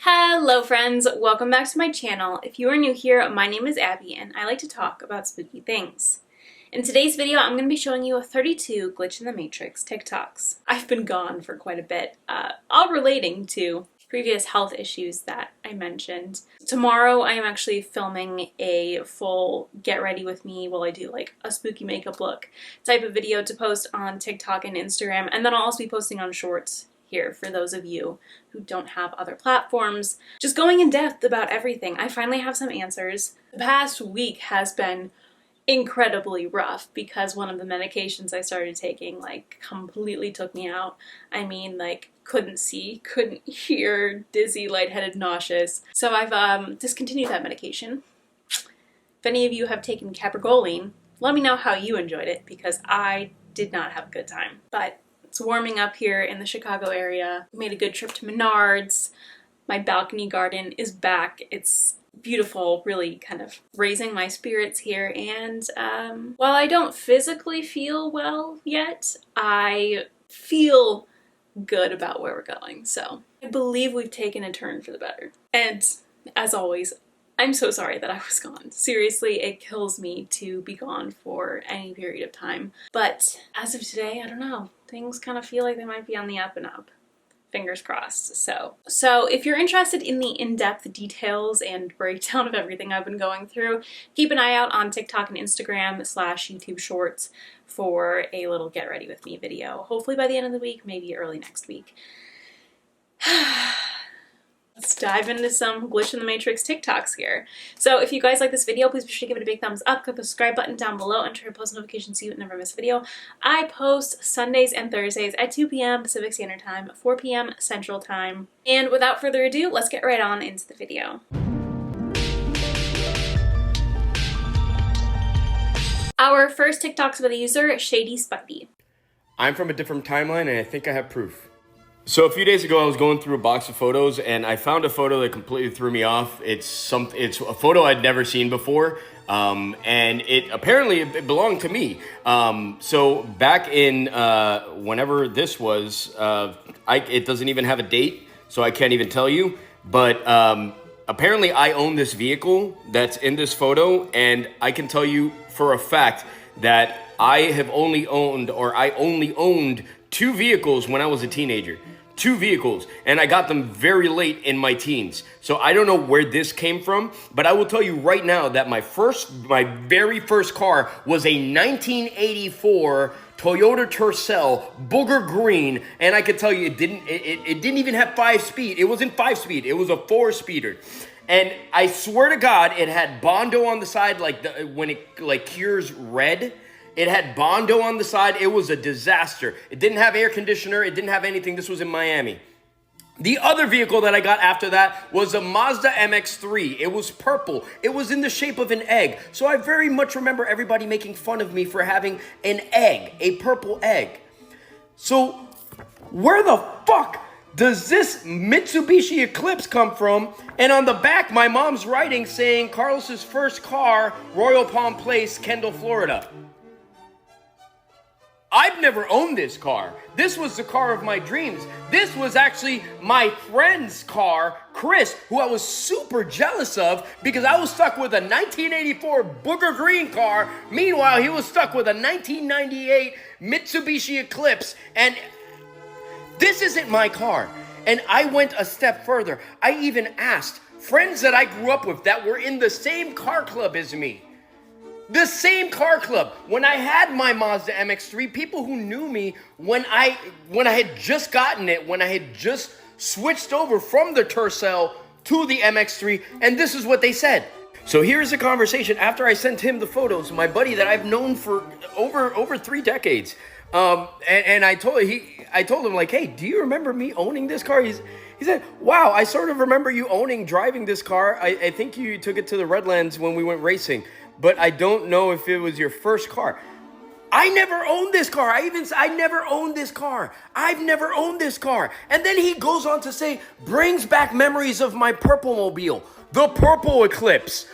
Hello friends, welcome back to my channel. If you are new here, my name is Abby and I like to talk about spooky things. In today's video, I'm going to be showing you 32 glitch in the matrix TikToks. I've been gone for quite a bit, all relating to previous health issues that I mentioned. Tomorrow I am actually filming a full get ready with me while I do like a spooky makeup look type of video to post on TikTok and Instagram, and then I'll also be posting on Shorts here for those of you who don't have other platforms. Just going in depth about everything. I finally have some answers. The past week has been incredibly rough because one of the medications I started taking like completely took me out. I mean, like, couldn't see, couldn't hear, dizzy, lightheaded, nauseous. So I've discontinued that medication. If any of you have taken cabergoline, let me know how you enjoyed it because I did not have a good time. But it's warming up here in the Chicago area. We made a good trip to Menards. My balcony garden is back. It's beautiful, really kind of raising my spirits here. And while I don't physically feel well yet, I feel good about where we're going. So I believe we've taken a turn for the better. And as always, I'm so sorry that I was gone. Seriously, it kills me to be gone for any period of time. But as of today, I don't know. Things kind of feel like they might be on the up and up. Fingers crossed. So if you're interested in the in-depth details and breakdown of everything I've been going through, keep an eye out on TikTok and Instagram / YouTube Shorts for a little get ready with me video. Hopefully by the end of the week, maybe early next week. Let's dive into some glitch in the matrix TikToks here. So if you guys like this video, please be sure to give it a big thumbs up, click the subscribe button down below, and turn on post notifications so you never miss a video. I post Sundays and Thursdays at 2 p.m. Pacific Standard Time, 4 p.m. Central Time. And without further ado, let's get right on into the video. Our first TikTok's by the user shadowspidey. I'm from a different timeline and I think I have proof. So a few days ago, I was going through a box of photos and I found a photo that completely threw me off. It's a photo I'd never seen before, and it belonged to me. So back in whenever this was, it doesn't even have a date, so I can't even tell you. But apparently, I own this vehicle that's in this photo, and I can tell you for a fact that I only owned 2 vehicles when I was a teenager. 2 vehicles, and I got them very late in my teens. So I don't know where this came from, but I will tell you right now that my very first car was a 1984 Toyota Tercel, booger green, and I could tell you it didn't even have 5-speed. It wasn't 5-speed. It was a 4-speeder. And I swear to God, it had Bondo on the side, when it cures red. It had Bondo on the side. It was a disaster. It didn't have air conditioner. It didn't have anything. This was in Miami. The other vehicle that I got after that was a Mazda MX-3. It was purple. It was in the shape of an egg. So I very much remember everybody making fun of me for having an egg, a purple egg. So where the fuck does this Mitsubishi Eclipse come from? And on the back, my mom's writing saying Carlos's first car, Royal Palm Place, Kendall, Florida. I've never owned this car. This was the car of my dreams. This was actually my friend's car, Chris, who I was super jealous of because I was stuck with a 1984 booger green car. Meanwhile, he was stuck with a 1998 Mitsubishi Eclipse. And this isn't my car. And I went a step further. I even asked friends that I grew up with that were in the same car club as me. The same car club. When I had my Mazda MX-3, people who knew me when I had just gotten it, when I had just switched over from the Tercel to the MX-3, and this is what they said. So here's the conversation after I sent him the photos, my buddy that I've known for over 3 decades. And I told him like, hey, do you remember me owning this car? He said, wow, I sort of remember you driving this car. I think you took it to the Redlands when we went racing. But I don't know if it was your first car. I never owned this car. I never owned this car. I've never owned this car. And then he goes on to say, brings back memories of my purple mobile, the purple Eclipse.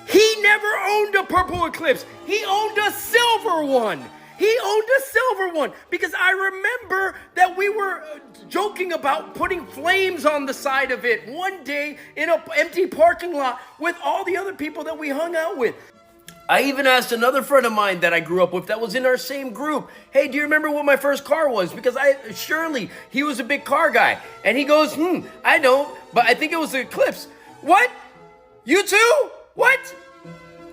He never owned a purple Eclipse. He owned a silver one. He owned a silver one because I remember that we were joking about putting flames on the side of it one day in an empty parking lot with all the other people that we hung out with. I even asked another friend of mine that I grew up with that was in our same group, hey, do you remember what my first car was? Because surely he was a big car guy. And he goes, I don't, but I think it was the Eclipse. What? You too? What?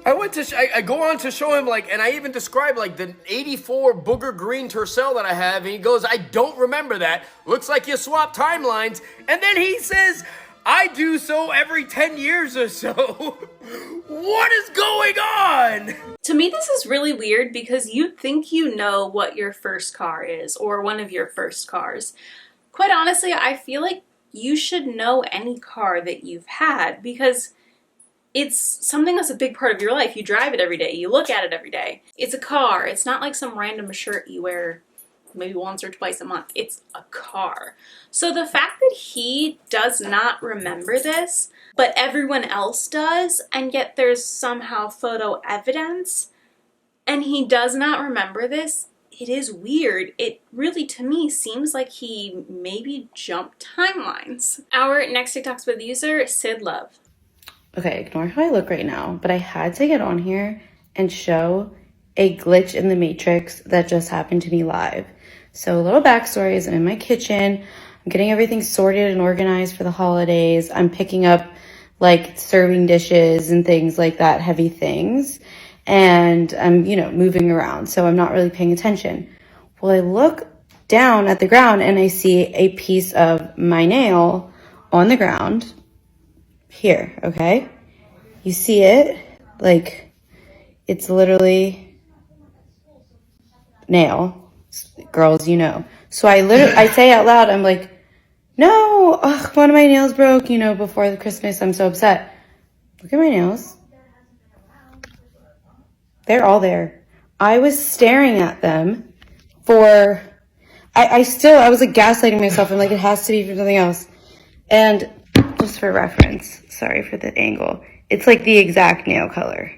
I go on to show him, and I even describe, the 84 booger green Tercel that I have, and he goes, I don't remember that. Looks like you swapped timelines. And then he says, I do so every 10 years or so. What is going on? To me, this is really weird because you think you know what your first car is, or one of your first cars. Quite honestly, I feel like you should know any car that you've had because it's something that's a big part of your life. You drive it every day. You look at it every day. It's a car. It's not like some random shirt you wear maybe once or twice a month. It's a car. So the fact that he does not remember this, but everyone else does, and yet there's somehow photo evidence, and he does not remember this, it is weird. It really, to me, seems like he maybe jumped timelines. Our next TikTok's with user, sydlovee. Okay, ignore how I look right now, but I had to get on here and show a glitch in the Matrix that just happened to me live. So a little backstory is I'm in my kitchen. I'm getting everything sorted and organized for the holidays. I'm picking up serving dishes and things like that, heavy things. And I'm, moving around. So I'm not really paying attention. Well, I look down at the ground and I see a piece of my nail on the ground here. Okay. You see it? It's literally nail. Girls, So I say out loud, I'm like, no, one of my nails broke, before the Christmas. I'm so upset. Look at my nails. They're all there. I was staring at them for, I was gaslighting myself. I'm like, it has to be for something else. And just for reference, sorry for the angle, it's the exact nail color.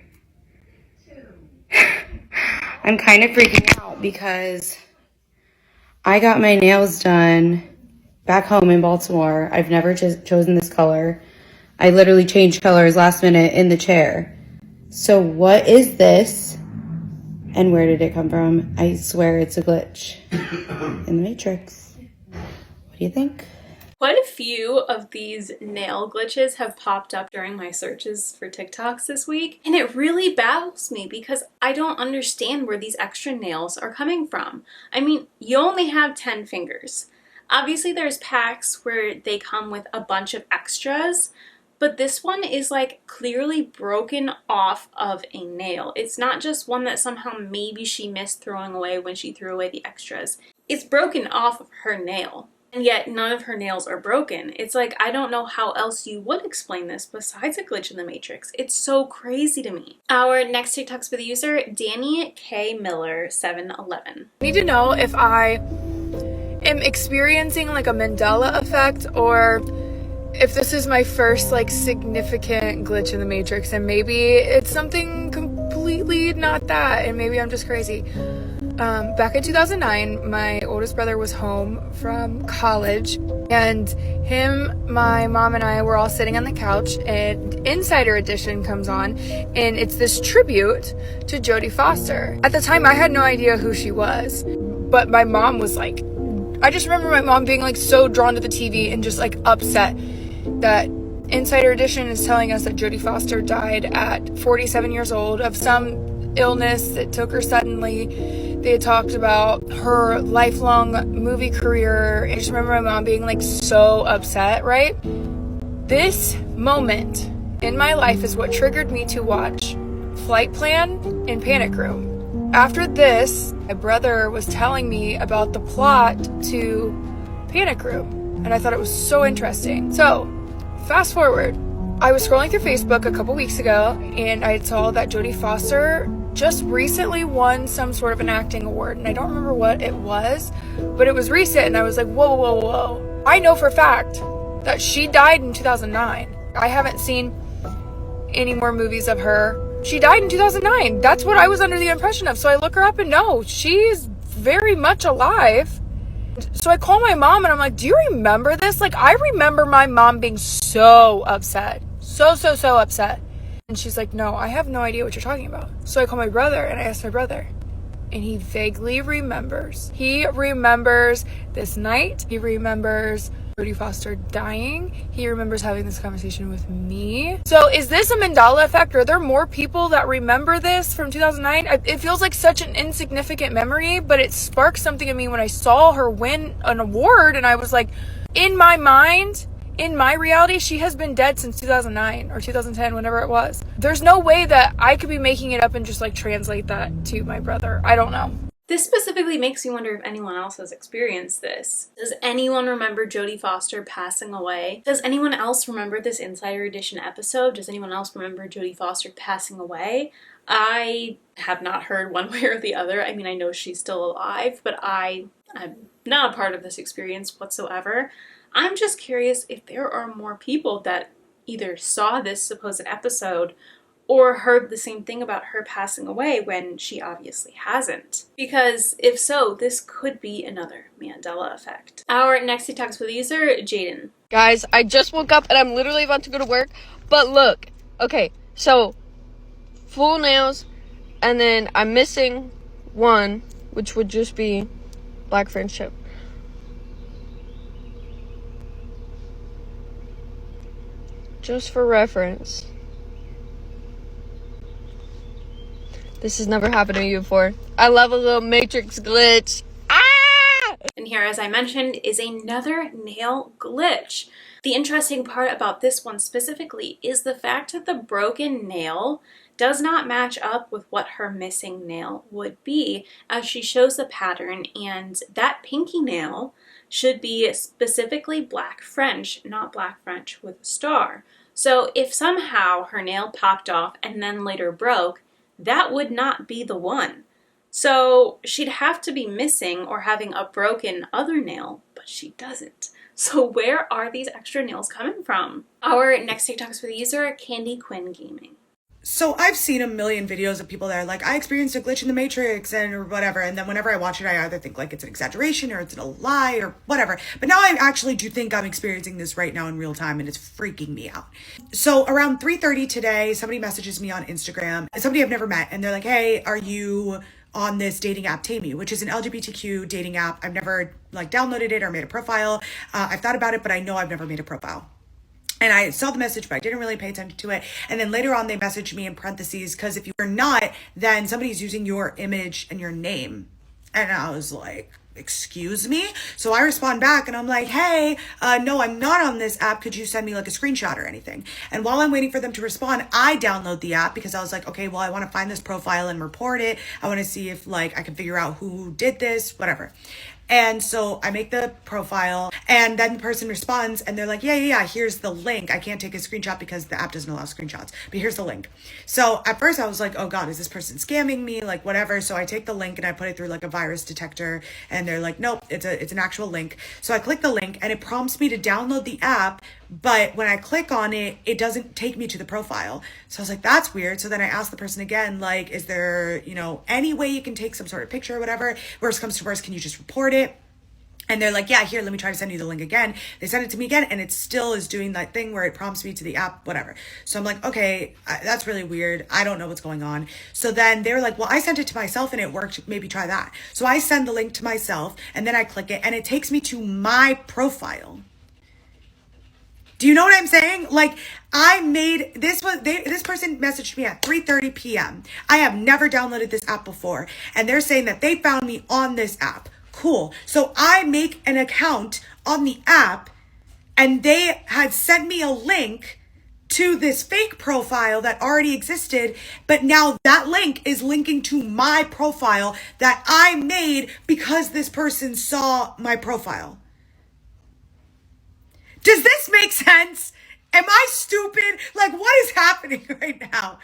I'm kind of freaking out because I got my nails done back home in Baltimore. I've never chosen this color. I literally changed colors last minute in the chair. So what is this? And where did it come from? I swear it's a glitch in the Matrix. What do you think? Quite a few of these nail glitches have popped up during my searches for TikToks this week, and it really baffles me because I don't understand where these extra nails are coming from. I mean, you only have 10 fingers. Obviously, there's packs where they come with a bunch of extras, but this one is clearly broken off of a nail. It's not just one that somehow maybe she missed throwing away when she threw away the extras. It's broken off of her nail. And yet none of her nails are broken. It's I don't know how else you would explain this besides a glitch in the Matrix. It's so crazy to me. Our next TikTok's with the user, Danny K. Miller 711. I need to know if I am experiencing a Mandela effect or if this is my first significant glitch in the Matrix and maybe it's something completely not that and maybe I'm just crazy. Back in 2009, my oldest brother was home from college, and my mom, and I were all sitting on the couch, and Insider Edition comes on, and it's this tribute to Jodie Foster. At the time, I had no idea who she was, but my mom was I just remember my mom being so drawn to the TV and just upset that Insider Edition is telling us that Jodie Foster died at 47 years old of some illness that took her suddenly. They had talked about her lifelong movie career. I just remember my mom being so upset, right? This moment in my life is what triggered me to watch Flight Plan and Panic Room. After this, my brother was telling me about the plot to Panic Room, and I thought it was so interesting. So, fast forward. I was scrolling through Facebook a couple weeks ago, and I saw that Jodie Foster just recently won some sort of an acting award, and I don't remember what it was, but it was recent, and I was like, whoa, whoa, whoa. I know for a fact that she died in 2009. I haven't seen any more movies of her. She died in 2009. That's what I was under the impression of. So I look her up and no, she's very much alive. So I call my mom and I'm like, do you remember this? Like, I remember my mom being so upset. So upset. And she's like, no, I have no idea what you're talking about. So I call my brother and I ask my brother. And he vaguely remembers. He remembers this night. He remembers Jodie Foster dying. He remembers having this conversation with me. So is this a Mandela effect? Are there more people that remember this from 2009? It feels like such an insignificant memory, but it sparked something in me when I saw her win an award. And I was like, in my mind, in my reality, she has been dead since 2009 or 2010, whenever it was. There's no way that I could be making it up and just like translate that to my brother. I don't know. This specifically makes me wonder if anyone else has experienced this. Does anyone remember Jodie Foster passing away? Does anyone else remember this Insider Edition episode? Does anyone else remember Jodie Foster passing away? I have not heard one way or the other. I mean, I know she's still alive, but I'm not a part of this experience whatsoever. I'm just curious if there are more people that either saw this supposed episode or heard the same thing about her passing away when she obviously hasn't. Because if so, this could be another Mandela effect. Our next TikToks with user, Jadin. Guys, I just woke up and I'm literally about to go to work. But look, okay, so full nails, and then I'm missing one, which would just be black French tip. Just for reference. This has never happened to me before. I love a little matrix glitch. Ah! And here, as I mentioned, is another nail glitch. The interesting part about this one specifically is the fact that the broken nail does not match up with what her missing nail would be, as she shows the pattern, and that pinky nail should be specifically black French, not black French with a star. So if somehow her nail popped off and then later broke, that would not be the one. So she'd have to be missing or having a broken other nail, but she doesn't. So where are these extra nails coming from? Our next TikToks with the user, Candy Quinn Gaming. So I've seen a million videos of people that are like, I experienced a glitch in the Matrix and or whatever. And then whenever I watch it, I either think like it's an exaggeration or it's a lie or whatever. But now I actually do think I'm experiencing this right now in real time, and it's freaking me out. So around 3:30 today, somebody messages me on Instagram, somebody I've never met. And they're like, hey, are you on this dating app Tammy, which is an LGBTQ dating app. I've never like downloaded it or made a profile. I've thought about it, but I know I've never made a profile. And I saw the message, but I didn't really pay attention to it. And then later on, they messaged me in parentheses, because if you're not, then somebody's using your image and your name. And I was like, excuse me? So I respond back and I'm like, hey, no, I'm not on this app. Could you send me like a screenshot or anything? And while I'm waiting for them to respond, I download the app because I was like, okay, well, I want to find this profile and report it. I want to see if like I can figure out who did this, whatever. And so I make the profile, and then the person responds and they're like, yeah, here's the link. I can't take a screenshot because the app doesn't allow screenshots, but here's the link. So at first I was like, oh God, is this person scamming me? Like whatever. So I take the link and I put it through like a virus detector, and they're like, nope, it's an actual link. So I click the link and it prompts me to download the app. But when I click on it, it doesn't take me to the profile. So I was like, that's weird. So then I asked the person again, like, is there, any way you can take some sort of picture or whatever? Worst comes to worst, can you just report it? And they're like, yeah, here, let me try to send you the link again. They send it to me again, and it still is doing that thing where it prompts me to the app, whatever. So I'm like, okay, that's really weird. I don't know what's going on. So then they were like, well, I sent it to myself and it worked. Maybe try that. So I send the link to myself, and then I click it, and it takes me to my profile. Do you know what I'm saying? Like, this person messaged me at 3:30 p.m. I have never downloaded this app before, and they're saying that they found me on this app. Cool. So I make an account on the app, and they had sent me a link to this fake profile that already existed, but now that link is linking to my profile that I made because this person saw my profile. Does this make sense? Am I stupid? Like, what is happening right now?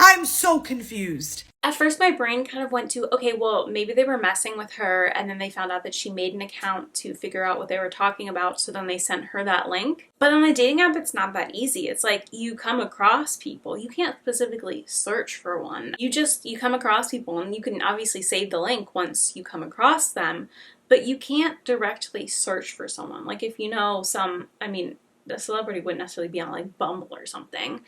I'm so confused. At first, my brain kind of went to, okay, well, maybe they were messing with her and then they found out that she made an account to figure out what they were talking about, so then they sent her that link. But on the dating app, it's not that easy. It's like you come across people. You can't specifically search for one. You come across people, and you can obviously save the link once you come across them, but you can't directly search for someone. Like if you know the celebrity wouldn't necessarily be on like Bumble or something.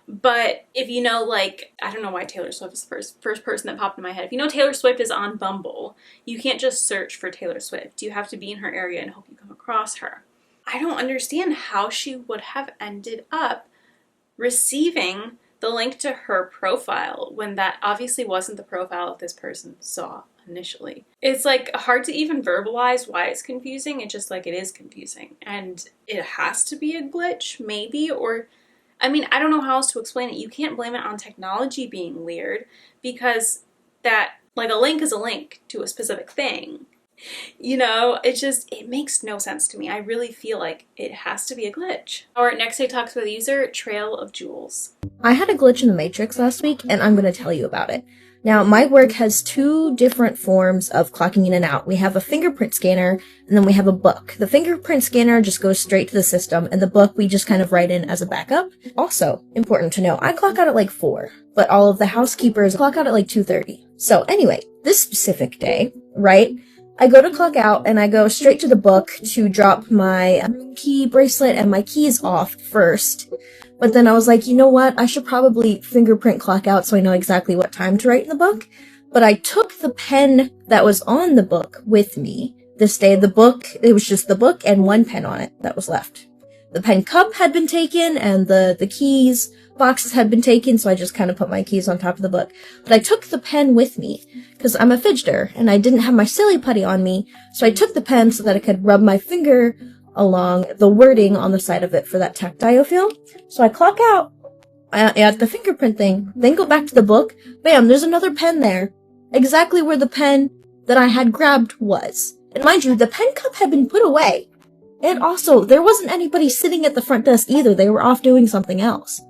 But if you know, like, I don't know why Taylor Swift is the first person that popped in my head. If you know Taylor Swift is on Bumble, you can't just search for Taylor Swift. You have to be in her area and hope you come across her. I don't understand how she would have ended up receiving the link to her profile when that obviously wasn't the profile this person saw initially. It's like hard to even verbalize why it's confusing. It's just like it is confusing. And it has to be a glitch, maybe, or I don't know how else to explain it. You can't blame it on technology being weird, because that, like, a link is a link to a specific thing. You know, it makes no sense to me. I really feel like it has to be a glitch. Our next TikTok's with the user, trailofjules. I had a glitch in the Matrix last week, and I'm going to tell you about it. Now, my work has two different forms of clocking in and out. We have a fingerprint scanner, and then we have a book. The fingerprint scanner just goes straight to the system, and the book we just kind of write in as a backup. Also, important to know, I clock out at like 4, but all of the housekeepers clock out at like 2:30. So anyway, this specific day, right, I go to clock out, and I go straight to the book to drop my key bracelet and my keys off first. But then I was like, you know what? I should probably fingerprint clock out so I know exactly what time to write in the book. But I took the pen that was on the book with me this day. The book, it was just the book and one pen on it that was left. The pen cup had been taken and the keys boxes had been taken, so I just kind of put my keys on top of the book. But I took the pen with me because I'm a fidgeter and I didn't have my silly putty on me. So I took the pen so that I could rub my finger along the wording on the side of it for that tactile feel. So I clock out at the fingerprint thing, then go back to the book. Bam, there's another pen there. Exactly where the pen that I had grabbed was. And mind you, the pen cup had been put away. And also, there wasn't anybody sitting at the front desk either. They were off doing something else.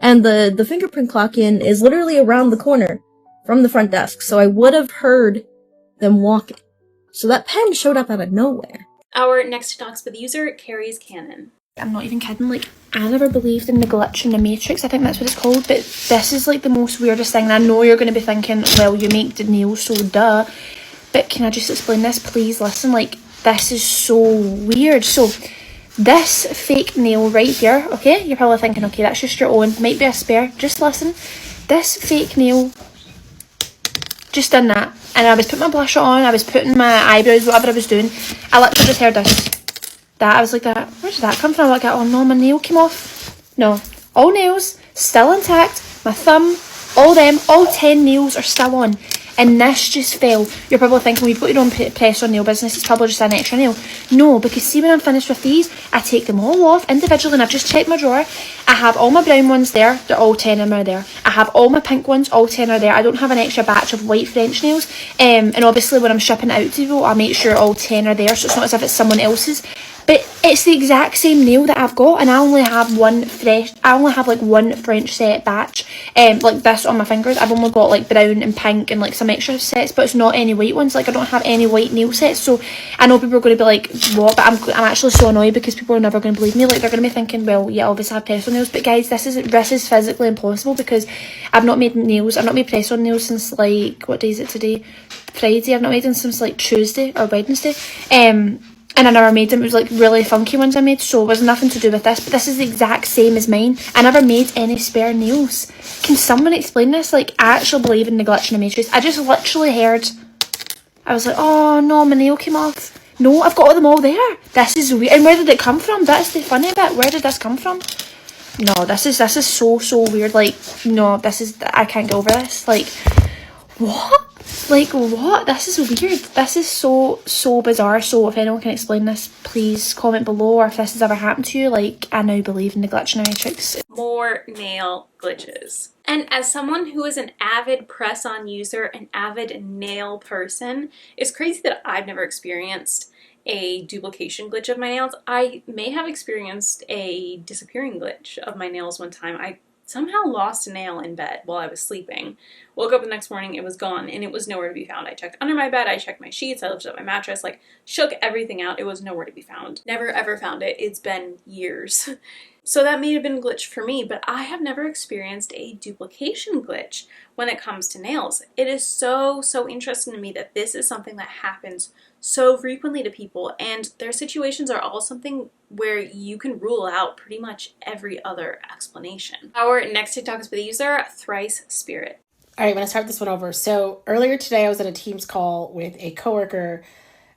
And the fingerprint clock-in is literally around the corner from the front desk. So I would have heard them walking. So that pen showed up out of nowhere. Our next TikTok's with the user, Carrie's Canon. I'm not even kidding, like, I never believed in the glitch in the Matrix, I think that's what it's called, but this is like the most weirdest thing, and I know you're going to be thinking, well, you make the nails, so duh, but can I just explain this? Please listen, like, this is so weird. So, this fake nail right here, okay, you're probably thinking, okay, that's just your own, might be a spare, just listen, this fake nail just done that, and I was putting my blusher on, I was putting my eyebrows, whatever I was doing, I literally just heard this. I was like, that, where did that come from? I was like, oh no, my nail came off. No, all nails still intact, my thumb, all 10 nails are still on, and this just fell. You're probably thinking, well, you've got your own press on nail business, it's probably just an extra nail. No, because see, when I'm finished with these, I take them all off individually, and I've just checked my drawer. I have all my brown ones there, they're all 10 of them are there. I have all my pink ones, all 10 are there. I don't have an extra batch of white French nails, and obviously when I'm shipping it out to people, I make sure all 10 are there, so it's not as if it's someone else's. But it's the exact same nail that I've got, and I only have one French set batch, like this on my fingers. I've only got like brown and pink and like some extra sets, but it's not any white ones. Like I don't have any white nail sets, so I know people are going to be like, what? But I'm actually so annoyed because people are never going to believe me. Like they're going to be thinking, well, yeah, obviously I have press on nails, but guys, this is physically impossible because I've not made nails. I've not made press on nails since like, what day is it today? Friday. I've not made them since like Tuesday or Wednesday. And I never made them. It was like really funky ones I made, so it was nothing to do with this. But this is the exact same as mine. I never made any spare nails. Can someone explain this? Like, I actually believe in the glitch in the Matrix. I just literally heard, I was like, oh no, my nail came off. No, I've got them all there. This is weird. And where did it come from? That's the funny bit. Where did this come from? No, this is so weird. Like, no, I can't get over this. Like, what? Like, what? This is weird. This is so bizarre. So if anyone can explain this, please comment below, or if this has ever happened to you. Like, I now believe in the glitch in the Matrix. More nail glitches. And as someone who is an avid press-on user, an avid nail person, it's crazy that I've never experienced a duplication glitch of my nails. I may have experienced a disappearing glitch of my nails one time. somehow lost a nail in bed while I was sleeping. Woke up the next morning, it was gone, and it was nowhere to be found. I checked under my bed, I checked my sheets, I lifted up my mattress, like shook everything out. It was nowhere to be found. Never ever found it. It's been years. So that may have been a glitch for me, but I have never experienced a duplication glitch when it comes to nails. It is so interesting to me that this is something that happens so frequently to people, and their situations are all something where you can rule out pretty much every other explanation. Our next TikTok is by the user thricespirit. All right, I'm going to start this one over. So earlier today, I was on a Teams call with a coworker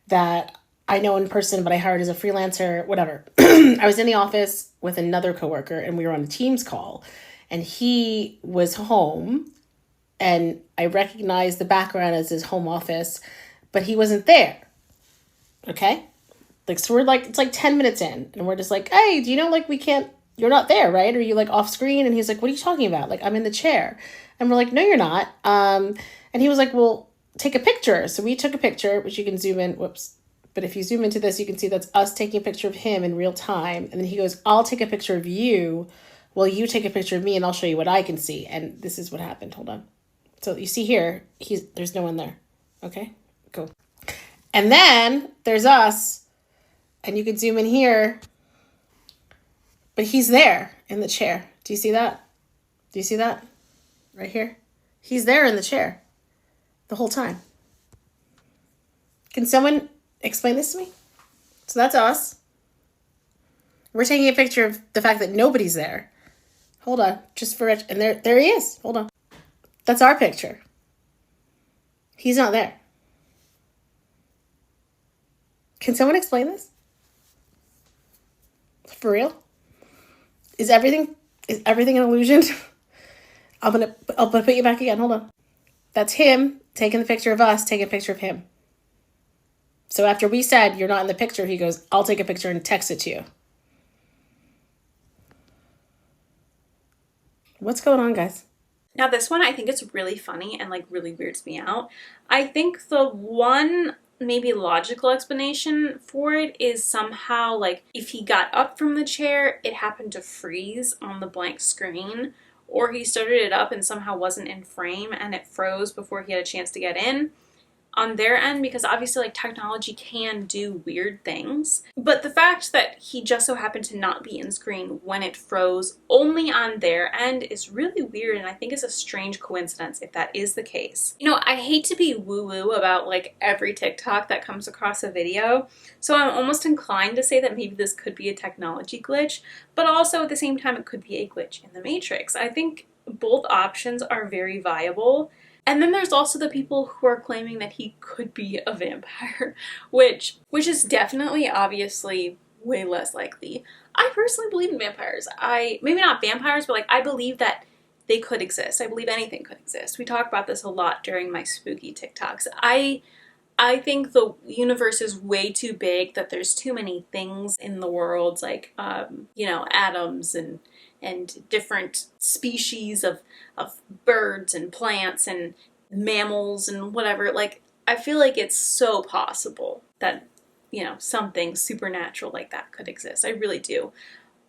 that I know in person, but I hired as a freelancer, whatever. I was in the office with another coworker, and we were on a Teams call, and he was home, and I recognized the background as his home office, but he wasn't there. Okay? Like, so we're like, it's like 10 minutes in, and we're just like, hey, do you know, like, you're not there, right? Are you like off screen? And he's like, what are you talking about? Like, I'm in the chair. And we're like, no, you're not. And he was like, well, take a picture. So we took a picture, which you can zoom in. Whoops. But if you zoom into this, you can see that's us taking a picture of him in real time. And then he goes, I'll take a picture of you while you take a picture of me, and I'll show you what I can see. And this is what happened. Hold on. So you see here, there's no one there. Okay, cool. And then there's us, and you can zoom in here, but he's there in the chair. Do you see that? Do you see that? Right here? He's there in the chair the whole time. Can someone explain this to me? So that's us. We're taking a picture of the fact that nobody's there. Hold on, just for it. And there he is. Hold on. That's our picture. He's not there. Can someone explain this? For real? Is everything an illusion? I'll put you back again. Hold on. That's him taking the picture of us, taking a picture of him. So after we said you're not in the picture, he goes, I'll take a picture and text it to you. What's going on, guys? Now this one, I think it's really funny and like really weirds me out. I think the one maybe logical explanation for it is somehow like if he got up from the chair, it happened to freeze on the blank screen, or he started it up and somehow wasn't in frame and it froze before he had a chance to get in on their end, because obviously like technology can do weird things. But the fact that he just so happened to not be in screen when it froze only on their end is really weird, and I think is a strange coincidence if that is the case. You know, I hate to be woo-woo about like every TikTok that comes across a video, so I'm almost inclined to say that maybe this could be a technology glitch, but also at the same time it could be a glitch in the Matrix. I think both options are very viable. And then there's also the people who are claiming that he could be a vampire, which is definitely obviously way less likely. I personally believe in vampires. Maybe not vampires, but like I believe that they could exist. I believe anything could exist. We talk about this a lot during my spooky TikToks. I think the universe is way too big, that there's too many things in the world, like you know, atoms and different species of birds and plants and mammals and whatever. Like, I feel like it's so possible that, you know, something supernatural like that could exist. I really do.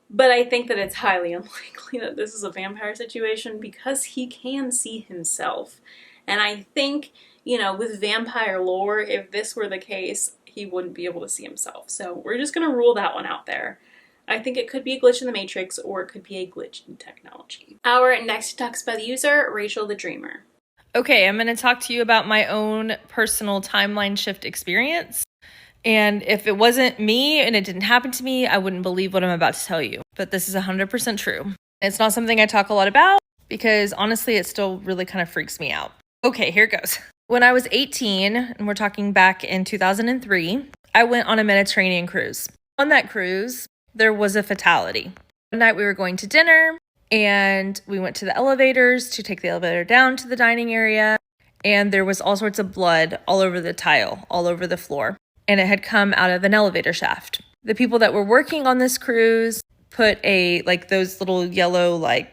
But I think that it's highly unlikely that this is a vampire situation because he can see himself. And I think, you know, with vampire lore, if this were the case, he wouldn't be able to see himself. So we're just going to rule that one out there. I think it could be a glitch in the Matrix, or it could be a glitch in technology. Our next TikTok is by the user rachelthedreamer. Okay, I'm going to talk to you about my own personal timeline shift experience. And if it wasn't me and it didn't happen to me, I wouldn't believe what I'm about to tell you. But this is 100% true. It's not something I talk a lot about because honestly, it still really kind of freaks me out. Okay, here it goes. When I was 18, and we're talking back in 2003, I went on a Mediterranean cruise. On that cruise, there was a fatality. One night we were going to dinner and we went to the elevators to take the elevator down to the dining area, and there was all sorts of blood all over the tile, all over the floor, and it had come out of an elevator shaft. The people that were working on this cruise put those little yellow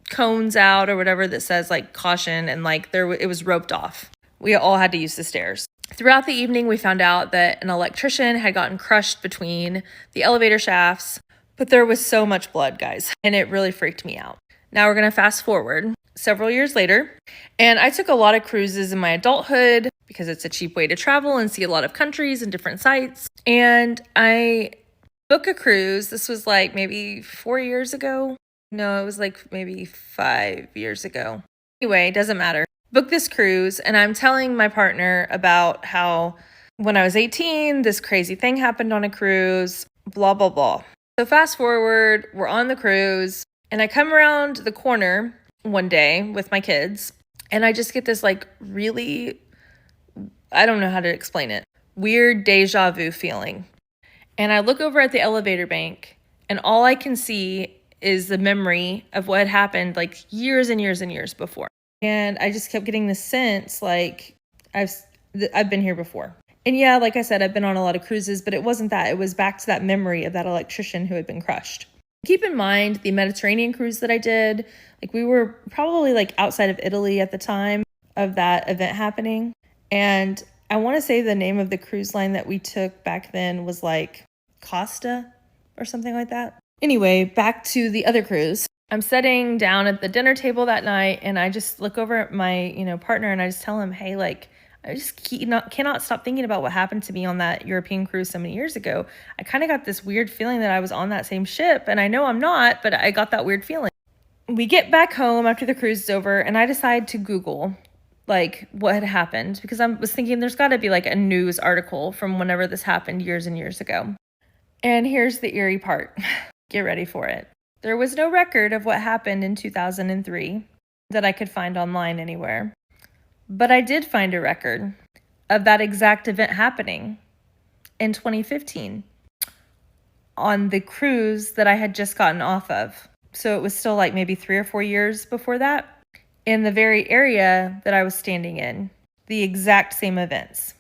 cones out or whatever that says caution, and it was roped off. We all had to use the stairs. Throughout the evening, we found out that an electrician had gotten crushed between the elevator shafts, but there was so much blood, guys, and it really freaked me out. Now we're going to fast forward several years later. And I took a lot of cruises in my adulthood because it's a cheap way to travel and see a lot of countries and different sites. And I booked a cruise. This was like maybe 4 years ago. No, it was like maybe 5 years ago. Anyway, it doesn't matter. Booked this cruise, and I'm telling my partner about how when I was 18, this crazy thing happened on a cruise, blah, blah, blah. So fast forward, we're on the cruise, and I come around the corner one day with my kids, and I just get this like really, I don't know how to explain it, weird deja vu feeling. And I look over at the elevator bank, and all I can see is the memory of what had happened like years and years and years before. And I just kept getting this sense like I've been here before. And yeah, like I said, I've been on a lot of cruises, but it wasn't that. It was back to that memory of that electrician who had been crushed. Keep in mind the Mediterranean cruise that I did, like we were probably like outside of Italy at the time of that event happening. And I want to say the name of the cruise line that we took back then was like Costa or something like that. Anyway, back to the other cruise. I'm sitting down at the dinner table that night, and I just look over at my, partner, and I just tell him, hey, like, I just cannot stop thinking about what happened to me on that European cruise so many years ago. I kind of got this weird feeling that I was on that same ship, and I know I'm not, but I got that weird feeling. We get back home after the cruise is over, and I decide to Google, like, what had happened, because I was thinking there's got to be, like, a news article from whenever this happened years and years ago. And here's the eerie part. Get ready for it. There was no record of what happened in 2003 that I could find online anywhere. But I did find a record of that exact event happening in 2015 on the cruise that I had just gotten off of. So it was still like maybe 3 or 4 years before that. In the very area that I was standing in, the exact same events.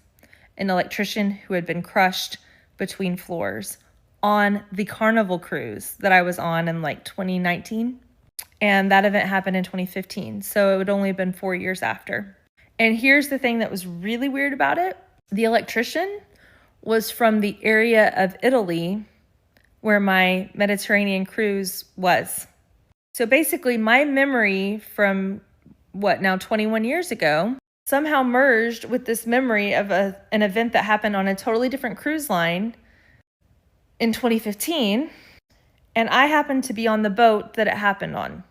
An electrician who had been crushed between floors on the Carnival cruise that I was on in like 2019. And that event happened in 2015. So it would only have been 4 years after. And here's the thing that was really weird about it. The electrician was from the area of Italy where my Mediterranean cruise was. So basically my memory from 21 years ago somehow merged with this memory of an event that happened on a totally different cruise line in 2015, and I happened to be on the boat that it happened on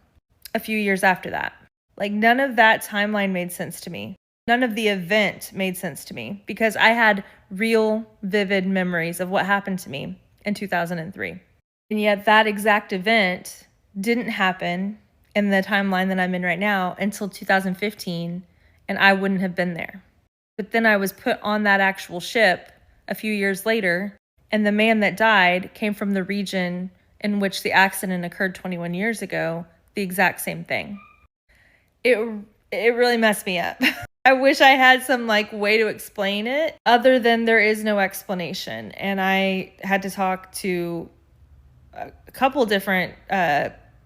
a few years after that. Like, none of that timeline made sense to me. None of the event made sense to me because I had real vivid memories of what happened to me in 2003. And yet that exact event didn't happen in the timeline that I'm in right now until 2015, and I wouldn't have been there. But then I was put on that actual ship a few years later, and the man that died came from the region in which the accident occurred 21 years ago, the exact same thing. It really messed me up. I wish I had some way to explain it other than there is no explanation. And I had to talk to a couple different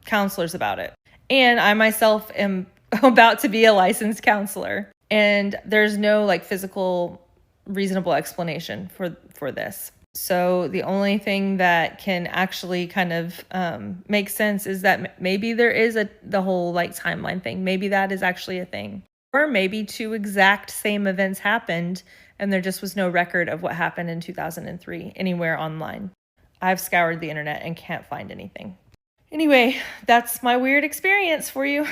counselors about it. And I myself am about to be a licensed counselor. And there's no physical reasonable explanation for this. So the only thing that can actually kind of make sense is that maybe there is the whole timeline thing. Maybe that is actually a thing. Or maybe 2 exact same events happened and there just was no record of what happened in 2003 anywhere online. I've scoured the internet and can't find anything. Anyway, that's my weird experience for you.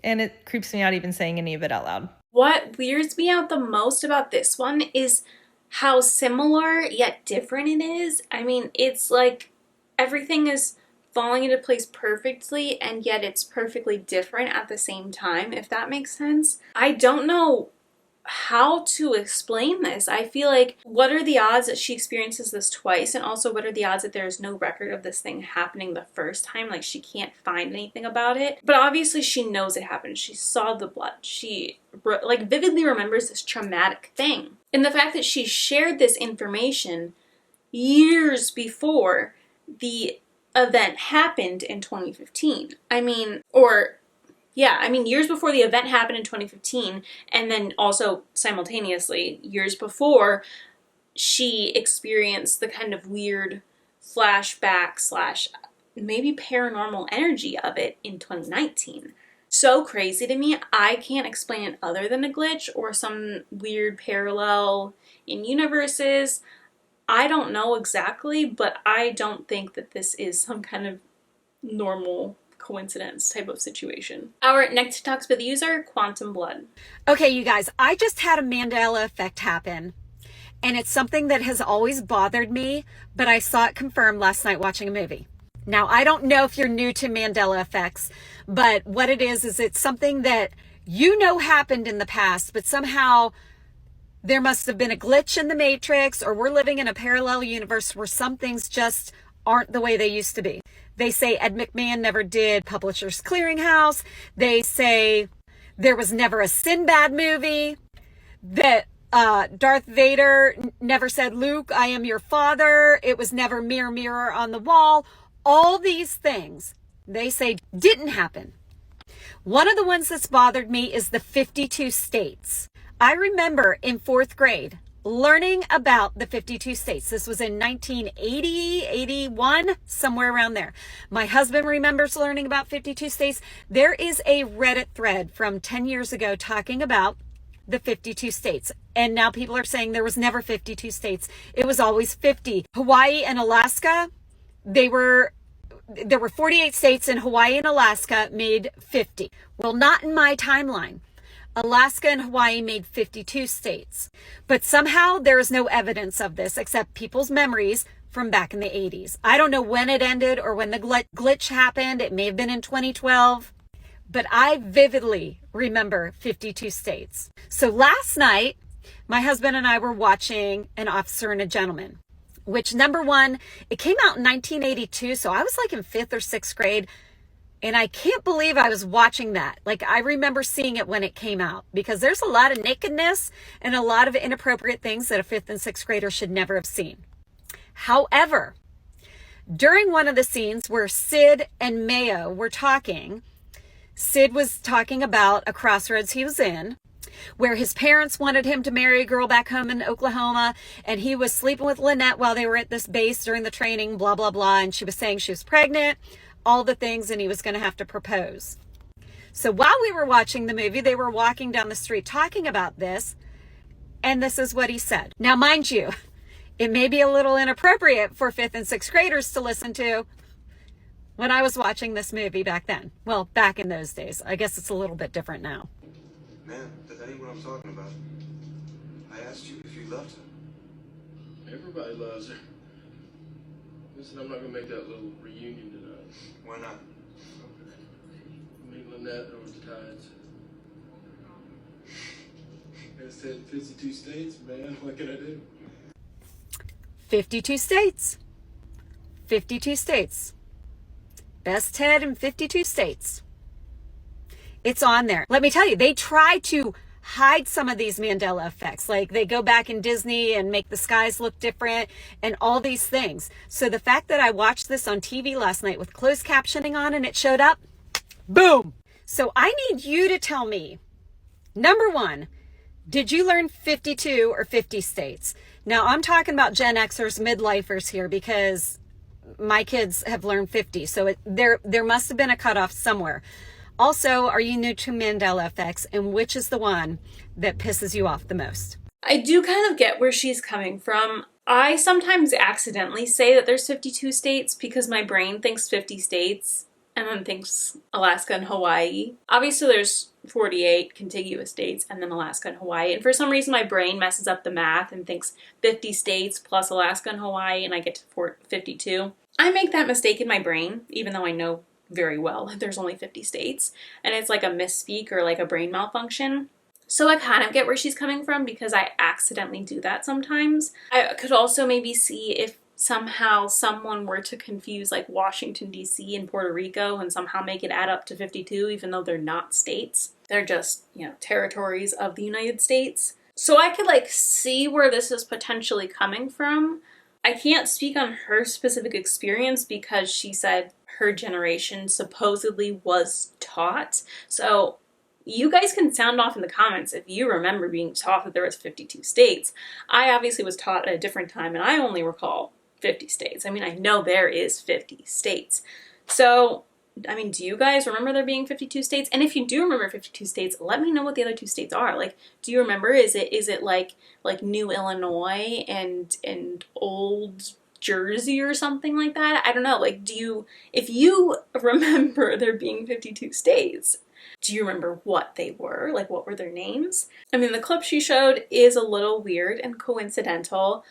And it creeps me out even saying any of it out loud. What weirds me out the most about this one is how similar yet different it is. I mean, it's like everything is falling into place perfectly and yet it's perfectly different at the same time, if that makes sense. I don't know how to explain this. I feel like, what are the odds that she experiences this twice, and also what are the odds that there is no record of this thing happening the first time? She can't find anything about it, but obviously she knows it happened. She saw the blood. She vividly remembers this traumatic thing, and the fact that she shared this information years before the event happened in 2015. Years before the event happened in 2015, and then also simultaneously, years before, she experienced the kind of weird flashback / maybe paranormal energy of it in 2019. So crazy to me, I can't explain it other than a glitch or some weird parallel in universes. I don't know exactly, but I don't think that this is some kind of normal coincidence type of situation. Our next TikTok's with the user, quantum.blood. Okay, you guys, I just had a Mandela effect happen, and it's something that has always bothered me, but I saw it confirmed last night watching a movie. Now, I don't know if you're new to Mandela effects, but what it is it's something that you know happened in the past, but somehow there must have been a glitch in the matrix, or we're living in a parallel universe where some things just aren't the way they used to be. They say Ed McMahon never did Publishers Clearinghouse. They say there was never a Sinbad movie. That Darth Vader never said, "Luke, I am your father." It was never "Mirror, mirror on the wall." All these things, they say, didn't happen. One of the ones that's bothered me is the 52 states. I remember in 4th grade learning about the 52 states. This was in 1980, 81, somewhere around there. My husband remembers learning about 52 states. There is a Reddit thread from 10 years ago talking about the 52 states. And now people are saying there was never 52 states. It was always 50. Hawaii and Alaska, there were 48 states, and Hawaii and Alaska made 50. Well, not in my timeline. Alaska and Hawaii made 52 states. But somehow there is no evidence of this except people's memories from back in the 80s. I don't know when it ended or when the glitch happened. It may have been in 2012. But I vividly remember 52 states. So last night, my husband and I were watching An Officer and a Gentleman, which, number one, it came out in 1982. So I was like in 5th or 6th grade. And I can't believe I was watching that. Like, I remember seeing it when it came out, because there's a lot of nakedness and a lot of inappropriate things that a 5th and 6th grader should never have seen. However, during one of the scenes where Sid and Mayo were talking, Sid was talking about a crossroads he was in, where his parents wanted him to marry a girl back home in Oklahoma, and he was sleeping with Lynette while they were at this base during the training, blah, blah, blah, and she was saying she was pregnant, all the things, and he was going to have to propose. So while we were watching the movie, they were walking down the street talking about this, and this is what he said. Now, mind you, it may be a little inappropriate for 5th and 6th graders to listen to when I was watching this movie back then. Well, back in those days. I guess it's a little bit different now. Man, that ain't what I'm talking about. I asked you if you loved her. Everybody loves her. Listen, I'm not gonna make that little reunion tonight. Why not? Me and Lynette over the tides. I said 52 states, man. What can I do? 52 states. 52 states. Best Ted in 52 states. It's on there. Let me tell you, they try to hide some of these Mandela effects. Like, they go back in Disney and make the skies look different and all these things. So the fact that I watched this on TV last night with closed captioning on and it showed up, boom. So I need you to tell me, number one, did you learn 52 or 50 states? Now, I'm talking about Gen Xers, midlifers here, because my kids have learned 50. So there must have been a cutoff somewhere. Also, are you new to Mandela effects, and which is the one that pisses you off the most? I do kind of get where she's coming from. I sometimes accidentally say that there's 52 states because my brain thinks 50 states and then thinks Alaska and Hawaii. Obviously, there's 48 contiguous states and then Alaska and Hawaii. And for some reason, my brain messes up the math and thinks 50 states plus Alaska and Hawaii, and I get to 52. I make that mistake in my brain, even though I know very well that there's only 50 states, and it's like a misspeak or like a brain malfunction. So I kind of get where she's coming from because I accidentally do that sometimes. I could also maybe see if somehow someone were to confuse like Washington DC and Puerto Rico and somehow make it add up to 52, even though they're not states. They're just, territories of the United States. So I could like see where this is potentially coming from. I can't speak on her specific experience because she said her generation supposedly was taught. So you guys can sound off in the comments if you remember being taught that there was 52 states. I obviously was taught at a different time and I only recall 50 states. I mean, I know there is 50 states. So, I mean, do you guys remember there being 52 states? And if you do remember 52 states, let me know what the other 2 states are. Like, do you remember? Is it like New Illinois and Old Jersey or something like that? I don't know. Like, if you remember there being 52 states, do you remember what they were? Like, what were their names? I mean, the clip she showed is a little weird and coincidental.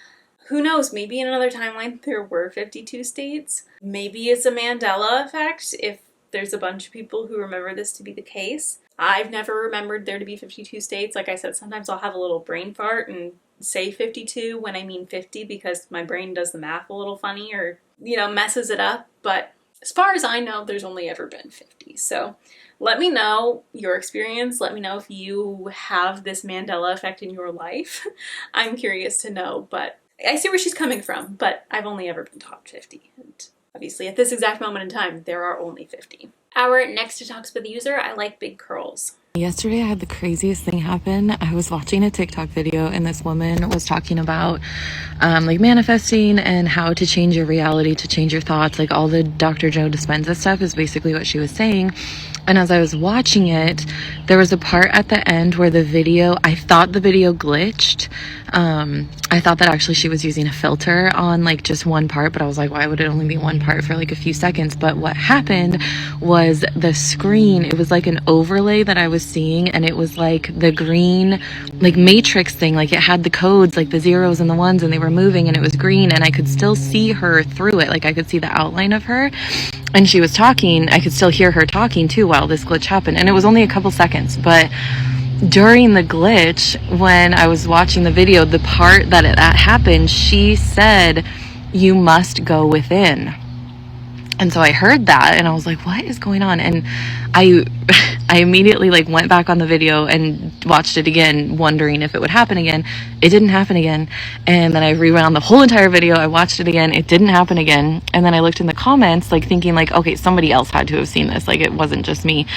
Who knows, maybe in another timeline there were 52 states. Maybe it's a Mandela effect if there's a bunch of people who remember this to be the case. I've never remembered there to be 52 states. Like I said, sometimes I'll have a little brain fart and say 52 when I mean 50 because my brain does the math a little funny or, messes it up. But as far as I know, there's only ever been 50. So let me know your experience. Let me know if you have this Mandela effect in your life. I'm curious to know, but I see where she's coming from, but I've only ever been taught 50. And obviously at this exact moment in time, there are only 50. Our next detox user, ilikebigcurls. Yesterday I had the craziest thing happen. I was watching a TikTok video and this woman was talking about like manifesting and how to change your reality, to change your thoughts, like all the Dr. Joe Dispenza stuff is basically what she was saying. And as I was watching it, there was a part at the end where I thought the video glitched. I thought that actually she was using a filter on like just one part, but I was like, why would it only be one part for like a few seconds? But what happened was the screen, it was like an overlay that I was seeing, and it was like the green, like matrix thing, like it had the codes, like the zeros and the ones, and they were moving and it was green, and I could still see her through it. Like I could see the outline of her. And she was talking, I could still hear her talking too while this glitch happened. And it was only a couple seconds, but during the glitch, when I was watching the video, the part that happened, she said, "You must go within." And so I heard that and I was like, what is going on? And I immediately like went back on the video and watched it again, wondering if it would happen again. It didn't happen again. And then I rewound the whole entire video. I watched it again. It didn't happen again. And then I looked in the comments, like thinking like, okay, somebody else had to have seen this. Like it wasn't just me.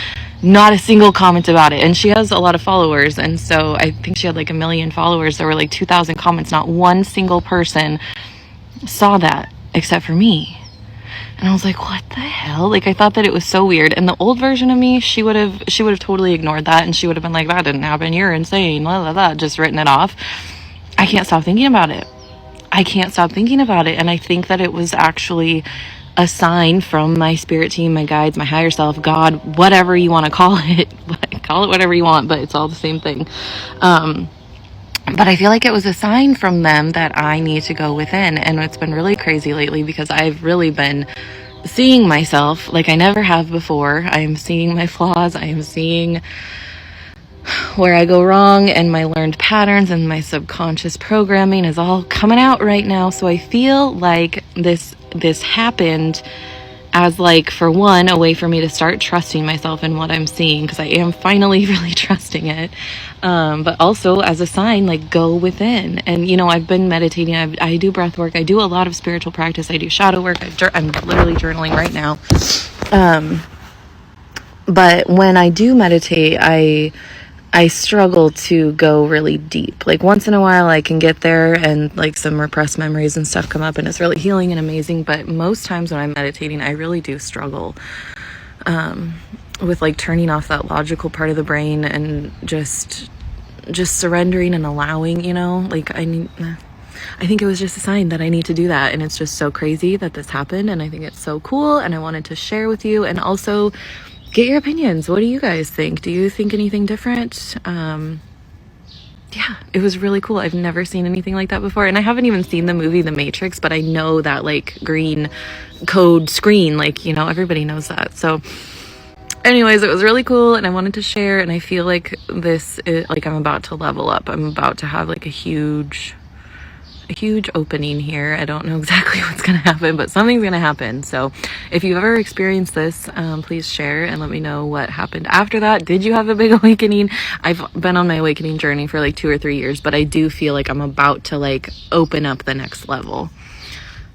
Not a single comment about it. And she has a lot of followers. And so I think she had like 1 million followers. There were like 2,000 comments. Not one single person saw that except for me. And I was like, what the hell? Like, I thought that it was so weird. And the old version of me, she would have totally ignored that. And she would have been like, that didn't happen. You're insane. Blah, blah, blah. Just written it off. I can't stop thinking about it. And I think that it was actually a sign from my spirit team, my guides, my higher self, God, whatever you want to call it. Call it whatever you want, but it's all the same thing. But I feel like it was a sign from them that I need to go within. And it's been really crazy lately because I've really been seeing myself like I never have before. I am seeing my flaws. I am seeing where I go wrong, and my learned patterns and my subconscious programming is all coming out right now. So I feel like this happened as like, for one, a way for me to start trusting myself in what I'm seeing, because I am finally really trusting it. But also as a sign, like, go within. And, you know, I've been meditating. I do breath work. I do a lot of spiritual practice. I do shadow work. I'm literally journaling right now. But when I do meditate, I struggle to go really deep. Like once in a while I can get there and like some repressed memories and stuff come up and it's really healing and amazing. But most times when I'm meditating, I really do struggle with like turning off that logical part of the brain and just surrendering and allowing, you know, like I think it was just a sign that I need to do that. And it's just so crazy that this happened. And I think it's so cool. And I wanted to share with you and also get your opinions. What do you guys think? Do you think anything different? Yeah, it was really cool. I've never seen anything like that before. And I haven't even seen the movie The Matrix, but I know that like green code screen, like, you know, everybody knows that. So anyways, it was really cool and I wanted to share. And I feel like this is like, I'm about to level up. I'm about to have like a huge opening here. I don't know exactly what's gonna happen, but something's gonna happen. So if you've ever experienced this, please share and let me know what happened after that. Did you have a big awakening? I've been on my awakening journey for like 2 or 3 years, but I do feel like I'm about to like open up the next level,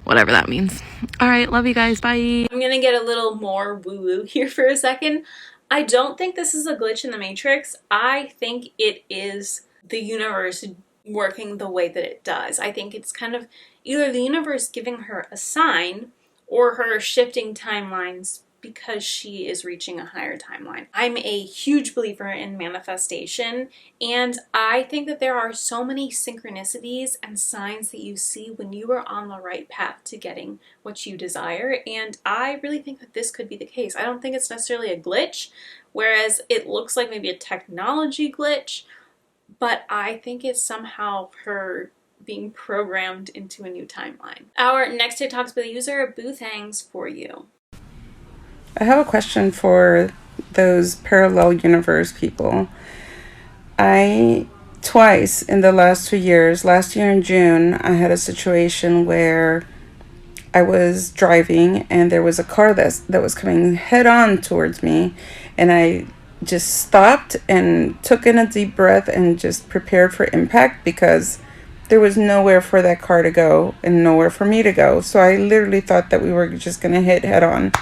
whatever that means. All right, love you guys. Bye. I'm gonna get a little more woo-woo here for a second. I don't think this is a glitch in the Matrix. I think it is the universe working the way that it does. I think it's kind of either the universe giving her a sign or her shifting timelines because she is reaching a higher timeline. I'm a huge believer in manifestation, and I think that there are so many synchronicities and signs that you see when you are on the right path to getting what you desire, and I really think that this could be the case. I don't think it's necessarily a glitch, whereas it looks like maybe a technology glitch, but I think it's somehow her being programmed into a new timeline. Our next TikTok's by the user Boo Thangs for you. I have a question for those parallel universe people. I twice in the last 2 years, last year in June, I had a situation where I was driving and there was a car that was coming head on towards me, and I just stopped and took in a deep breath and just prepared for impact because there was nowhere for that car to go and nowhere for me to go. So I literally thought that we were just going to hit head on.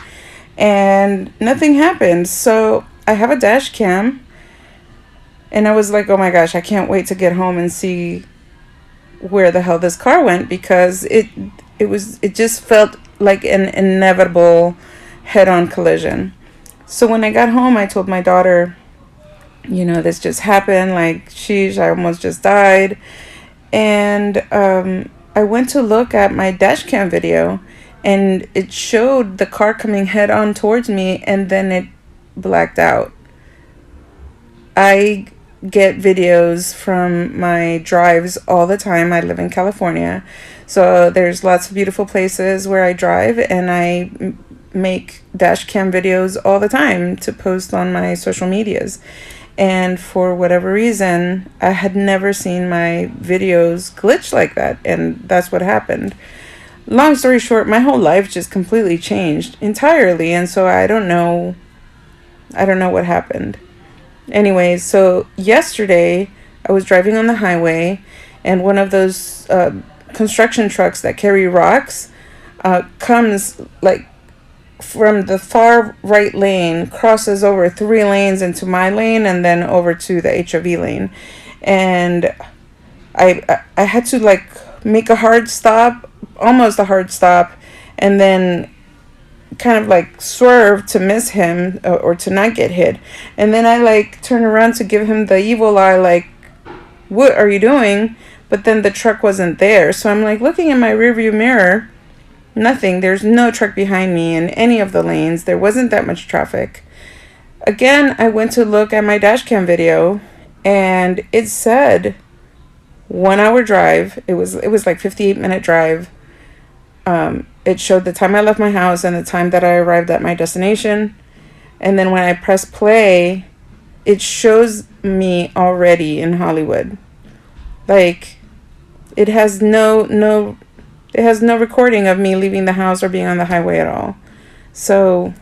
And nothing happened. So I have a dash cam, and I was like, oh my gosh, I can't wait to get home and see where the hell this car went, because it just felt like an inevitable head-on collision. So when I got home, I told my daughter, you know, this just happened, like, sheesh, I almost just died. And I went to look at my dash cam video, and it showed the car coming head on towards me, and then it blacked out. I get videos from my drives all the time. I live in California, so there's lots of beautiful places where I drive, and I make dash cam videos all the time to post on my social medias. And for whatever reason, I had never seen my videos glitch like that, and that's what happened. Long story short, my whole life just completely changed entirely, and so I don't know what happened. Anyways, so yesterday I was driving on the highway, and one of those construction trucks that carry rocks comes like from the far right lane, crosses over 3 lanes into my lane, and then over to the HOV lane. And I had to like make a hard stop, almost a hard stop, and then kind of like swerve to miss him or to not get hit. And then I like turn around to give him the evil eye, like, what are you doing? But then the truck wasn't there. So I'm like looking in my rearview mirror, nothing. There's no truck behind me in any of the lanes. There wasn't that much traffic. Again, I went to look at my dash cam video, and it said 1 hour drive. It was like 58-minute drive. It showed the time I left my house and the time that I arrived at my destination. And then when I press play, it shows me already in Hollywood. Like, it has no recording of me leaving the house or being on the highway at all. So,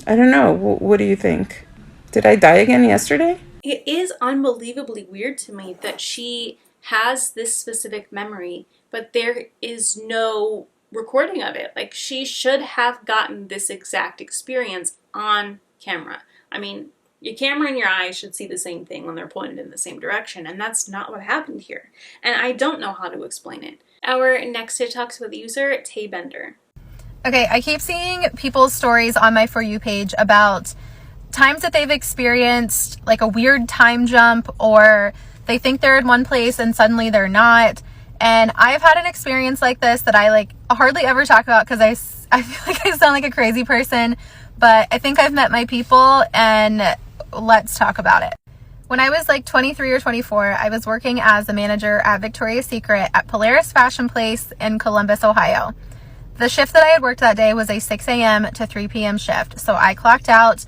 I don't know. What do you think? Did I die again yesterday? It is unbelievably weird to me that she has this specific memory, but there is no recording of it. Like, she should have gotten this exact experience on camera. I mean, your camera and your eyes should see the same thing when they're pointed in the same direction, and that's not what happened here. And I don't know how to explain it. Our next TikTok's with the user Teybender. Okay, I keep seeing people's stories on my For You page about times that they've experienced like a weird time jump, or they think they're in one place and suddenly they're not. And I've had an experience like this that I like hardly ever talk about because I feel like I sound like a crazy person, but I think I've met my people, and let's talk about it. When I was like 23 or 24, I was working as a manager at Victoria's Secret at Polaris Fashion Place in Columbus, Ohio. The shift that I had worked that day was a 6 a.m. to 3 p.m. shift, so I clocked out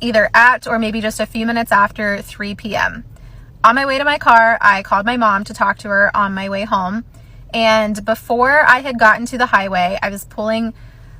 either at or maybe just a few minutes after 3 p.m. On my way to my car, I called my mom to talk to her on my way home, and before I had gotten to the highway, I was pulling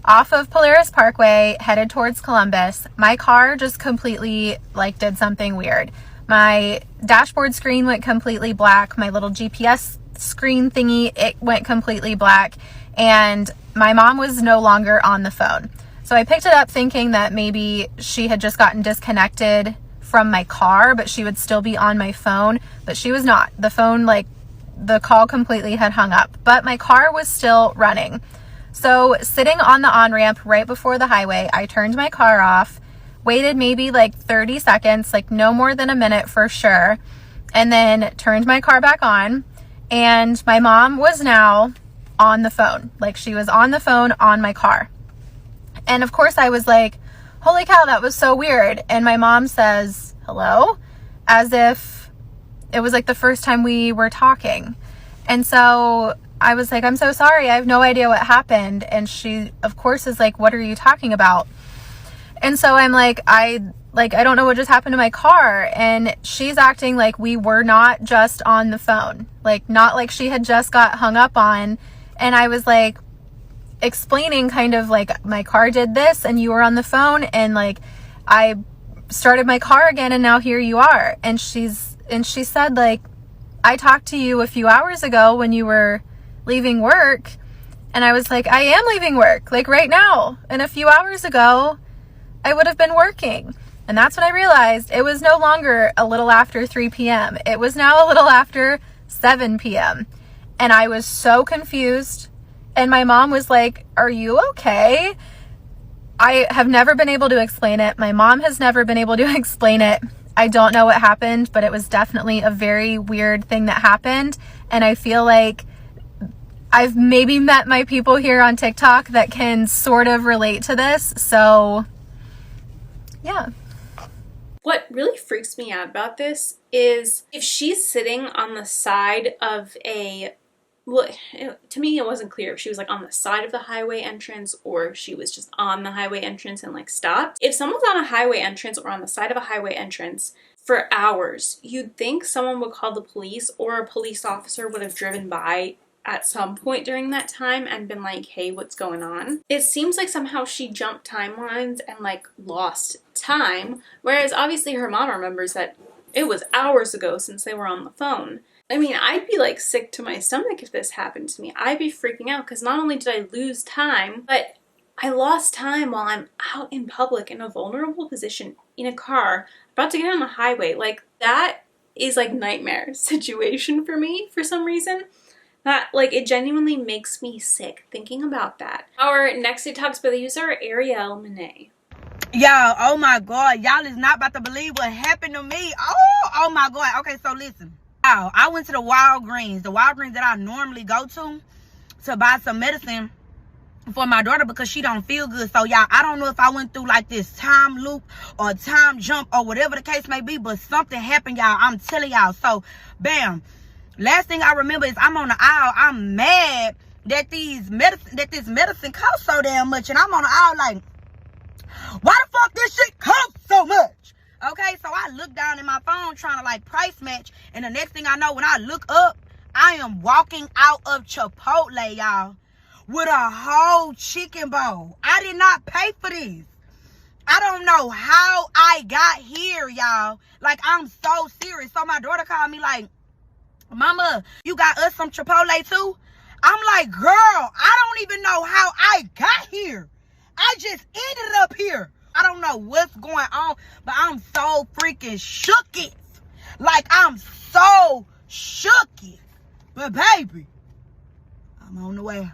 off of Polaris Parkway, headed towards Columbus. My car just completely like did something weird. My dashboard screen went completely black. My little GPS screen thingy, it went completely black, and my mom was no longer on the phone. So I picked it up thinking that maybe she had just gotten disconnected from my car, but she would still be on my phone, but she was not. The phone, like, the call completely had hung up, but my car was still running. So sitting on the on-ramp right before the highway, I turned my car off, waited maybe like 30 seconds, like no more than a minute for sure, and then turned my car back on. And my mom was now on the phone. Like, she was on the phone on my car. And of course I was like, holy cow, that was so weird. And my mom says, hello, as if it was like the first time we were talking. And so I was like, I'm so sorry, I have no idea what happened. And she, of course, is like, what are you talking about? And so I'm like, I don't know what just happened to my car. And she's acting like we were not just on the phone, like not like she had just got hung up on. And I was like explaining kind of like, my car did this and you were on the phone, and like I started my car again and now here you are. And she said, like, I talked to you a few hours ago when you were leaving work. And I was like, I am leaving work, like right now. And a few hours ago I would have been working. And that's when I realized it was no longer a little after 3 p.m. It was now a little after 7 p.m. And I was so confused. And my mom was like, are you okay? I have never been able to explain it. My mom has never been able to explain it. I don't know what happened, but it was definitely a very weird thing that happened. And I feel like I've maybe met my people here on TikTok that can sort of relate to this. So, yeah. What really freaks me out about this is if she's sitting on the side of a, well, to me it wasn't clear if she was like on the side of the highway entrance or if she was just on the highway entrance and like stopped. If someone's on a highway entrance or on the side of a highway entrance for hours, you'd think someone would call the police, or a police officer would have driven by at some point during that time and been like, hey, what's going on? It seems like somehow she jumped timelines and like lost time, whereas obviously her mom remembers that it was hours ago since they were on the phone. I mean, I'd be like sick to my stomach if this happened to me. I'd be freaking out because not only did I lose time, but I lost time while I'm out in public in a vulnerable position in a car about to get on the highway. Like, that is like nightmare situation for me for some reason. That, like, it genuinely makes me sick thinking about that. Our next TikTok's by the user arielmonaeee. Y'all, oh my God, y'all is not about to believe what happened to me. Oh my God. Okay, so listen. I went to the Walgreens that I normally go to buy some medicine for my daughter because she don't feel good. So y'all, I don't know if I went through like this time loop or time jump or whatever the case may be, but something happened, y'all. I'm telling y'all. So, bam. Last thing I remember is I'm on the aisle. I'm mad that this medicine costs so damn much, and I'm on the aisle like, why the fuck this shit costs so much? Okay, so I look down in my phone trying to like price match, and the next thing I know, when I look up, I am walking out of Chipotle, y'all, with a whole chicken bowl. I did not pay for this. I don't know how I got here, y'all. Like, I'm so serious. So my daughter called me like, Mama, you got us some Chipotle too? I'm like, girl, I don't even know how I got here. I just ended up here. I don't know what's going on, but I'm so freaking shooketh. Like, I'm so shooketh. But baby, I'm on the way.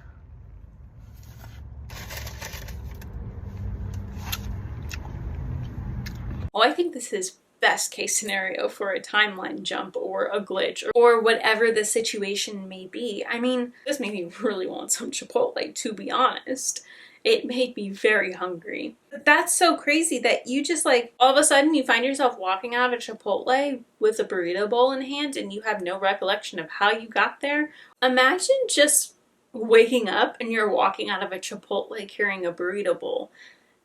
Well, I think this is best case scenario for a timeline jump or a glitch or whatever the situation may be. I mean, this made me really want some Chipotle, to be honest. It made me very hungry. But that's so crazy that you just like, all of a sudden you find yourself walking out of Chipotle with a burrito bowl in hand and you have no recollection of how you got there. Imagine just waking up and you're walking out of a Chipotle carrying a burrito bowl.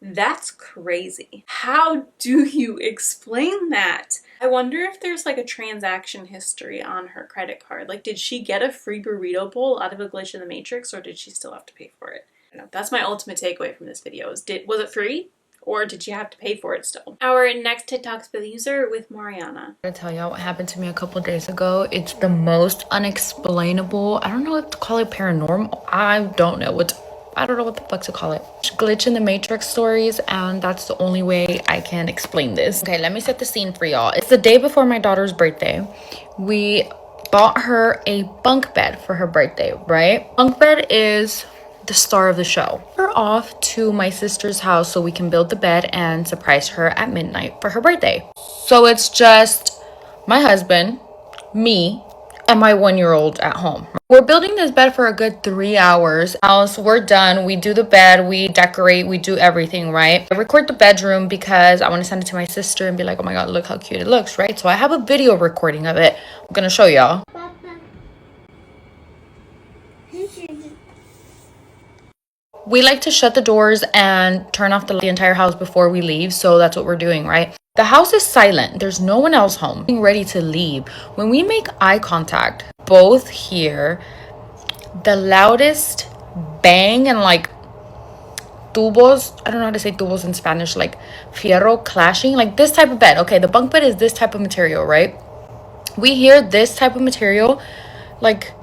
That's crazy. How do you explain that? I wonder if there's like a transaction history on her credit card. Like, did she get a free burrito bowl out of a glitch in the Matrix, or did she still have to pay for it? I don't know. That's my ultimate takeaway from this video is, was it free? Or did you have to pay for it still? Our next TikTok's by the user withmarianaa. I'm gonna tell y'all what happened to me a couple days ago. It's the most unexplainable, I don't know what to call it, paranormal. I don't know what the fuck to call it. Glitch in the Matrix stories, and that's the only way I can explain this. Okay, let me set the scene for y'all. It's the day before my daughter's birthday. We bought her a bunk bed for her birthday, right? Bunk bed is the star of the show. We're off to my sister's house so we can build the bed and surprise her at midnight for her birthday. So it's just my husband, me, and my 1-year-old at home. We're building this bed for a good 3 hours. So we're done. We do the bed, we decorate, we do everything, right? I record the bedroom because I want to send it to my sister and be like, oh my god, look how cute it looks, right? So I have a video recording of it. I'm gonna show y'all. We like to shut the doors and turn off the entire house before we leave, so that's what we're doing, right? The house is silent. There's no one else home. Getting ready to leave. When we make eye contact, both hear the loudest bang and like tubos. I don't know how to say tubos in Spanish, like fierro clashing, like this type of bed. Okay, the bunk bed is this type of material, right? We hear this type of material like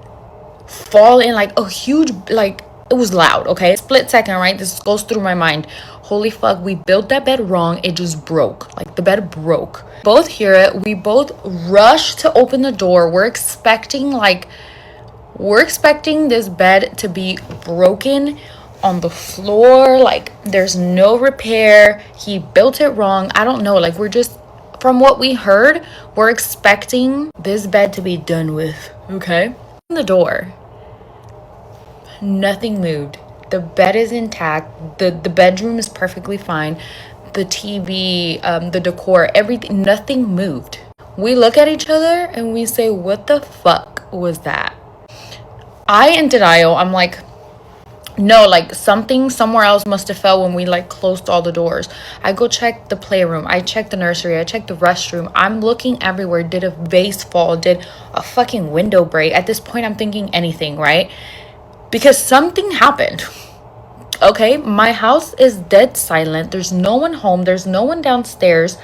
fall in like a huge, like, it was loud. Okay, split second, right? This goes through my mind. Holy fuck, we built that bed wrong. It just broke. Like, the bed broke. Both hear it. We both rush to open the door. We're expecting this bed to be broken on the floor. Like, there's no repair. He built it wrong. I don't know. Like, we're just, from what we heard, we're expecting this bed to be done with. Okay, the door, nothing moved. The bed is intact. The bedroom is perfectly fine. The TV, the decor, everything, nothing moved. We look at each other and we say, what the fuck was that? I in denial. I'm like, no, like something somewhere else must have fell when we like closed all the doors. I go check the playroom. I check the nursery. I check the restroom. I'm looking everywhere. Did a vase fall? Did a fucking window break? At this point, I'm thinking anything, right? Because something happened. Okay, my house is dead silent. There's no one home. There's no one downstairs.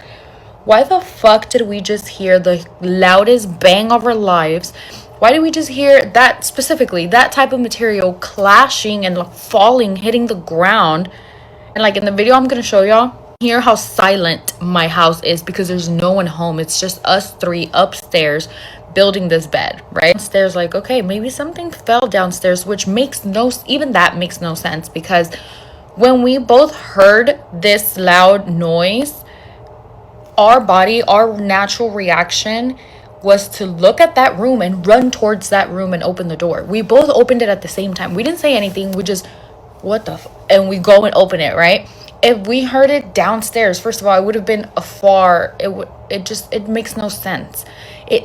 Why the fuck did we just hear the loudest bang of our lives? Why did we just hear that specifically, that type of material clashing and falling, hitting the ground? And like in the video I'm gonna show y'all, hear how silent my house is because there's no one home. It's just us three upstairs building this bed, right? Downstairs, like, okay, maybe something fell downstairs, which makes even that makes no sense, because when we both heard this loud noise, our natural reaction was to look at that room and run towards that room and open the door. We both opened it at the same time. We didn't say anything. We just, what the and we go and open it, right? If we heard it downstairs, first of all, it would have been afar. It makes no sense.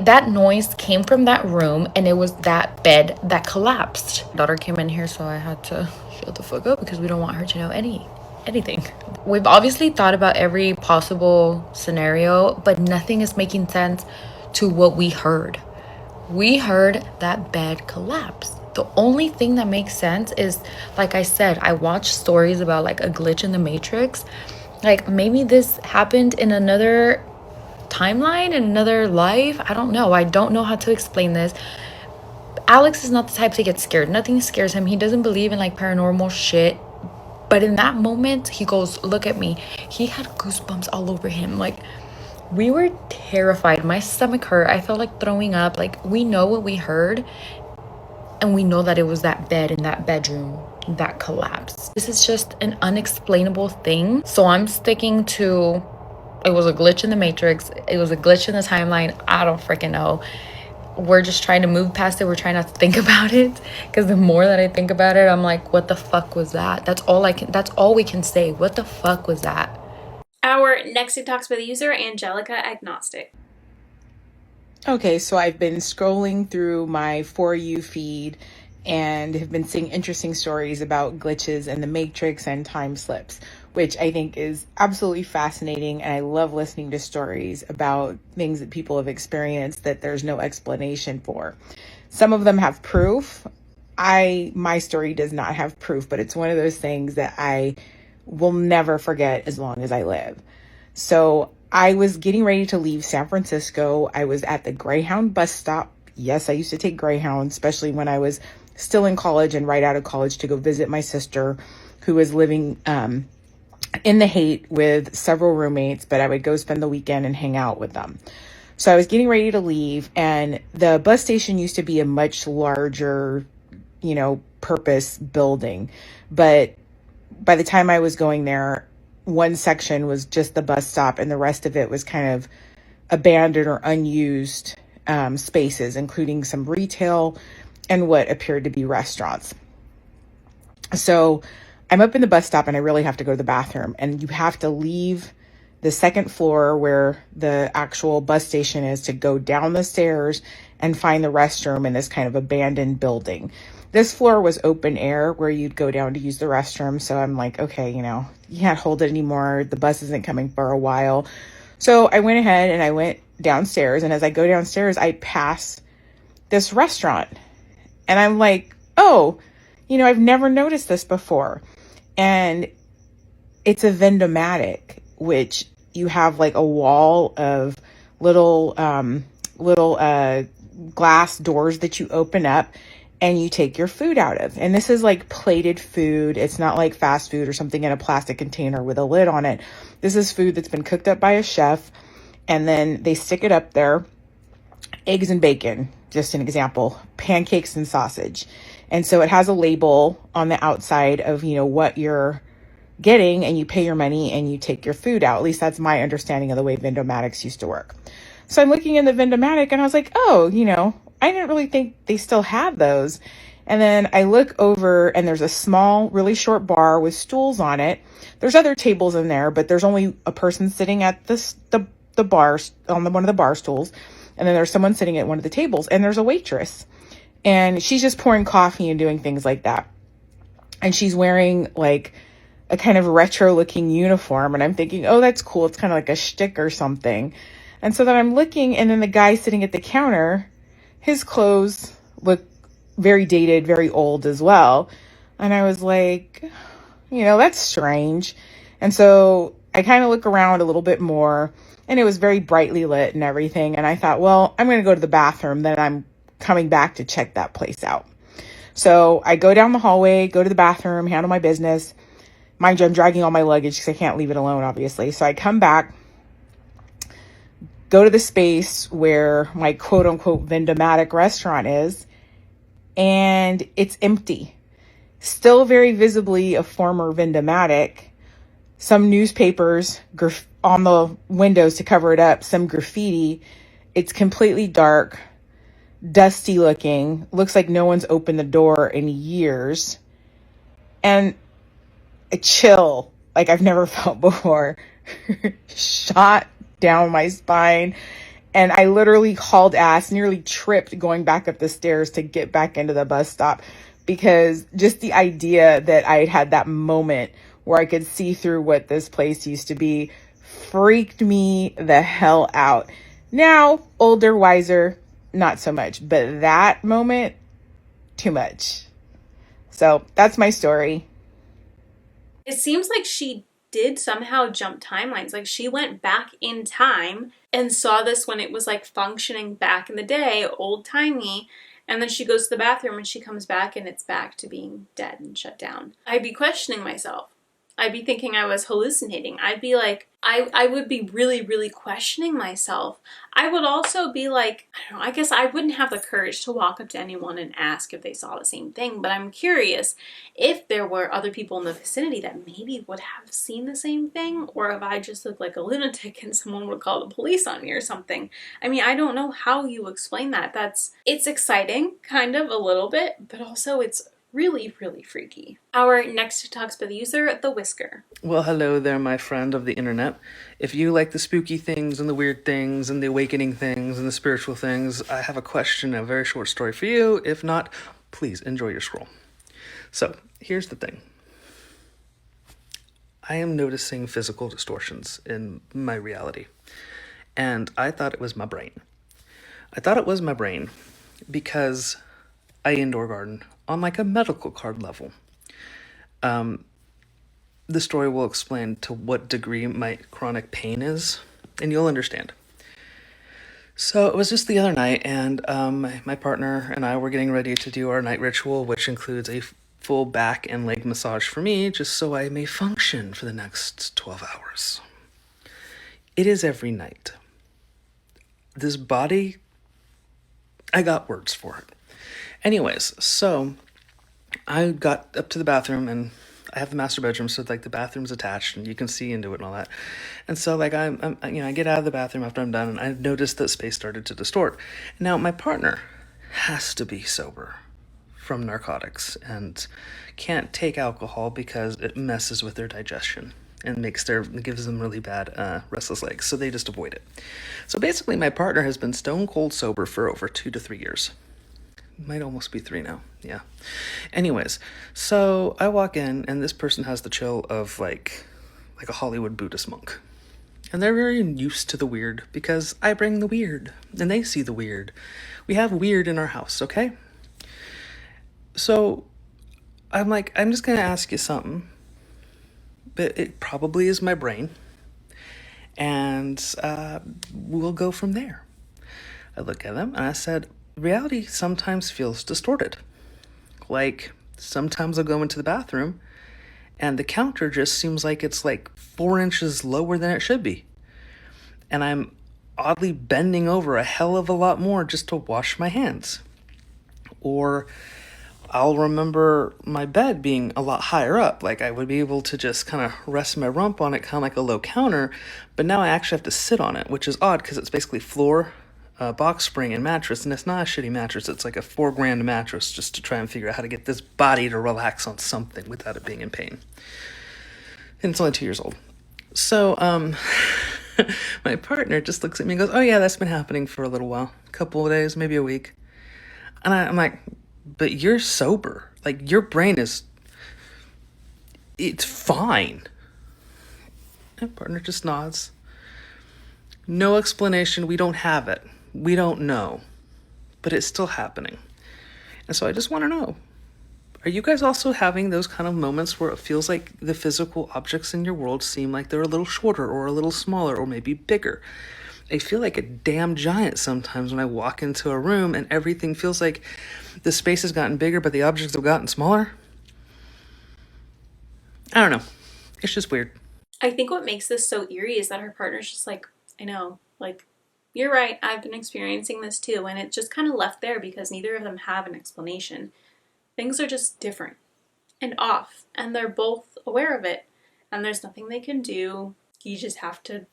That noise came from that room, and it was that bed that collapsed. Daughter came in here, so I had to shut the fuck up because we don't want her to know anything. We've obviously thought about every possible scenario, but nothing is making sense to what we heard. We heard that bed collapse. The only thing that makes sense is, like I said, I watched stories about like a glitch in the Matrix. Like maybe this happened in another timeline, in another life. I don't know. I don't know how to explain this. Alex is not the type to get scared. Nothing scares him. He doesn't believe in like paranormal shit. But in that moment, he goes, look at me. He had goosebumps all over him. Like, we were terrified. My stomach hurt. I felt like throwing up. Like, we know what we heard. And we know that it was that bed in that bedroom that collapsed. This is just an unexplainable thing. So I'm sticking to, it was a glitch in the Matrix. It was a glitch in the timeline. I don't freaking know. We're just trying to move past it. We're trying not to think about it, because the more that I think about it, I'm like, what the fuck was that? That's all we can say. What the fuck was that? Our next TikTok's by the user angelicaagnostic. Okay, so I've been scrolling through my For You feed and have been seeing interesting stories about glitches in the Matrix and time slips, which I think is absolutely fascinating. And I love listening to stories about things that people have experienced that there's no explanation for. Some of them have proof. My story does not have proof, but it's one of those things that I will never forget as long as I live. So I was getting ready to leave San Francisco. I was at the Greyhound bus stop. Yes, I used to take Greyhound, especially when I was still in college and right out of college, to go visit my sister, who was living in the Haight with several roommates, but I would go spend the weekend and hang out with them. So I was getting ready to leave, and the bus station used to be a much larger purpose building. But by the time I was going there, one section was just the bus stop and the rest of it was kind of abandoned or unused spaces, including some retail and what appeared to be restaurants. So I'm up in the bus stop and I really have to go to the bathroom, and you have to leave the second floor where the actual bus station is to go down the stairs and find the restroom in this kind of abandoned building. This floor was open air where you'd go down to use the restroom. So I'm like, okay, you can't hold it anymore. The bus isn't coming for a while. So I went ahead and I went downstairs. And as I go downstairs, I pass this restaurant. And I'm like, oh, I've never noticed this before. And it's a vendomatic, which you have like a wall of little glass doors that you open up and you take your food out of. And this is like plated food. It's not like fast food or something in a plastic container with a lid on it. This is food that's been cooked up by a chef, and then they stick it up there. Eggs and bacon, just an example, pancakes and sausage. And so it has a label on the outside of, what you're getting, and you pay your money and you take your food out. At least that's my understanding of the way vendomatics used to work. So I'm looking in the vendomatic and I was like, oh, I didn't really think they still had those. And then I look over and there's a small, really short bar with stools on it. There's other tables in there, but there's only a person sitting at the bar on one of the bar stools. And then there's someone sitting at one of the tables, and there's a waitress, and she's just pouring coffee and doing things like that. And she's wearing like a kind of retro looking uniform. And I'm thinking, oh, that's cool. It's kind of like a shtick or something. And so then I'm looking, and then the guy sitting at the counter, his clothes look very dated, very old as well. And I was like, that's strange. And so I kind of look around a little bit more, and it was very brightly lit and everything. And I thought, well, I'm going to go to the bathroom. Then I'm coming back to check that place out. So I go down the hallway, go to the bathroom, handle my business. Mind you, I'm dragging all my luggage because I can't leave it alone, obviously. So I come back, go to the space where my quote unquote vendomatic restaurant is, and it's empty. Still very visibly a former vendomatic. Some newspapers on the windows to cover it up, some graffiti. It's completely dark, dusty looking. Looks like no one's opened the door in years. And a chill like I've never felt before shot down my spine. And I literally hauled ass, nearly tripped going back up the stairs to get back into the bus stop, because just the idea that I had that moment where I could see through what this place used to be freaked me the hell out. Now, older, wiser, not so much, but that moment, too much. So that's my story. It seems like she did somehow jump timelines. Like she went back in time and saw this when it was like functioning back in the day, old timey. And then she goes to the bathroom and she comes back and it's back to being dead and shut down. I'd be questioning myself. I'd be thinking I was hallucinating. I'd be like, I would be really, really questioning myself. I would also be like, I don't know, I guess I wouldn't have the courage to walk up to anyone and ask if they saw the same thing. But I'm curious if there were other people in the vicinity that maybe would have seen the same thing, or if I just look like a lunatic and someone would call the police on me or something. I mean, I don't know how you explain that. It's exciting, kind of, a little bit, but also it's really, really freaky. Our next talks by the user, the.whisker. Well, hello there, my friend of the internet. If you like the spooky things and the weird things and the awakening things and the spiritual things, I have a question, a very short story for you. If not, please enjoy your scroll. So, here's the thing. I am noticing physical distortions in my reality, and I thought it was my brain. I thought it was my brain because I indoor garden on like a medical card level. The story will explain to what degree my chronic pain is, and you'll understand. So it was just the other night, and my partner and I were getting ready to do our night ritual, which includes a full back and leg massage for me, just so I may function for the next 12 hours. It is every night. This body, I got words for it. Anyways, so I got up to the bathroom, and I have the master bedroom, so like the bathroom's attached and you can see into it and all that. And so like I'm I get out of the bathroom after I'm done, and I noticed that space started to distort. Now my partner has to be sober from narcotics and can't take alcohol because it messes with their digestion and gives them really bad restless legs, so they just avoid it. So basically my partner has been stone cold sober for over 2 to 3 years. Might almost be 3 now. Yeah. Anyways, so I walk in, and this person has the chill of like a Hollywood Buddhist monk. And they're very used to the weird because I bring the weird and they see the weird. We have weird in our house, okay? So I'm like, I'm just going to ask you something, but it probably is my brain. And we'll go from there. I look at them and I said, reality sometimes feels distorted. Like, sometimes I'll go into the bathroom and the counter just seems like it's like 4 inches lower than it should be. And I'm oddly bending over a hell of a lot more just to wash my hands. Or I'll remember my bed being a lot higher up. Like, I would be able to just kind of rest my rump on it, kind of like a low counter. But now I actually have to sit on it, which is odd because it's basically floor, box spring, and mattress. And it's not a shitty mattress. It's like a $4,000 mattress just to try and figure out how to get this body to relax on something without it being in pain. And it's only 2 years old. So, my partner just looks at me and goes, oh yeah, that's been happening for a little while. A couple of days, maybe a week. And I'm like, but you're sober. Like, your brain it's fine. My partner just nods. No explanation. We don't have it. We don't know. But it's still happening. And so I just want to know, are you guys also having those kind of moments where it feels like the physical objects in your world seem like they're a little shorter or a little smaller or maybe bigger? I feel like a damn giant sometimes when I walk into a room and everything feels like the space has gotten bigger, but the objects have gotten smaller. I don't know. It's just weird. I think what makes this so eerie is that her partner's just like, I know, like, you're right, I've been experiencing this too. And it's just kind of left there because neither of them have an explanation. Things are just different and off, and they're both aware of it. And there's nothing they can do. You just have to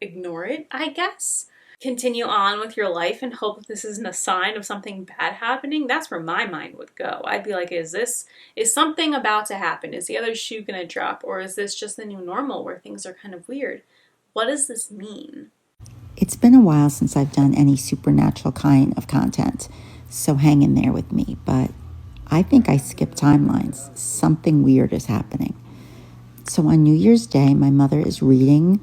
ignore it, I guess. Continue on with your life and hope that this isn't a sign of something bad happening. That's where my mind would go. I'd be like, is something about to happen? Is the other shoe gonna drop? Or is this just the new normal where things are kind of weird? What does this mean? It's been a while since I've done any supernatural kind of content, so hang in there with me. But I think I skipped timelines. Something weird is happening. So on New Year's Day, my mother is reading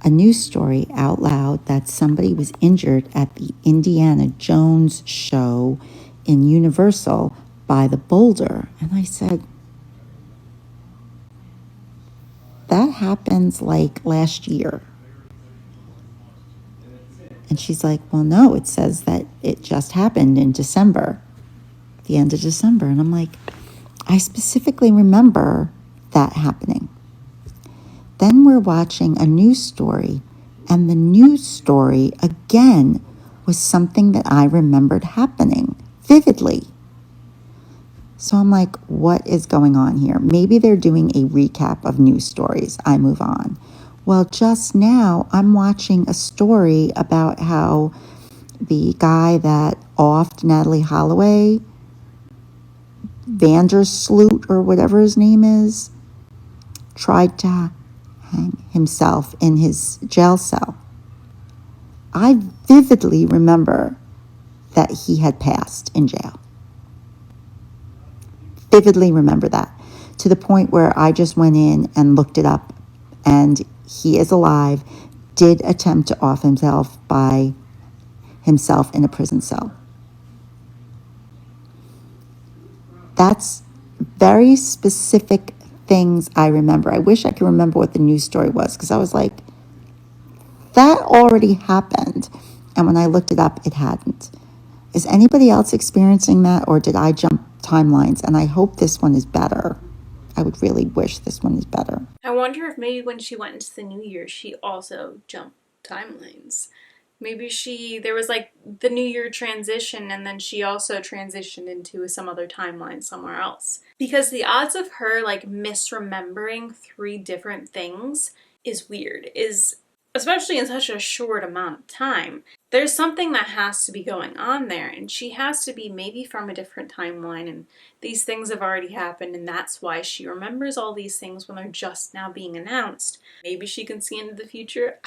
a news story out loud that somebody was injured at the Indiana Jones show in Universal by the boulder. And I said, that happens like last year. And she's like, well, no, it says that it just happened in December, the end of December. And I'm like, I specifically remember that happening. Then we're watching a news story, and the news story again was something that I remembered happening vividly. So I'm like, what is going on here? Maybe they're doing a recap of news stories. I move on. Well, just now I'm watching a story about how the guy that offed Natalie Holloway, Vandersloot or whatever his name is, tried to hang himself in his jail cell. I vividly remember that he had passed in jail. Vividly remember that, to the point where I just went in and looked it up, and he is alive, did attempt to off himself by himself in a prison cell. That's very specific things I remember. I wish I could remember what the news story was, because I was like, that already happened. And when I looked it up, it hadn't. Is anybody else experiencing that, or did I jump timelines? And I hope this one is better. I would really wish this one is better. I wonder if maybe when she went into the new year, she also jumped timelines. Maybe there was like the New Year transition and then she also transitioned into some other timeline somewhere else. Because the odds of her like misremembering 3 different things is weird, especially in such a short amount of time. There's something that has to be going on there, and she has to be maybe from a different timeline, and these things have already happened, and that's why she remembers all these things when they're just now being announced. Maybe she can see into the future.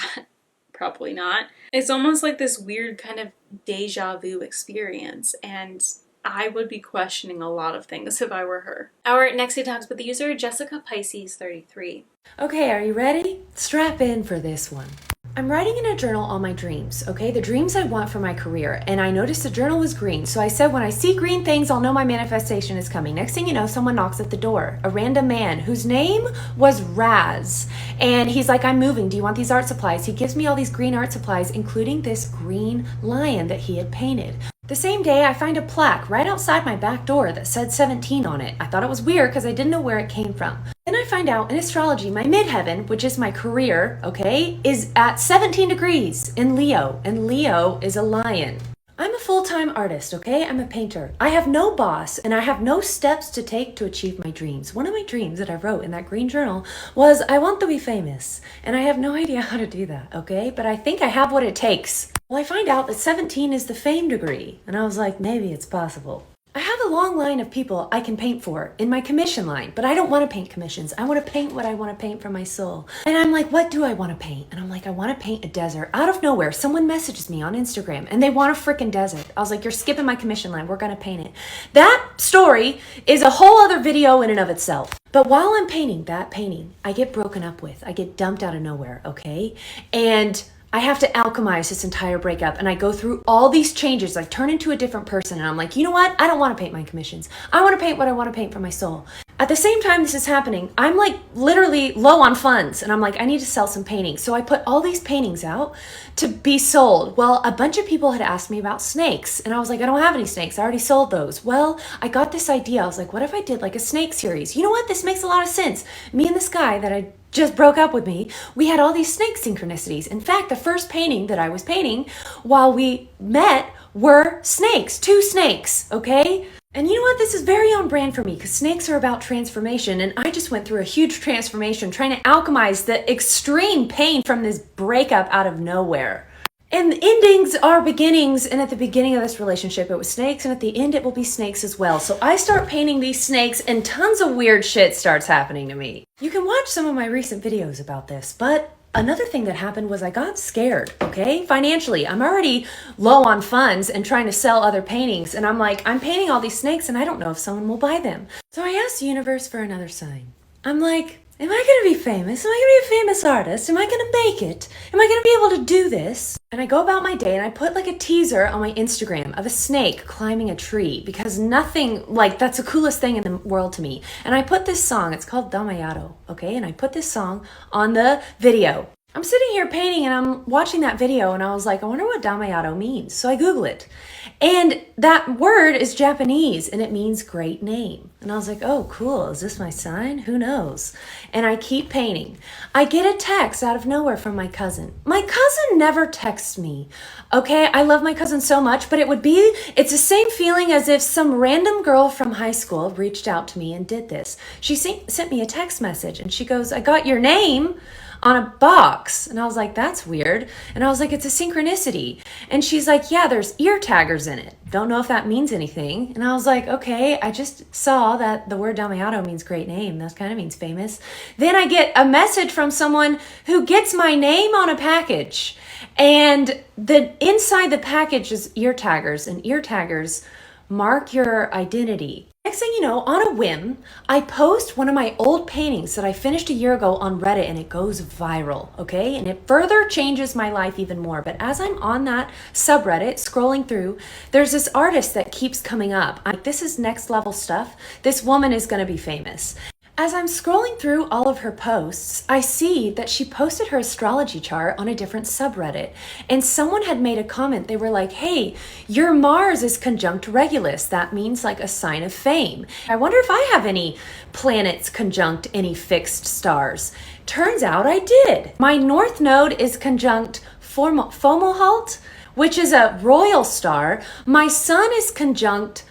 Probably not. It's almost like this weird kind of deja vu experience, and I would be questioning a lot of things if I were her. Our next details with the user, Jessica Pisces 33. Okay, are you ready? Strap in for this one. I'm writing in a journal all my dreams, okay? The dreams I want for my career, and I noticed the journal was green, so I said when I see green things, I'll know my manifestation is coming. Next thing you know, someone knocks at the door, a random man whose name was Raz, and he's like, I'm moving, do you want these art supplies? He gives me all these green art supplies, including this green lion that he had painted. The same day, I find a plaque right outside my back door that said 17 on it. I thought it was weird because I didn't know where it came from. Then I find out in astrology, my midheaven, which is my career, okay, is at 17 degrees in Leo, and Leo is a lion. I'm a full-time artist, okay? I'm a painter. I have no boss, and I have no steps to take to achieve my dreams. One of my dreams that I wrote in that green journal was, I want to be famous, and I have no idea how to do that, okay? But I think I have what it takes. Well, I find out that 17 is the fame degree, and I was like, maybe it's possible. I have a long line of people I can paint for in my commission line, but I don't want to paint commissions. I want to paint what I want to paint from my soul. And I'm like, what do I want to paint? And I'm like, I want to paint a desert. Out of nowhere, someone messages me on Instagram and they want a freaking desert. I was like, you're skipping my commission line. We're going to paint it. That story is a whole other video in and of itself. But while I'm painting that painting, I get broken up with. I get dumped out of nowhere, okay? And I have to alchemize this entire breakup, and I go through all these changes. I turn into a different person, and I'm like, you know what? I don't want to paint my commissions. I want to paint what I want to paint for my soul. At the same time this is happening, I'm like literally low on funds, and I'm like, I need to sell some paintings. So I put all these paintings out to be sold. Well, a bunch of people had asked me about snakes, and I was like, I don't have any snakes. I already sold those. Well, I got this idea. I was like, what if I did like a snake series? You know what? This makes a lot of sense. Me and this guy that I just broke up with me, we had all these snake synchronicities. In fact, the first painting that I was painting while we met were snakes, 2 snakes, okay? And you know what? This is very on brand for me because snakes are about transformation, and I just went through a huge transformation trying to alchemize the extreme pain from this breakup out of nowhere. And endings are beginnings, and at the beginning of this relationship it was snakes, and at the end it will be snakes as well. So I start painting these snakes and tons of weird shit starts happening to me. You can watch some of my recent videos about this, but another thing that happened was I got scared, okay? Financially, I'm already low on funds and trying to sell other paintings, and I'm like, I'm painting all these snakes and I don't know if someone will buy them. So I asked the universe for another sign. I'm like, am I going to be famous? Am I going to be a famous artist? Am I going to make it? Am I going to be able to do this? And I go about my day and I put like a teaser on my Instagram of a snake climbing a tree because nothing, like that's the coolest thing in the world to me. And I put this song, it's called Damayado, okay? And I put this song on the video. I'm sitting here painting and I'm watching that video and I was like, I wonder what Damayado means. So I Google it. And that word is Japanese and it means great name. And I was like, oh, cool. Is this my sign? Who knows? And I keep painting. I get a text out of nowhere from my cousin. My cousin never texts me. Okay, I love my cousin so much, but it's the same feeling as if some random girl from high school reached out to me and did this. She sent me a text message and she goes, I got your name on a box. And I was like, that's weird. And I was like, it's a synchronicity. And she's like, yeah, there's ear taggers in it. Don't know if that means anything. And I was like, okay, I just saw that the word Damayado means great name. That kind of means famous. Then I get a message from someone who gets my name on a package. And the inside the package is ear taggers, and ear taggers mark your identity. Next thing you know, on a whim, I post one of my old paintings that I finished a year ago on Reddit and it goes viral, okay? And it further changes my life even more. But as I'm on that subreddit, scrolling through, there's this artist that keeps coming up. I'm like, this is next level stuff. This woman is gonna be famous. As I'm scrolling through all of her posts, I see that she posted her astrology chart on a different subreddit. And someone had made a comment. They were like, hey, your Mars is conjunct Regulus. That means like a sign of fame. I wonder if I have any planets conjunct any fixed stars. Turns out I did. My North Node is conjunct Fomalhaut, which is a royal star. My sun is conjunct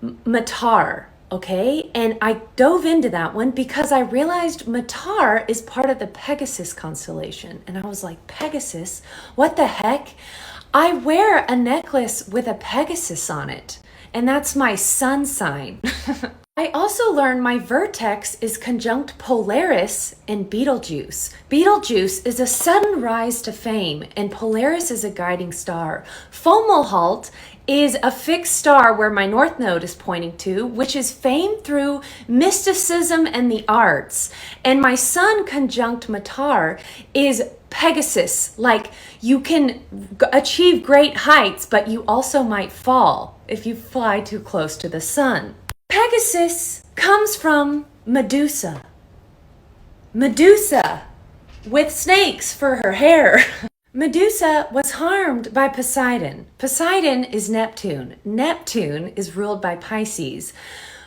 Matar, okay? And I dove into that one because I realized Matar is part of the Pegasus constellation. And I was like, Pegasus? What the heck? I wear a necklace with a Pegasus on it, and that's my sun sign. I also learned my vertex is conjunct Polaris and Betelgeuse. Betelgeuse is a sudden rise to fame, and Polaris is a guiding star. Fomalhaut is a fixed star where my north node is pointing to, which is fame through mysticism and the arts. And my sun conjunct Matar is Pegasus, like you can achieve great heights, but you also might fall if you fly too close to the sun. Pegasus comes from Medusa. Medusa with snakes for her hair. Medusa was harmed by Poseidon. Poseidon is Neptune. Neptune is ruled by Pisces.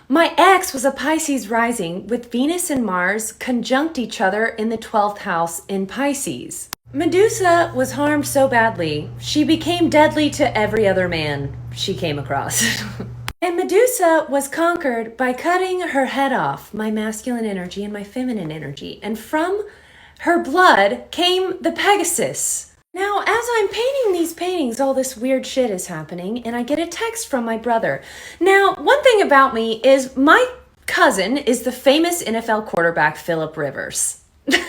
My ex was a Pisces rising with Venus and Mars conjunct each other in the 12th house in Pisces. Medusa was harmed so badly, she became deadly to every other man she came across. And Medusa was conquered by cutting her head off, my masculine energy and my feminine energy. And from her blood came the Pegasus. Now, as I'm painting these paintings, all this weird shit is happening, and I get a text from my brother. Now, one thing about me is my cousin is the famous NFL quarterback, Philip Rivers.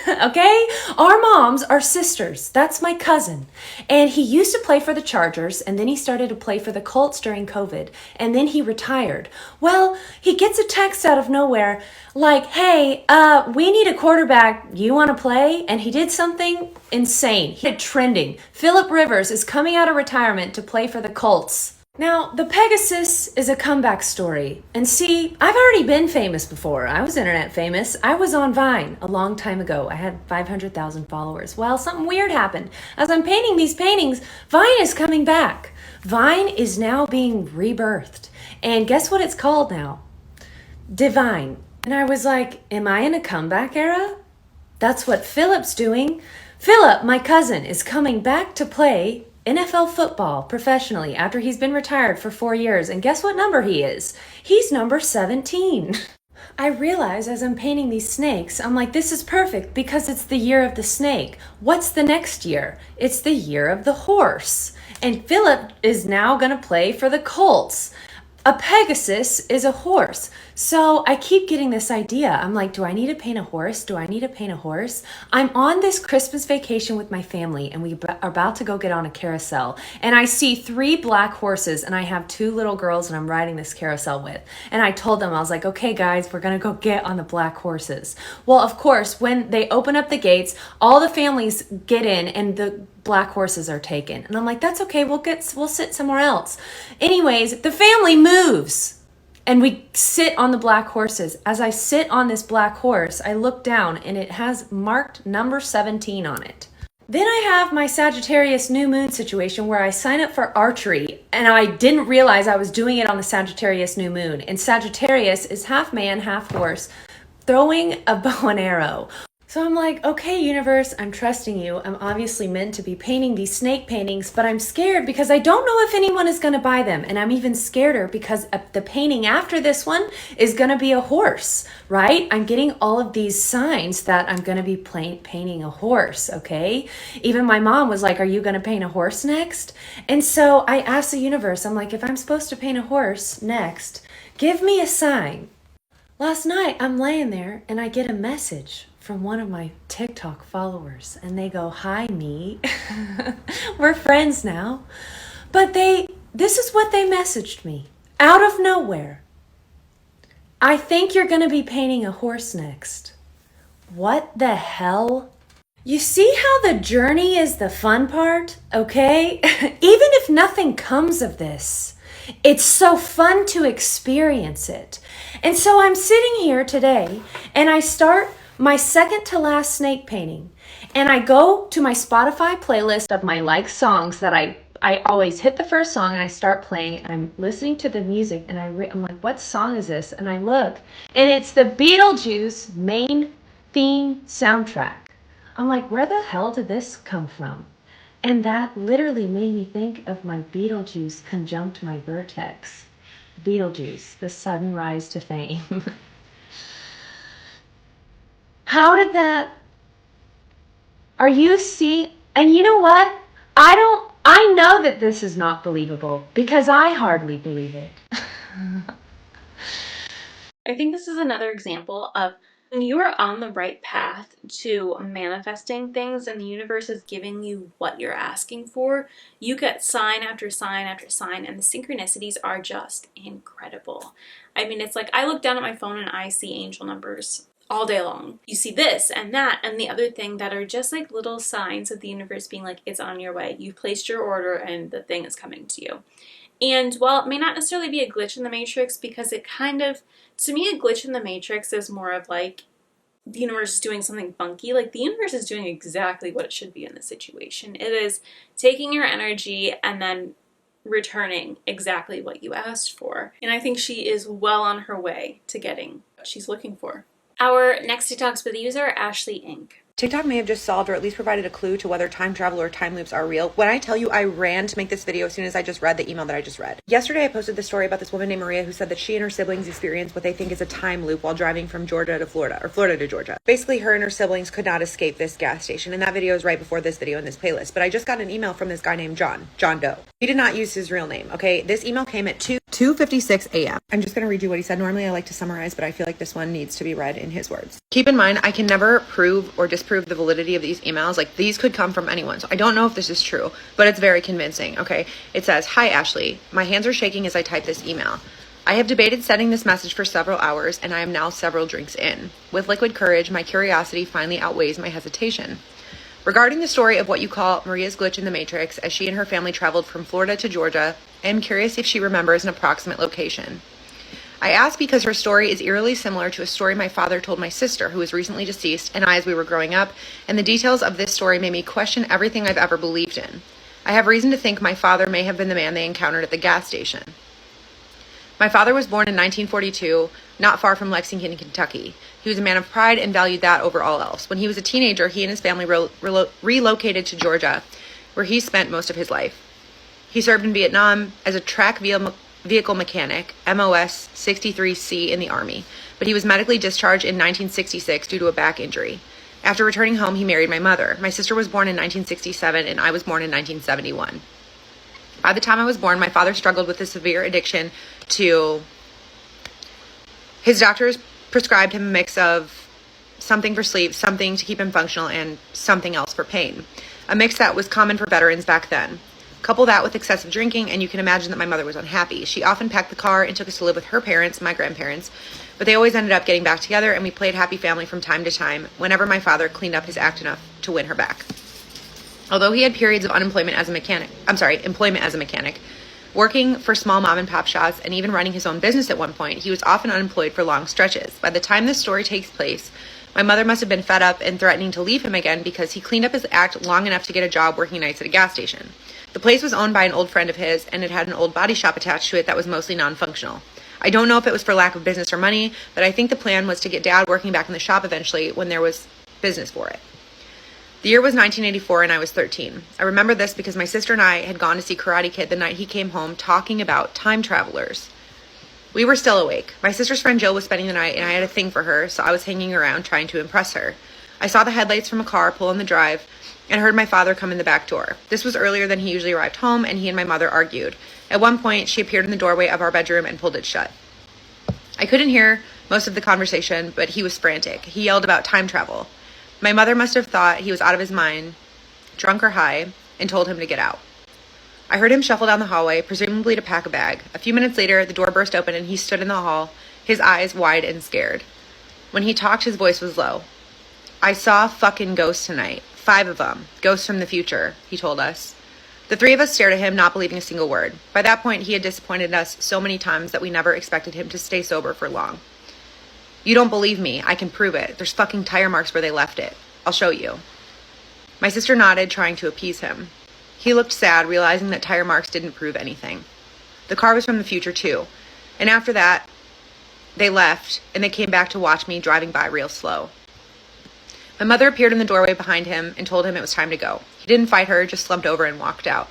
Okay? Our moms are sisters. That's my cousin. And he used to play for the Chargers, and then he started to play for the Colts during COVID, and then he retired. Well, he gets a text out of nowhere like, hey, we need a quarterback. You want to play? And he did something insane. He did trending. Philip Rivers is coming out of retirement to play for the Colts. Now, the Pegasus is a comeback story. And see, I've already been famous before. I was internet famous. I was on Vine a long time ago. I had 500,000 followers. Well, something weird happened. As I'm painting these paintings, Vine is coming back. Vine is now being rebirthed. And guess what it's called now? Divine. And I was like, am I in a comeback era? That's what Philip's doing. Philip, my cousin, is coming back to play NFL football professionally after he's been retired for 4 years. And guess what number he is? He's number 17. I realize as I'm painting these snakes, I'm like, this is perfect because it's the year of the snake. What's the next year? It's the year of the horse. And Philip is now going to play for the Colts. A Pegasus is a horse. So I keep getting this idea. I'm like, do I need to paint a horse? Do I need to paint a horse? I'm on this Christmas vacation with my family and we are about to go get on a carousel. And I see 3 black horses and I have 2 little girls and I'm riding this carousel with. And I told them, I was like, okay guys, we're going to go get on the black horses. Well, of course, when they open up the gates, all the families get in and the black horses are taken. And I'm like, that's okay, we'll sit somewhere else. Anyways, the family moves and we sit on the black horses. As I sit on this black horse, I look down and it has marked number 17 on it. Then I have my Sagittarius new moon situation where I sign up for archery and I didn't realize I was doing it on the Sagittarius new moon. And Sagittarius is half man, half horse, throwing a bow and arrow. So I'm like, okay, universe, I'm trusting you. I'm obviously meant to be painting these snake paintings, but I'm scared because I don't know if anyone is going to buy them. And I'm even scareder because the painting after this one is going to be a horse, right? I'm getting all of these signs that I'm going to be painting a horse, okay? Even my mom was like, are you going to paint a horse next? And so I asked the universe, I'm like, if I'm supposed to paint a horse next, give me a sign. Last night, I'm laying there and I get a message from one of my TikTok followers and they go, hi me, we're friends now. But this is what they messaged me out of nowhere. I think you're going to be painting a horse next. What the hell? You see how the journey is the fun part, okay? Even if nothing comes of this, it's so fun to experience it. And so I'm sitting here today and I start my second to last snake painting. And I go to my Spotify playlist of my like songs that I always hit the first song and I start playing. I'm listening to the music and I'm like, what song is this? And I look and it's the Beetlejuice main theme soundtrack. I'm like, where the hell did this come from? And that literally made me think of my Beetlejuice conjunct my vertex. Beetlejuice, the sudden rise to fame. How did that... Are you see? And you know what? I know that this is not believable because I hardly believe it. I think this is another example of when you are on the right path to manifesting things and the universe is giving you what you're asking for, you get sign after sign after sign, and the synchronicities are just incredible. I mean, it's like I look down at my phone and I see angel numbers all day long. You see this and that and the other thing that are just like little signs of the universe being like, it's on your way. You've placed your order and the thing is coming to you. And while it may not necessarily be a glitch in the matrix, because it kind of, to me, a glitch in the matrix is more of like the universe is doing something funky. Like the universe is doing exactly what it should be in this situation. It is taking your energy and then returning exactly what you asked for. And I think she is well on her way to getting what she's looking for. Our next TikTok spit user, ashleeinc. TikTok may have just solved or at least provided a clue to whether time travel or time loops are real. When I tell you I ran to make this video as soon as I just read the email that I just read. Yesterday I posted this story about this woman named Maria who said that she and her siblings experienced what they think is a time loop while driving from Georgia to Florida, or Florida to Georgia. Basically, her and her siblings could not escape this gas station, and that video is right before this video in this playlist. But I just got an email from this guy named John Doe. He did not use his real name, okay? This email came at 2:56 a.m. I'm just gonna read you what he said. Normally I like to summarize, but I feel like this one needs to be read in his words. Keep in mind, I can never prove or disprove the validity of these emails. Like, these could come from anyone, so I don't know if this is true, but it's very convincing. Okay, it says, "Hi Ashley, my hands are shaking as I type this email. I have debated sending this message for several hours, and I am now several drinks in. With liquid courage, my curiosity finally outweighs my hesitation. Regarding the story of what you call Maria's glitch in the matrix, as she and her family traveled from Florida to Georgia, I am curious if she remembers an approximate location. I ask because her story is eerily similar to a story my father told my sister, who is recently deceased, and I as we were growing up, and the details of this story made me question everything I've ever believed in. I have reason to think my father may have been the man they encountered at the gas station. My father was born in 1942, not far from Lexington, Kentucky. He was a man of pride and valued that over all else. When he was a teenager, he and his family relocated to Georgia, where he spent most of his life. He served in Vietnam as a track vehicle mechanic, MOS 63C in the Army, but he was medically discharged in 1966 due to a back injury. After returning home, he married my mother. My sister was born in 1967, and I was born in 1971. By the time I was born, my father struggled with a severe addiction to... His doctors prescribed him a mix of something for sleep, something to keep him functional, and something else for pain. A mix that was common for veterans back then. Couple that with excessive drinking, and you can imagine that my mother was unhappy. She often packed the car and took us to live with her parents, my grandparents, but they always ended up getting back together, and we played happy family from time to time whenever my father cleaned up his act enough to win her back. Although he had periods of employment as a mechanic, working for small mom and pop shops and even running his own business at one point, he was often unemployed for long stretches. By the time this story takes place, my mother must have been fed up and threatening to leave him again because he cleaned up his act long enough to get a job working nights at a gas station. The place was owned by an old friend of his, and it had an old body shop attached to it that was mostly non-functional. I don't know if it was for lack of business or money, but I think the plan was to get Dad working back in the shop eventually when there was business for it. The year was 1984 and I was 13. I remember this because my sister and I had gone to see Karate Kid the night he came home talking about time travelers. We were still awake. My sister's friend Jill was spending the night and I had a thing for her, so I was hanging around trying to impress her. I saw the headlights from a car pull in the drive and heard my father come in the back door. This was earlier than he usually arrived home, and he and my mother argued. At one point, she appeared in the doorway of our bedroom and pulled it shut. I couldn't hear most of the conversation, but he was frantic. He yelled about time travel. My mother must have thought he was out of his mind, drunk or high, and told him to get out. I heard him shuffle down the hallway, presumably to pack a bag. A few minutes later, the door burst open and he stood in the hall, his eyes wide and scared. When he talked, his voice was low. I saw fucking ghosts tonight. 5 of them. Ghosts from the future, he told us. The 3 of us stared at him, not believing a single word. By that point, he had disappointed us so many times that we never expected him to stay sober for long. You don't believe me. I can prove it. There's fucking tire marks where they left it. I'll show you. My sister nodded, trying to appease him. He looked sad, realizing that tire marks didn't prove anything. The car was from the future, too. And after that, they left, and they came back to watch me driving by real slow. My mother appeared in the doorway behind him and told him it was time to go. He didn't fight her, just slumped over and walked out.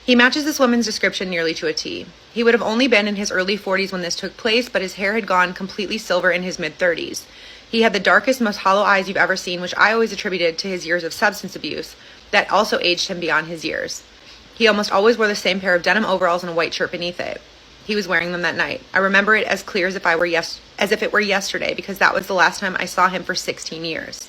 He matches this woman's description nearly to a T. He would have only been in his early 40s when this took place, but his hair had gone completely silver in his mid-30s. He had the darkest, most hollow eyes you've ever seen, which I always attributed to his years of substance abuse that also aged him beyond his years. He almost always wore the same pair of denim overalls and a white shirt beneath it. He was wearing them that night. I remember it as clear as if it were yesterday, because that was the last time I saw him for 16 years.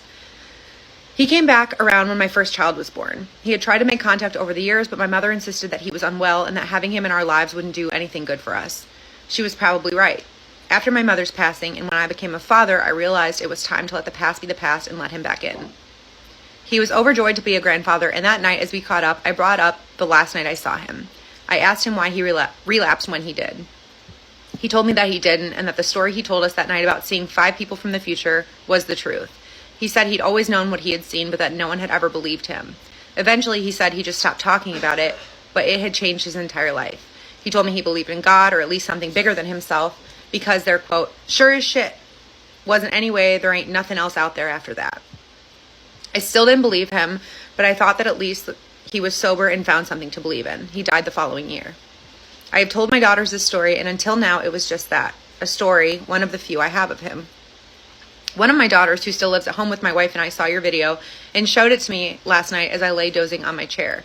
He came back around when my first child was born. He had tried to make contact over the years, but my mother insisted that he was unwell and that having him in our lives wouldn't do anything good for us. She was probably right. After my mother's passing and when I became a father, I realized it was time to let the past be the past and let him back in. He was overjoyed to be a grandfather, and that night as we caught up, I brought up the last night I saw him. I asked him why he relapsed when he did. He told me that he didn't, and that the story he told us that night about seeing 5 people from the future was the truth. He said he'd always known what he had seen, but that no one had ever believed him. Eventually, he said he just stopped talking about it, but it had changed his entire life. He told me he believed in God, or at least something bigger than himself, because there, quote, sure as shit wasn't any way, there ain't nothing else out there after that. I still didn't believe him, but I thought that at least he was sober and found something to believe in. He died the following year. I have told my daughters this story, and until now, it was just that, a story, one of the few I have of him. One of my daughters, who still lives at home with my wife and I, saw your video and showed it to me last night as I lay dozing on my chair.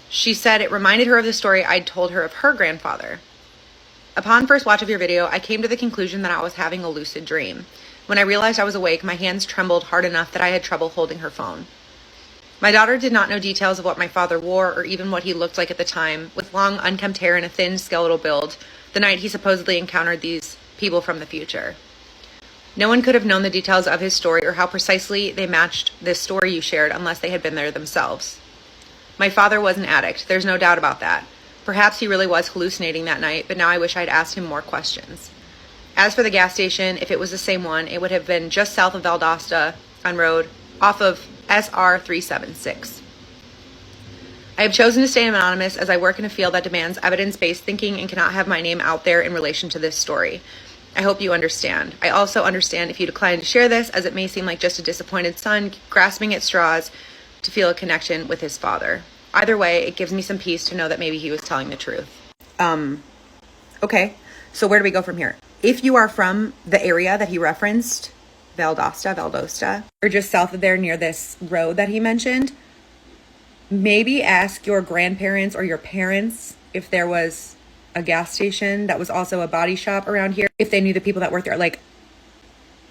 She said it reminded her of the story I'd told her of her grandfather. Upon first watch of your video, I came to the conclusion that I was having a lucid dream. When I realized I was awake, my hands trembled hard enough that I had trouble holding her phone. My daughter did not know details of what my father wore or even what he looked like at the time, with long, unkempt hair and a thin, skeletal build, the night he supposedly encountered these people from the future. No one could have known the details of his story or how precisely they matched this story you shared unless they had been there themselves. My father was an addict, there's no doubt about that. Perhaps he really was hallucinating that night, but now I wish I'd asked him more questions. As for the gas station, if it was the same one, it would have been just south of Valdosta on road off of SR 376. I have chosen to stay anonymous as I work in a field that demands evidence-based thinking and cannot have my name out there in relation to this story. I hope you understand. I also understand if you decline to share this, as it may seem like just a disappointed son grasping at straws to feel a connection with his father. Either way, it gives me some peace to know that maybe he was telling the truth. Okay, so where do we go from here? If you are from the area that he referenced, Valdosta, or just south of there near this road that he mentioned, maybe ask your grandparents or your parents if there was a gas station that was also a body shop around here, if they knew the people that worked there. Like,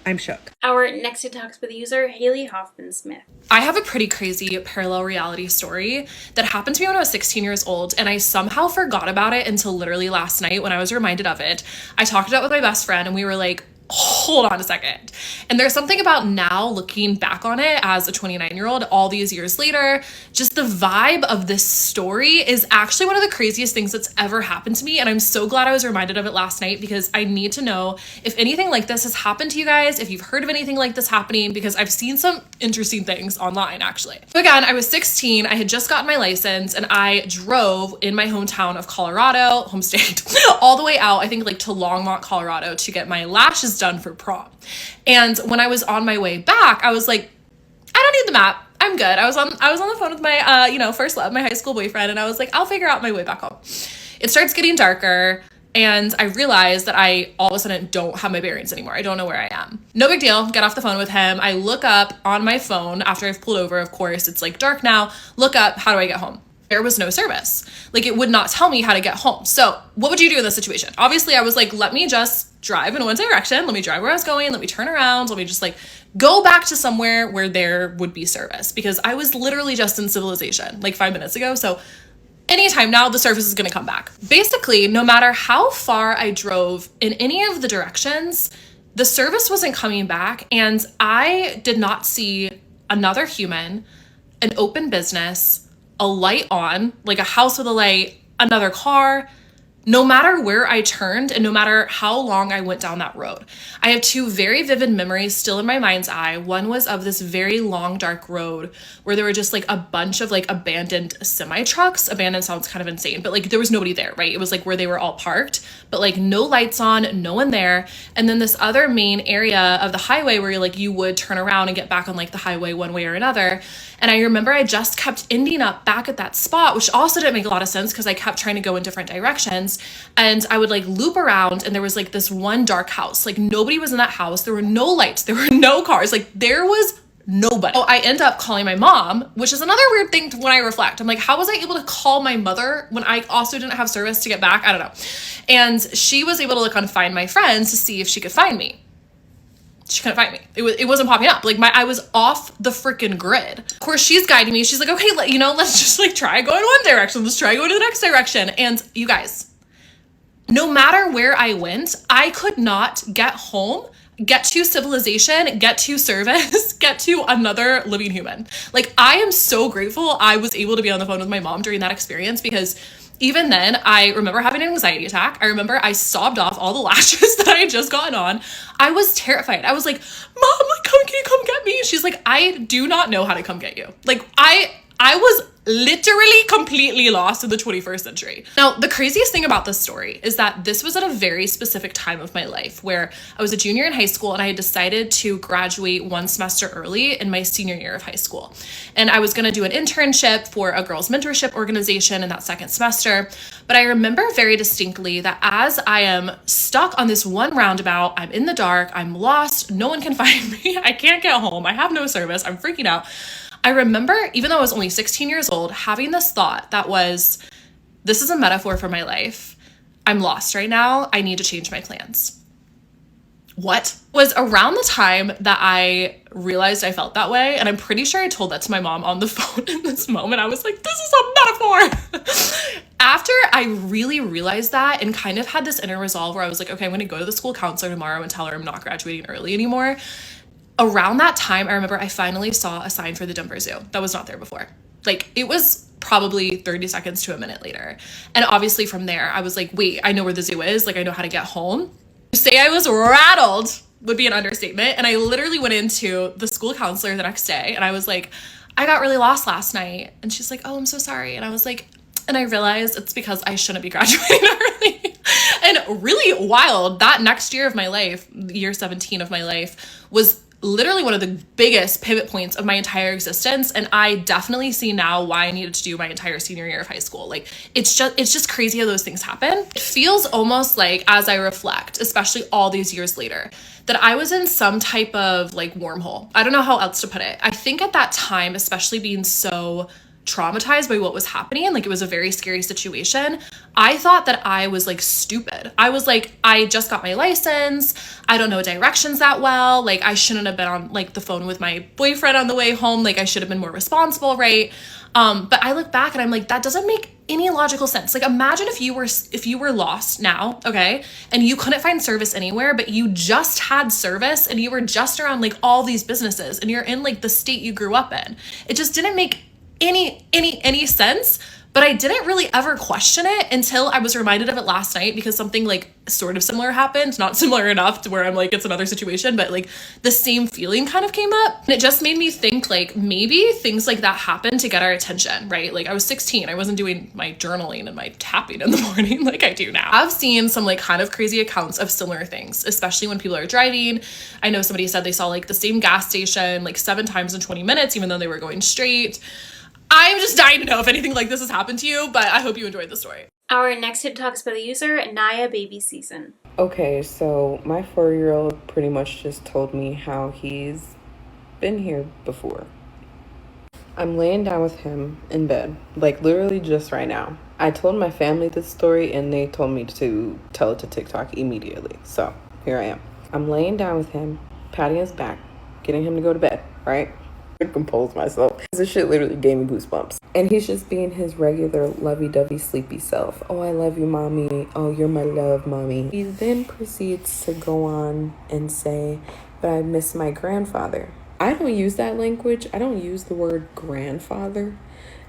I'm shook. Our next TikTok with the user, haleyhoffmansmith. I have a pretty crazy parallel reality story that happened to me when I was 16 years old, and I somehow forgot about it until literally last night when I was reminded of it. I talked it out with my best friend and we were like, hold on a second. And there's something about now looking back on it as a 29-year-old all these years later, just the vibe of this story is actually one of the craziest things that's ever happened to me. And I'm so glad I was reminded of it last night, because I need to know if anything like this has happened to you guys, if you've heard of anything like this happening, because I've seen some interesting things online actually. So again, I was 16, I had just gotten my license, and I drove in my hometown of Colorado, home state, all the way out, I think like to Longmont, Colorado, to get my lashes done for prom. And when I was on my way back, I was like, I don't need the map. I'm good. I was on the phone with my, first love, my high school boyfriend. And I was like, I'll figure out my way back home. It starts getting darker. And I realized that I all of a sudden don't have my bearings anymore. I don't know where I am. No big deal. Get off the phone with him. I look up on my phone after I've pulled over. Of course, it's like dark now. Look up, how do I get home? There was no service. Like, it would not tell me how to get home. So what would you do in this situation? Obviously, I was like, let me just drive in one direction. Let me drive where I was going. Let me turn around. Let me just like go back to somewhere where there would be service, because I was literally just in civilization like 5 minutes ago. So anytime now, the service is going to come back. Basically, no matter how far I drove in any of the directions, the service wasn't coming back. And I did not see another human, an open business, a light on, like a house with a light, another car, no matter where I turned and no matter how long I went down that road. I have two very vivid memories still in my mind's eye. One was of this very long, dark road where there were just like a bunch of like abandoned semi trucks. Abandoned sounds kind of insane, but like there was nobody there, right? It was like where they were all parked, but like no lights on, no one there. And then this other main area of the highway where you're like, you would turn around and get back on like the highway one way or another. And I remember I just kept ending up back at that spot, which also didn't make a lot of sense because I kept trying to go in different directions. And I would like loop around, and there was like this one dark house. Like nobody was in that house. There were no lights. There were no cars. Like there was nobody. So I end up calling my mom, which is another weird thing when I reflect. I'm like, how was I able to call my mother when I also didn't have service to get back? I don't know. And she was able to look on Find My Friends to see if she could find me. She couldn't find me. It wasn't popping up. Like I was off the freaking grid. Of course, she's guiding me. She's like, okay, let's just like try going one direction. Let's try going to the next direction. And you guys, no matter where I went, I could not get home, get to civilization, get to service, get to another living human. Like I am so grateful I was able to be on the phone with my mom during that experience, because even then, I remember having an anxiety attack. I remember I sobbed off all the lashes that I had just gotten on. I was terrified. I was like, Mom, like, can you come get me? She's like, I do not know how to come get you. Like, I was literally completely lost in the 21st century. Now, the craziest thing about this story is that this was at a very specific time of my life where I was a junior in high school and I had decided to graduate one semester early in my senior year of high school. And I was going to do an internship for a girls' mentorship organization in that second semester. But I remember very distinctly that as I am stuck on this one roundabout, I'm in the dark, I'm lost, no one can find me, I can't get home, I have no service, I'm freaking out. I remember, even though I was only 16 years old, having this thought that was, this is a metaphor for my life. I'm lost right now. I need to change my plans. What? It was around the time that I realized I felt that way. And I'm pretty sure I told that to my mom on the phone in this moment. I was like, this is a metaphor. After I really realized that and kind of had this inner resolve where I was like, okay, I'm going to go to the school counselor tomorrow and tell her I'm not graduating early anymore. Around that time, I remember I finally saw a sign for the Denver Zoo that was not there before. Like, it was probably 30 seconds to a minute later. And obviously from there, I was like, wait, I know where the zoo is. Like, I know how to get home. To say I was rattled would be an understatement. And I literally went into the school counselor the next day and I was like, I got really lost last night. And she's like, oh, I'm so sorry. And I was like, and I realized it's because I shouldn't be graduating early. And really wild, that next year of my life, year 17 of my life, was literally one of the biggest pivot points of my entire existence. And I definitely see now why I needed to do my entire senior year of high school. Like, it's just crazy how those things happen. It feels almost like, as I reflect, especially all these years later, that I was in some type of like wormhole. I don't know how else to put it. I think at that time, especially being so traumatized by what was happening, like it was a very scary situation, I thought that I was like stupid. I was like, I just got my license, I don't know directions that well, like I shouldn't have been on like the phone with my boyfriend on the way home, like I should have been more responsible, right? But I look back and I'm like, that doesn't make any logical sense. Like, imagine if you were lost now, okay, and you couldn't find service anywhere, but you just had service and you were just around like all these businesses and you're in like the state you grew up in. It just didn't make any sense. But I didn't really ever question it until I was reminded of it last night, because something like sort of similar happened, not similar enough to where I'm like, it's another situation, but like the same feeling kind of came up. And it just made me think like maybe things like that happen to get our attention, right? Like I was 16, I wasn't doing my journaling and my tapping in the morning like I do now. I've seen some like kind of crazy accounts of similar things, especially when people are driving. I know somebody said they saw like the same gas station like 7 times in 20 minutes, even though they were going straight. I'm just dying to know if anything like this has happened to you, but I hope you enjoyed the story. Our next tip talks by the user, niababy.szn. Okay, so my 4-year-old pretty much just told me how he's been here before. I'm laying down with him in bed, like literally just right now. I told my family this story and they told me to tell it to TikTok immediately. So here I am. I'm laying down with him, patting his back, getting him to go to bed, right? Compose myself. This shit literally gave me goosebumps. And he's just being his regular lovey-dovey sleepy self. Oh, I love you, mommy. Oh, you're my love, mommy. He then proceeds to go on and say, but I miss my grandfather. I don't use that language. I don't use the word grandfather.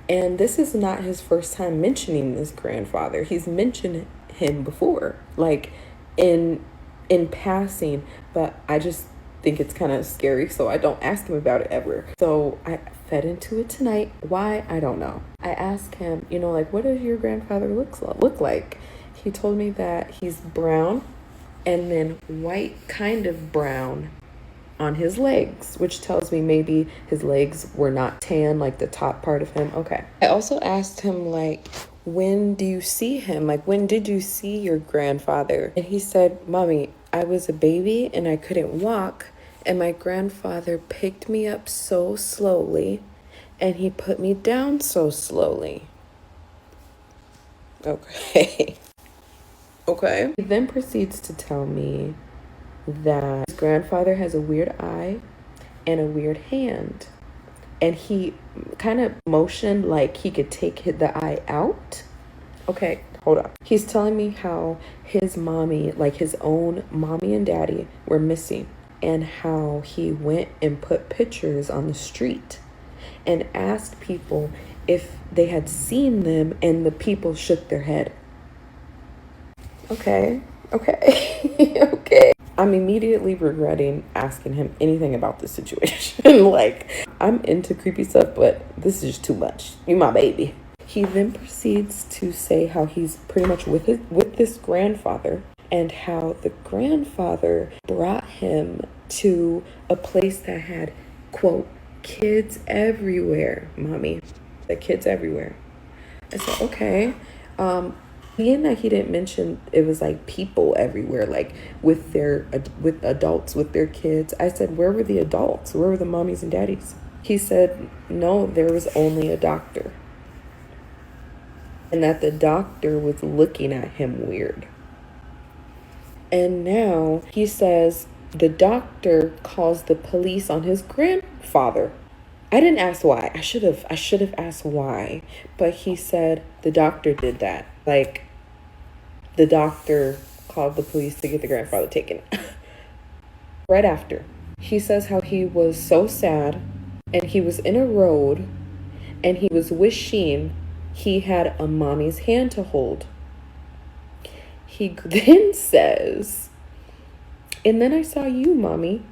And this is not his first time mentioning this grandfather. He's mentioned him before, like in passing, but I just think it's kind of scary, so I don't ask him about it ever. So I fed into it tonight. Why? I don't know. I asked him, you know, like, what does your grandfather look like? He told me that he's brown and then white kind of brown on his legs, which tells me maybe his legs were not tan, like the top part of him. Okay. I also asked him, like, when do you see him? Like, when did you see your grandfather? And he said, Mommy, I was a baby and I couldn't walk, and my grandfather picked me up so slowly and he put me down so slowly. Okay. Okay. He then proceeds to tell me that his grandfather has a weird eye and a weird hand. And he kind of motioned like he could take the eye out. Okay, hold up. He's telling me how his mommy, like his own mommy and daddy, were missing, and how he went and put pictures on the street and asked people if they had seen them, and the people shook their head. Okay. Okay. I'm immediately regretting asking him anything about this situation. Like, I'm into creepy stuff, but this is just too much. You my baby. He then proceeds to say how he's pretty much with this grandfather, and how the grandfather brought him to a place that had, quote, kids everywhere, Mommy. The kids everywhere. I said, okay. Being that he didn't mention it was like people everywhere, like with adults with their kids, I said, where were the adults? Where were the mommies and daddies? He said, no, there was only a doctor. And that the doctor was looking at him weird. And now he says the doctor calls the police on his grandfather. I didn't ask why. I should have asked why. But he said the doctor did that. Like, the doctor called the police to get the grandfather taken. Right after. He says how he was so sad, and he was in a road, and he was wishing he had a mommy's hand to hold. He then says, and then I saw you, Mommy,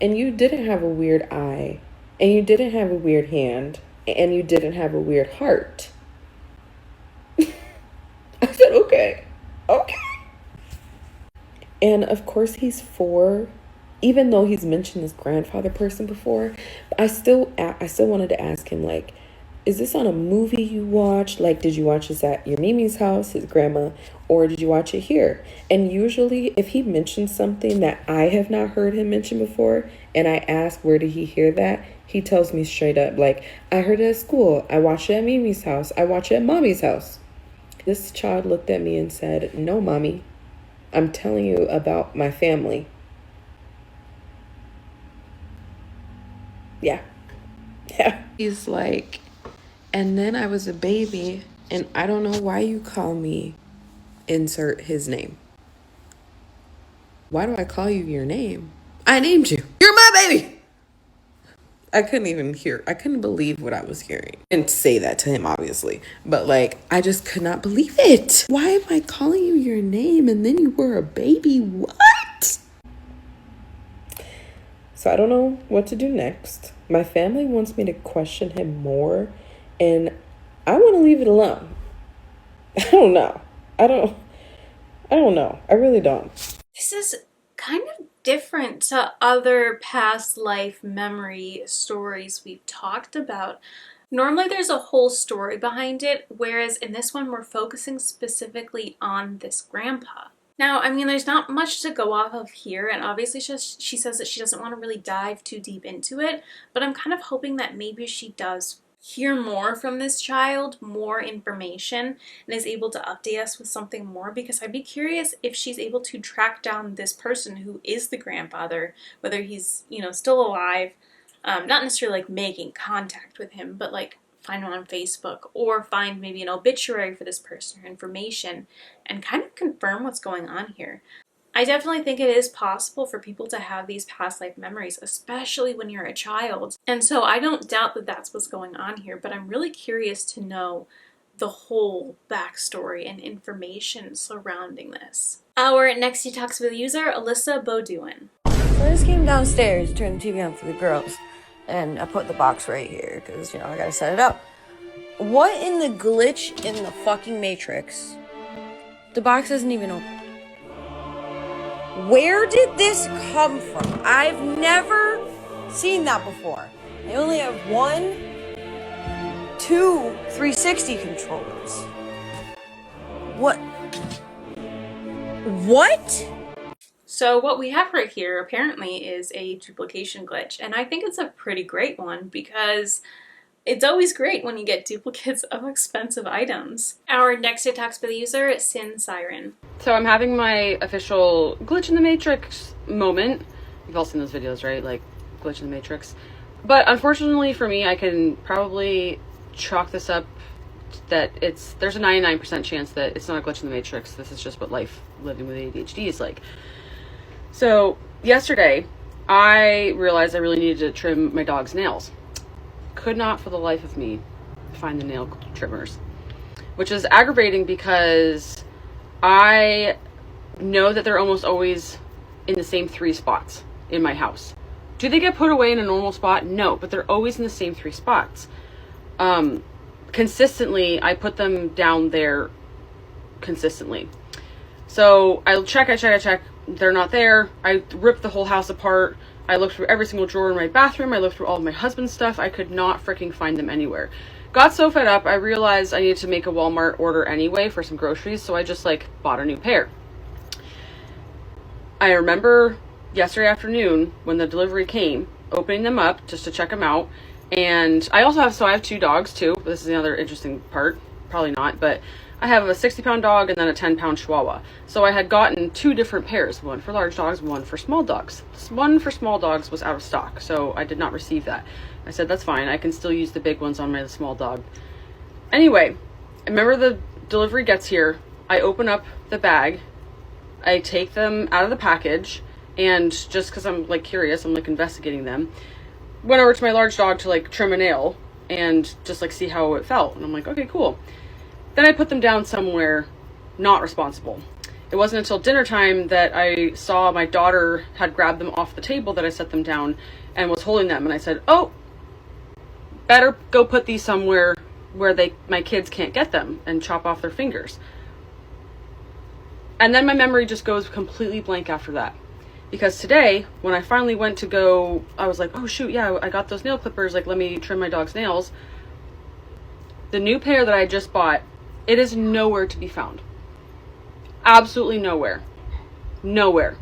and you didn't have a weird eye, and you didn't have a weird hand, and you didn't have a weird heart. I said, okay. And of course he's 4, even though he's mentioned this grandfather person before. I still wanted to ask him, like, is this on a movie you watched? Like, did you watch this at your Mimi's house, his grandma, or did you watch it here? And usually if he mentions something that I have not heard him mention before, and I ask where did he hear that, he tells me straight up, like, I heard it at school, I watched it at Mimi's house, I watched it at Mommy's house. This child looked at me and said, no, Mommy, I'm telling you about my family. Yeah. He's like, and then I was a baby, and I don't know why you call me, insert his name. Why do I call you your name? I named you. You're my baby. I couldn't believe what I was hearing. I didn't say that to him, obviously, but like, I just could not believe it. Why am I calling you your name and then you were a baby? What? So I don't know what to do next. My family wants me to question him more, and I want to leave it alone. I don't know. I don't know. I really don't. This is kind of different to other past life memory stories we've talked about. Normally there's a whole story behind it, whereas in this one we're focusing specifically on this grandpa. Now, I mean, there's not much to go off of here, and obviously she says that she doesn't want to really dive too deep into it, but I'm kind of hoping that maybe she does hear more from this child, more information, and is able to update us with something more, because I'd be curious if she's able to track down this person who is the grandfather, whether he's, still alive, not necessarily like making contact with him, but like find him on Facebook, or find maybe an obituary for this person or information, and kind of confirm what's going on here. I definitely think it is possible for people to have these past life memories, especially when you're a child. And so I don't doubt that that's what's going on here, but I'm really curious to know the whole backstory and information surrounding this. Our next detox with user, alyssabeaudoin. So I just came downstairs, turned the TV on for the girls, and I put the box right here because, you know, I gotta set it up. What in the glitch in the fucking Matrix? The box isn't even open. Where did this come from? I've never seen that before. I only have 2 360 controllers. What? So what we have right here apparently is a duplication glitch, and I think it's a pretty great one because it's always great when you get duplicates of expensive items. Our next detox by the user is synnsiren. So I'm having my official glitch in the Matrix moment. You've all seen those videos, right? Like glitch in the Matrix. But unfortunately for me, I can probably chalk this up that there's a 99% chance that it's not a glitch in the Matrix. This is just what life living with ADHD is like. So yesterday, I realized I really needed to trim my dog's nails. Could not for the life of me find the nail trimmers, which is aggravating because I know that they're almost always in the same 3 spots in my house. Do they get put away in a normal spot? No, but they're always in the same 3 spots. Consistently, I put them down there consistently. So I check, they're not there. I rip the whole house apart. I looked through every single drawer in my bathroom. I looked through all of my husband's stuff. I could not freaking find them anywhere. Got so fed up, I realized I needed to make a Walmart order anyway for some groceries, so I just bought a new pair. I remember yesterday afternoon when the delivery came, opening them up just to check them out. And I also have 2 dogs too. This is the other interesting part. Probably not, but I have a 60-pound dog and then a 10-pound Chihuahua. So I had gotten 2 different pairs, one for large dogs, one for small dogs. This one for small dogs was out of stock, so I did not receive that. I said, that's fine. I can still use the big ones on my small dog. Anyway, I remember the delivery gets here. I open up the bag. I take them out of the package, and just because I'm curious, I'm investigating them. Went over to my large dog to trim a nail and just see how it felt. And I'm like, okay, cool. Then I put them down somewhere not responsible. It wasn't until dinner time that I saw my daughter had grabbed them off the table that I set them down and was holding them. And I said, oh, better go put these somewhere where my kids can't get them and chop off their fingers. And then my memory just goes completely blank after that. Because today, when I finally went to go, I was like, oh shoot, yeah, I got those nail clippers, let me trim my dog's nails. The new pair that I just bought, it is nowhere to be found. Absolutely nowhere. Nowhere.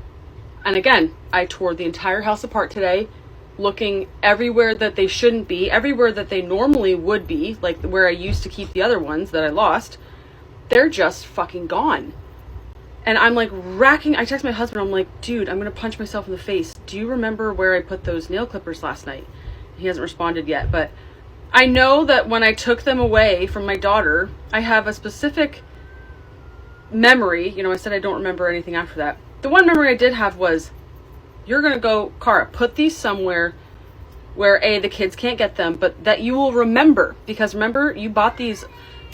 And again, I tore the entire house apart today, looking everywhere that they shouldn't be, everywhere that they normally would be, like where I used to keep the other ones that I lost. They're just fucking gone. And I'm racking, I text my husband, I'm like, dude, I'm gonna punch myself in the face. Do you remember where I put those nail clippers last night? He hasn't responded yet, but I know that when I took them away from my daughter, I have a specific memory. I said I don't remember anything after that. The one memory I did have was, you're gonna go, Cara, put these somewhere where the kids can't get them, but that you will remember. Because remember, you bought these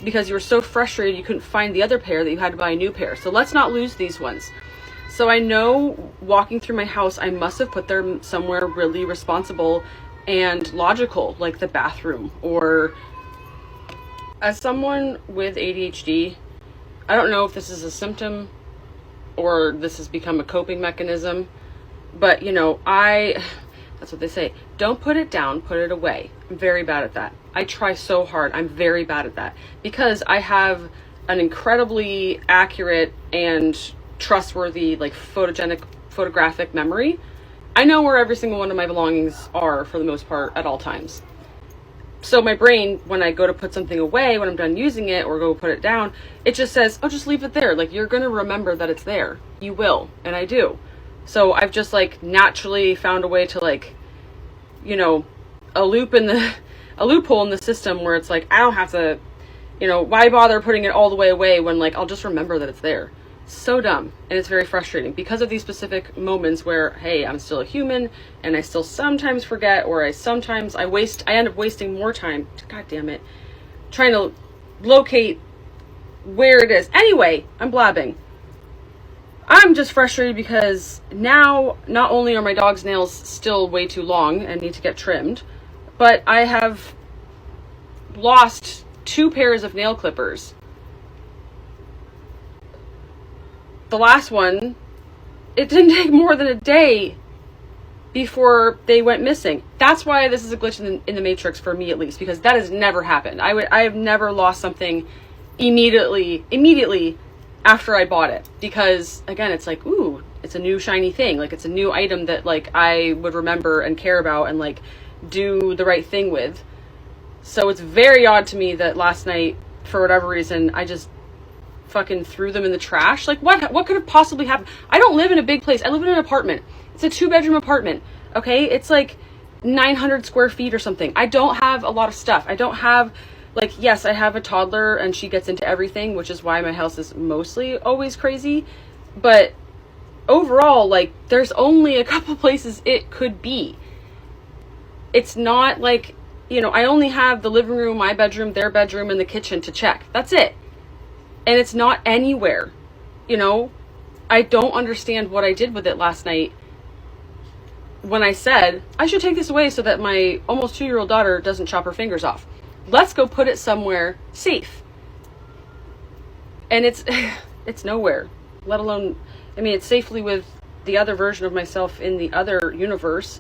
because you were so frustrated you couldn't find the other pair that you had to buy a new pair. So let's not lose these ones. So I know walking through my house, I must have put them somewhere really responsible and logical, like the bathroom. Or as someone with ADHD, I don't know if this is a symptom or this has become a coping mechanism, but that's what they say. Don't put it down, put it away. I'm very bad at that. I try so hard. I'm very bad at that because I have an incredibly accurate and trustworthy, photographic memory. I know where every single one of my belongings are for the most part at all times. So my brain, when I go to put something away, when I'm done using it or go put it down, it just says, oh, just leave it there. You're going to remember that it's there. You will. And I do. So I've just naturally found a way to a loophole in the system where it's I don't have to, why bother putting it all the way away when I'll just remember that it's there. So dumb. And it's very frustrating because of these specific moments where, hey, I'm still a human and I still sometimes forget, or I end up wasting more time, god damn it, trying to locate where it is. Anyway, I'm blabbing. I'm just frustrated because now not only are my dog's nails still way too long and need to get trimmed, but I have lost 2 pairs of nail clippers. The last one, it didn't take more than a day before they went missing. That's why this is a glitch in the matrix for me, at least, because that has never happened. I have never lost something immediately after I bought it, because again, it's like, ooh, it's a new shiny thing, like it's a new item that like I would remember and care about and like do the right thing with. So it's very odd to me that last night, for whatever reason, I just fucking threw them in the trash. Like what could have possibly happened? I don't live in a big place. I live in an apartment. It's a 2-bedroom apartment. Okay, it's like 900 square feet or something. I don't have a lot of stuff. I don't have, like, yes, I have a toddler and she gets into everything, which is why my house is mostly always crazy. But overall, like, there's only a couple places it could be. It's not like, you know, I only have the living room, my bedroom, their bedroom, and the kitchen to check. That's it. And it's not anywhere. You know, I don't understand what I did with it last night when I said, I should take this away so that my almost 2-year-old daughter doesn't chop her fingers off. Let's go put it somewhere safe. And it's nowhere, let alone, I mean, it's safely with the other version of myself in the other universe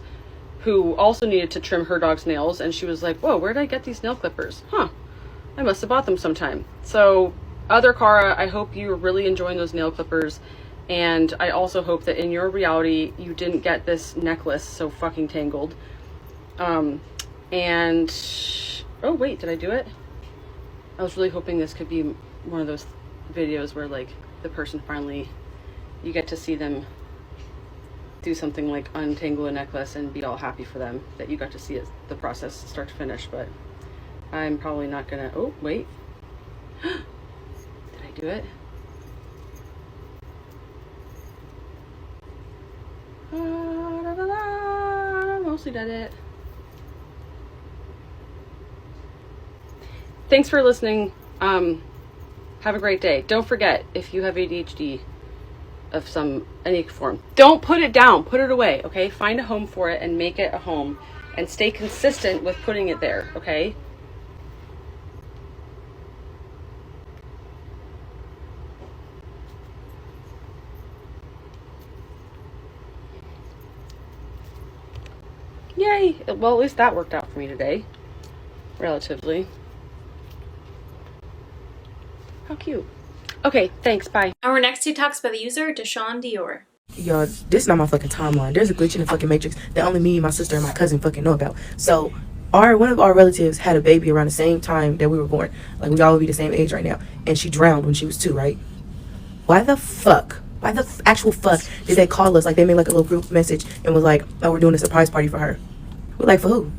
who also needed to trim her dog's nails. And she was like, whoa, where did I get these nail clippers? Huh, I must have bought them sometime. So other Cara, I hope you're really enjoying those nail clippers. And I also hope that in your reality, you didn't get this necklace so fucking tangled. And, oh wait, did I do it? I was really hoping this could be one of those videos where like the person finally, you get to see them do something like untangle a necklace and be all happy for them that you got to see it, the process start to finish. But I'm probably not gonna, oh wait, did I do it? Mostly did it. Thanks for listening. Have a great day. Don't forget, if you have ADHD of any form, don't put it down, put it away, okay? Find a home for it and make it a home and stay consistent with putting it there, okay? Yay! Well, at least that worked out for me today. Relatively. How cute. Okay, thanks, bye. Our next two talks by the user, daeshawndior. Y'all, this is not my fucking timeline. There's a glitch in the fucking matrix that only me, my sister, and my cousin fucking know about. So, one of our relatives had a baby around the same time that we were born. Like, we all would be the same age right now. And she drowned when she was 2, right? Why the actual fuck did they call us? Like, they made like a little group message and was like, oh, we're doing a surprise party for her. We're like, for who?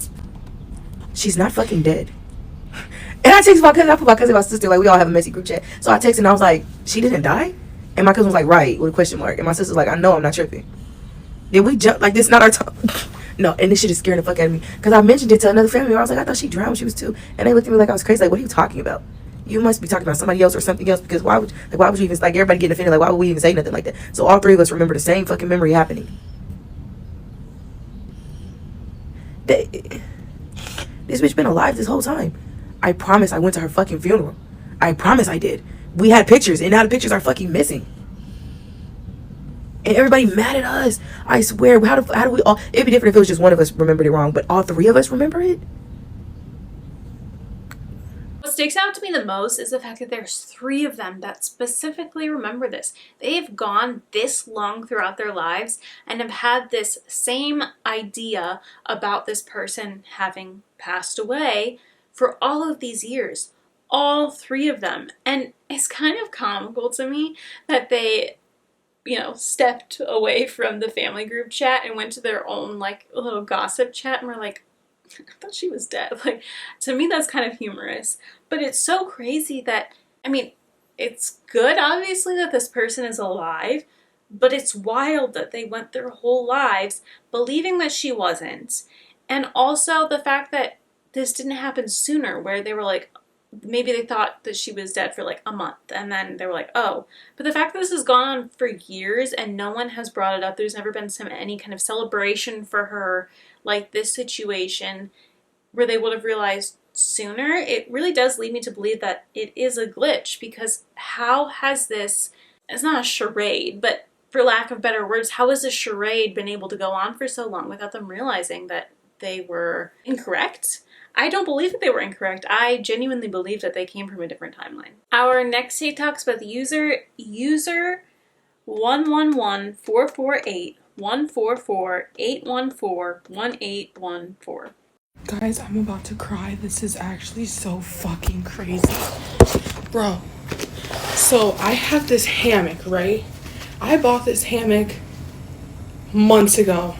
She's not fucking dead. And I texted my cousin, I put my cousin and my sister, like, we all have a messy group chat. So I texted and I was like, she didn't die? And my cousin was like, right, with a question mark. And my sister's like, I know, I'm not tripping. Did we jump? Like, this is not our time. No, and this shit is scaring the fuck out of me. Because I mentioned it to another family member. I was like, I thought she drowned when she was 2. And they looked at me like I was crazy. Like, what are you talking about? You must be talking about somebody else or something else. Because why would you even, like, everybody getting offended? Like, why would we even say nothing like that? So all 3 of us remember the same fucking memory happening. This bitch been alive this whole time. I promise I went to her fucking funeral. I promise I did. We had pictures, and now the pictures are fucking missing. And everybody mad at us. I swear, how do we all... It'd be different if it was just one of us remembered it wrong, but all 3 of us remember it? What sticks out to me the most is the fact that there's 3 of them that specifically remember this. They've gone this long throughout their lives and have had this same idea about this person having passed away for all of these years. All 3 of them. And it's kind of comical to me that they, you know, stepped away from the family group chat and went to their own, like, little gossip chat and were like, I thought she was dead. Like, to me, that's kind of humorous. But it's so crazy that, I mean, it's good, obviously, that this person is alive, but it's wild that they went their whole lives believing that she wasn't. And also the fact that this didn't happen sooner, where they were like, maybe they thought that she was dead for like a month, and then they were like, oh. But the fact that this has gone on for years and no one has brought it up, there's never been any kind of celebration for her like this situation where they would have realized sooner, it really does lead me to believe that it is a glitch, because how has this, it's not a charade, but for lack of better words, how has this charade been able to go on for so long without them realizing that they were incorrect? I don't believe that they were incorrect. I genuinely believe that they came from a different timeline. Our next TikTok is about the user 11144481441814. Guys, I'm about to cry. This is actually so fucking crazy. Bro, so I have this hammock, right? I bought this hammock months ago.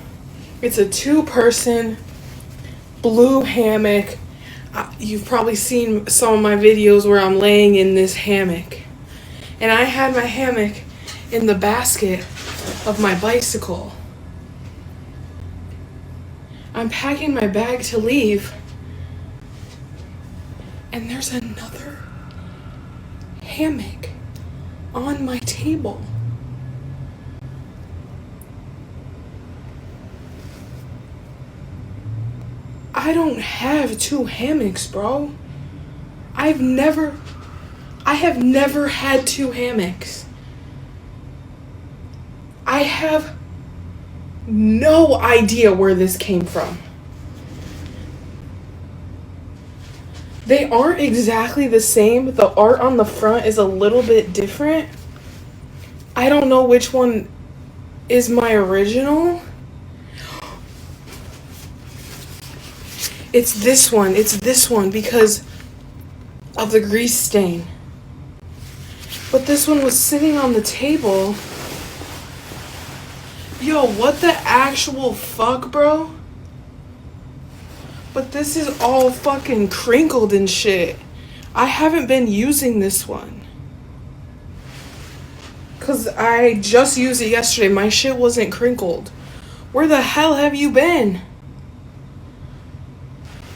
It's a 2-person blue hammock. You've probably seen some of my videos where I'm laying in this hammock. And I had my hammock in the basket of my bicycle. I'm packing my bag to leave, and there's another hammock on my table. I don't have 2 hammocks, bro. I have never had 2 hammocks. I have no idea where this came from. They aren't exactly the same. The art on the front is a little bit different. I don't know which one is my original. It's this one. It's this one because of the grease stain. But this one was sitting on the table. Yo, what the actual fuck, bro? But this is all fucking crinkled and shit. I haven't been using this one. Cause I just used it yesterday. My shit wasn't crinkled. Where the hell have you been?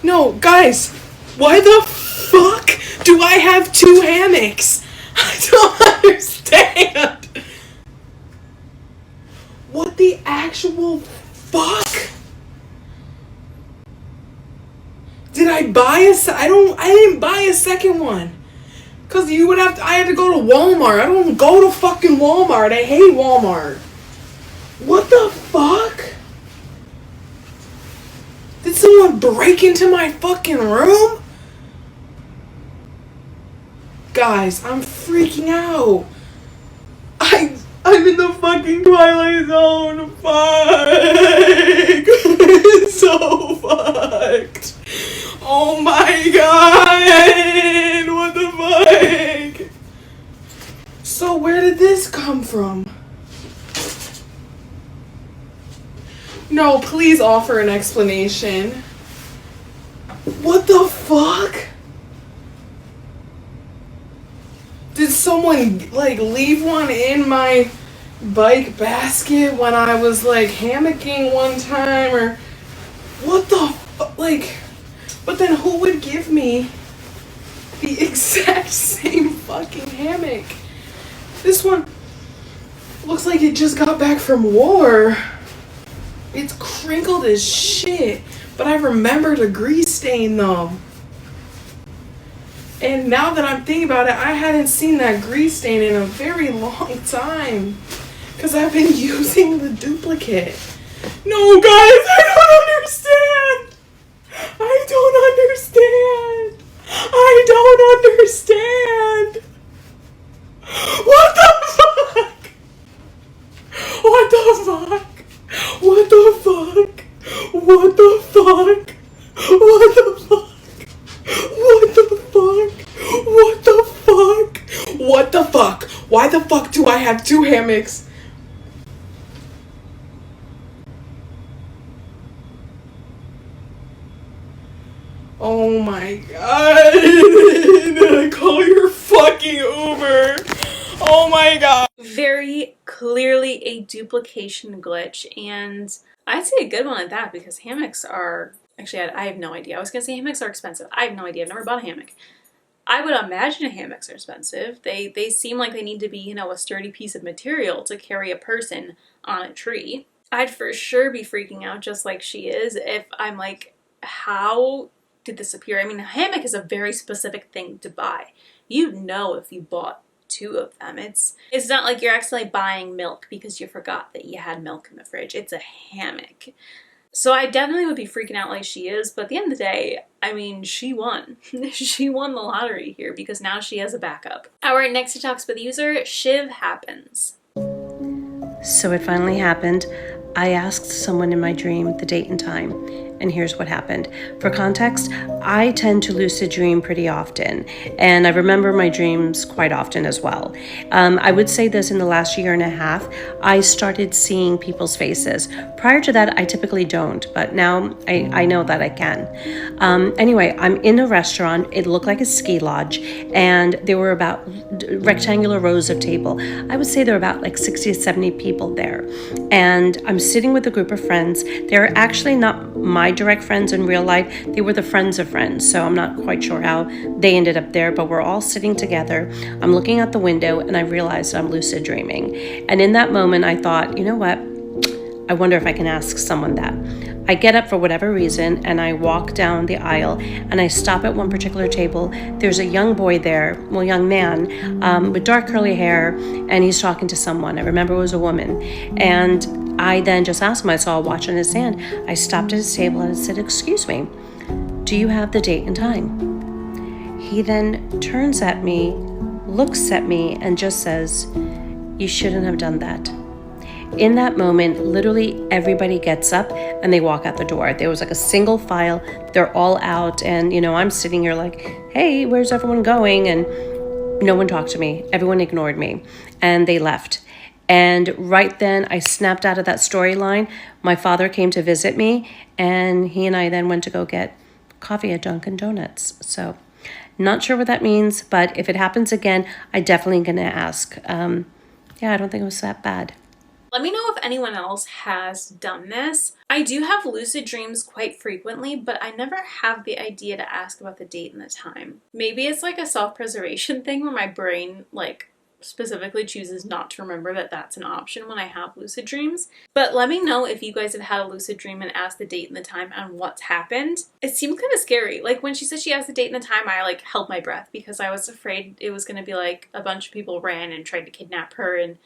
No, guys, why the fuck do I have 2 hammocks? I don't understand. What the actual fuck? Did I buy I didn't buy a second one. Cause you would have to, I had to go to Walmart. I don't go to fucking Walmart. I hate Walmart. What the fuck? Did someone break into my fucking room? Guys, I'm freaking out. I'm in the fucking Twilight Zone. Fuck. It's so fucked. Oh my god. What the fuck? So where did this come from? No, please offer an explanation. What the fuck? Did someone, like, leave one in my bike basket when I was, like, hammocking one time? Or what the fuck? Like, but then who would give me the exact same fucking hammock? This one looks like it just got back from war. It's crinkled as shit, but I remember the grease stain though. And now that I'm thinking about it, I hadn't seen that grease stain in a very long time. Because I've been using the duplicate. No, guys, I don't understand. I don't understand. I don't understand. What the fuck? What the fuck? What the fuck? What the fuck? What the fuck? What the fuck? What the fuck? What the fuck? Why the fuck do I have 2 hammocks? Oh my god. Call your fucking Uber. Oh my god. Very clearly a duplication glitch, and I'd say a good one at that, because hammocks are... Actually, I have no idea. I was going to say hammocks are expensive. I have no idea. I've never bought a hammock. I would imagine hammocks are expensive. They seem like they need to be, you know, a sturdy piece of material to carry a person on a tree. I'd for sure be freaking out just like she is if I'm like, how did this appear? I mean, a hammock is a very specific thing to buy. You know if you bought 2 of them. It's not like you're accidentally buying milk because you forgot that you had milk in the fridge. It's a hammock. So I definitely would be freaking out like she is, but at the end of the day, I mean, she won. She won the lottery here because now she has a backup. Our next TikTok with user, Shiv Happens. So it finally happened. I asked someone in my dream the date and time, and here's what happened. For context, I tend to lucid dream pretty often, and I remember my dreams quite often as well. I would say this in the last year and a half, I started seeing people's faces. Prior to that, I typically don't, but now I know that I can. Anyway, I'm in a restaurant. It looked like a ski lodge, and there were about rectangular rows of table. I would say there were about like 60 to 70 people there, and I'm sitting with a group of friends. They're actually not my direct friends in real life. They were the friends of friends, so I'm not quite sure how they ended up there, but we're all sitting together. I'm looking out the window and I realized I'm lucid dreaming. And in that moment, I thought, you know what? I wonder if I can ask someone that. I get up for whatever reason and I walk down the aisle and I stop at one particular table. There's a young boy there, well, young man, with dark curly hair, and he's talking to someone. I remember it was a woman. And I then just asked him, I saw a watch on his hand. I stopped at his table and I said, excuse me, do you have the date and time? He then turns at me, looks at me, and just says, you shouldn't have done that. In that moment, literally everybody gets up and they walk out the door. There was like a single file. They're all out. And, you know, I'm sitting here like, hey, where's everyone going? And no one talked to me. Everyone ignored me. And they left. And right then I snapped out of that storyline. My father came to visit me and he and I then went to go get coffee at Dunkin' Donuts. So not sure what that means, but if it happens again, I definitely going to ask. Yeah, I don't think it was that bad. Let me know if anyone else has done this. I do have lucid dreams quite frequently, but I never have the idea to ask about the date and the time. Maybe it's like a self-preservation thing where my brain like specifically chooses not to remember that that's an option when I have lucid dreams. But let me know if you guys have had a lucid dream and asked the date and the time and what's happened. It seemed kind of scary. Like when she said she asked the date and the time, I like held my breath because I was afraid it was going to be like a bunch of people ran and tried to kidnap her and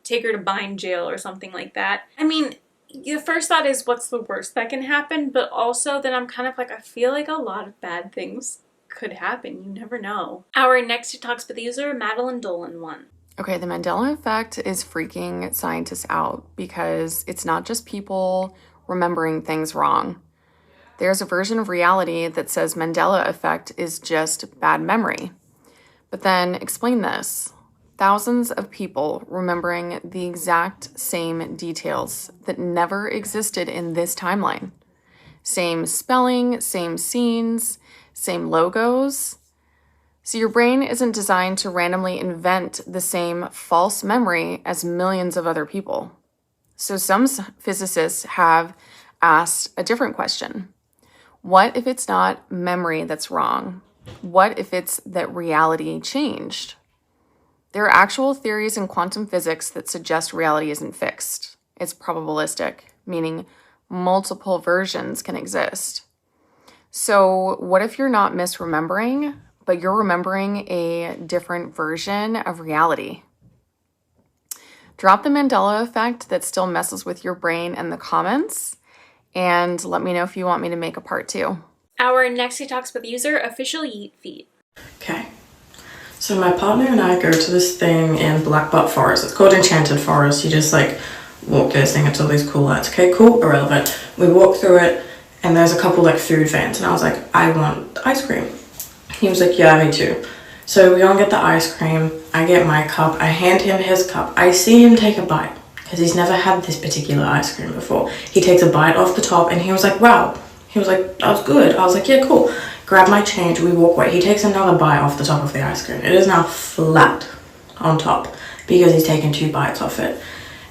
take her to bind jail or something like that. I mean, the first thought is what's the worst that can happen, but also then I'm kind of like, I feel like a lot of bad things could happen. You never know. Our next TikToks with the user, Madeline Dolan 1. Okay, the Mandela effect is freaking scientists out because it's not just people remembering things wrong. There's a version of reality that says Mandela effect is just bad memory. But then explain this. Thousands of people remembering the exact same details that never existed in this timeline. Same spelling, same scenes, same logos. So your brain isn't designed to randomly invent the same false memory as millions of other people. So some physicists have asked a different question. What if it's not memory that's wrong? What if it's that reality changed? There are actual theories in quantum physics that suggest reality isn't fixed. It's probabilistic, meaning multiple versions can exist. So what if you're not misremembering, but you're remembering a different version of reality? Drop the Mandela effect that still messes with your brain in the comments, and let me know if you want me to make a part 2. Our next TikToks with user, Official Yeet Feet. Okay. So my partner and I go to this thing in Blackbutt Forest. It's called Enchanted Forest. You just like walk through this thing. It's all these cool lights. Okay, cool, irrelevant. We walk through it and there's a couple like food vans and I was like, I want ice cream. He was like, yeah, me too. So we go and get the ice cream. I get my cup. I hand him his cup. I see him take a bite because he's never had this particular ice cream before. He takes a bite off the top and he was like, wow. He was like, that was good. I was like, yeah, cool. Grab my change, we walk away. He takes another bite off the top of the ice cream. It is now flat on top because he's taken 2 bites off it.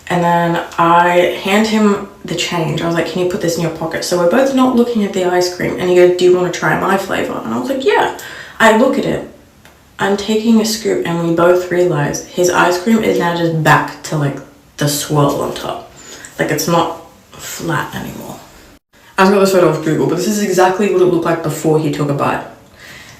And then I hand him the change. I was like, can you put this in your pocket? So we're both not looking at the ice cream. And he goes, do you want to try my flavor? And I was like, yeah. I look at it I'm taking a scoop and we both realize his ice cream is now just back to like the swirl on top. Like it's not flat anymore. I've got this photo off Google, but this is exactly what it looked like before he took a bite.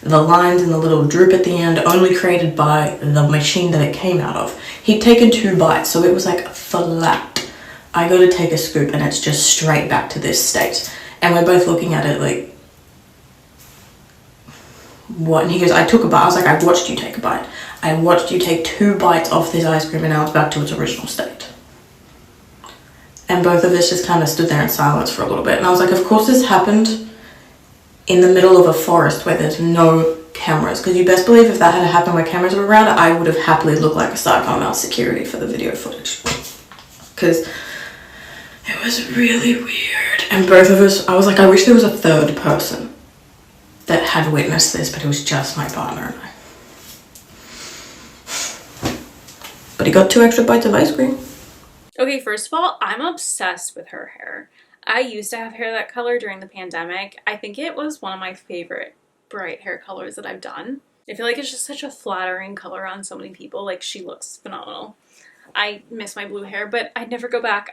The lines and the little droop at the end only created by the machine that it came out of. He'd taken 2 bites, so it was like flat. I go to take a scoop and it's just straight back to this state. And we're both looking at it like, what? And he goes, I took a bite. I was like, I watched you take a bite. I watched you take 2 bites off this ice cream and now it's back to its original state. And both of us just kind of stood there in silence for a little bit. And I was like, of course this happened in the middle of a forest where there's no cameras. Because you best believe if that had happened where cameras were around, I would have happily looked like a psycho male security for the video footage. Because it was really weird. And both of us, I was like, I wish there was a third person that had witnessed this, but it was just my partner and I. But he got 2 extra bites of ice cream. Okay, first of all, I'm obsessed with her hair. I used to have hair that color during the pandemic. I think it was one of my favorite bright hair colors that I've done. I feel like it's just such a flattering color on so many people. Like, she looks phenomenal. I miss my blue hair, but I'd never go back.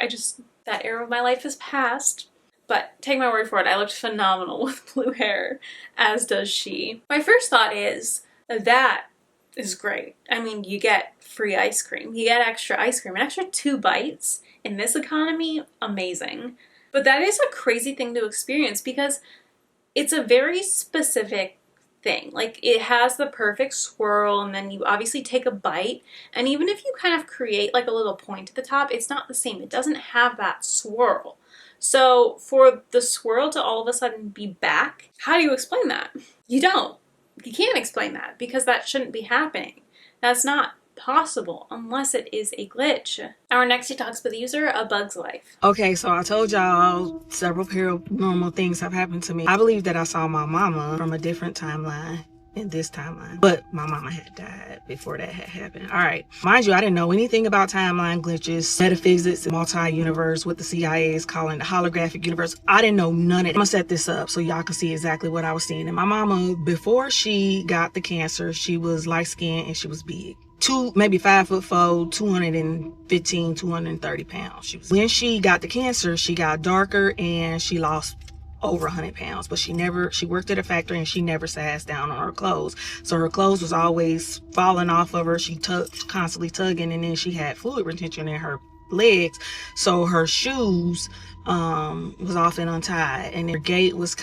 That era of my life is past. But take my word for it, I looked phenomenal with blue hair, as does she. My first thought is that is great. I mean, you get free ice cream. You get extra ice cream. An extra 2 bites in this economy, amazing. But that is a crazy thing to experience because it's a very specific thing. Like, it has the perfect swirl and then you obviously take a bite. And even if you kind of create like a little point at the top, it's not the same. It doesn't have that swirl. So for the swirl to all of a sudden be back, how do you explain that? You don't. You can't explain that because that shouldn't be happening. That's not possible unless it is a glitch. Our next detox user, abuggzlife. Okay, so I told y'all several paranormal things have happened to me. I believe that I saw my mama from a different timeline in this timeline, but my mama had died before that had happened. All right, mind you, I didn't know anything about timeline glitches, metaphysics, multi-universe, what the CIA is calling the holographic universe. I didn't know none of it. I'm gonna set this up so y'all can see exactly what I was seeing. And my mama, before she got the cancer, she was light-skinned and she was big. Maybe 5'4", 215, 230 pounds. When she got the cancer, she got darker and she lost over 100 pounds, but she worked at a factory and she never sized down on her clothes. So her clothes was always falling off of her. She constantly tugging, and then she had fluid retention in her legs. So her shoes was often untied, and her gait was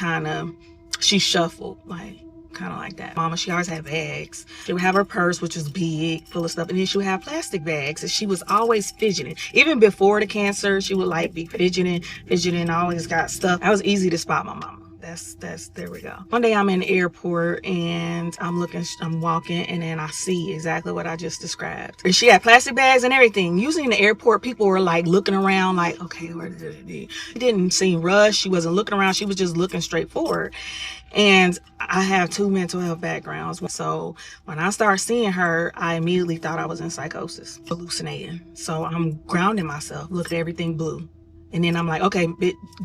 she shuffled kind of like that. Mama, she always had bags. She would have her purse, which was big, full of stuff, and then she would have plastic bags, and she was always fidgeting. Even before the cancer, she would be fidgeting, always got stuff. That was easy to spot my mama. There we go. One day I'm in the airport and I'm walking, and then I see exactly what I just described. And she had plastic bags and everything. Usually in the airport, people were looking around okay, where did it be? It didn't seem rushed. She wasn't looking around. She was just looking straight forward. And I have 2 mental health backgrounds. So when I started seeing her, I immediately thought I was in psychosis, hallucinating. So I'm grounding myself, look at everything blue. And then I'm like, okay,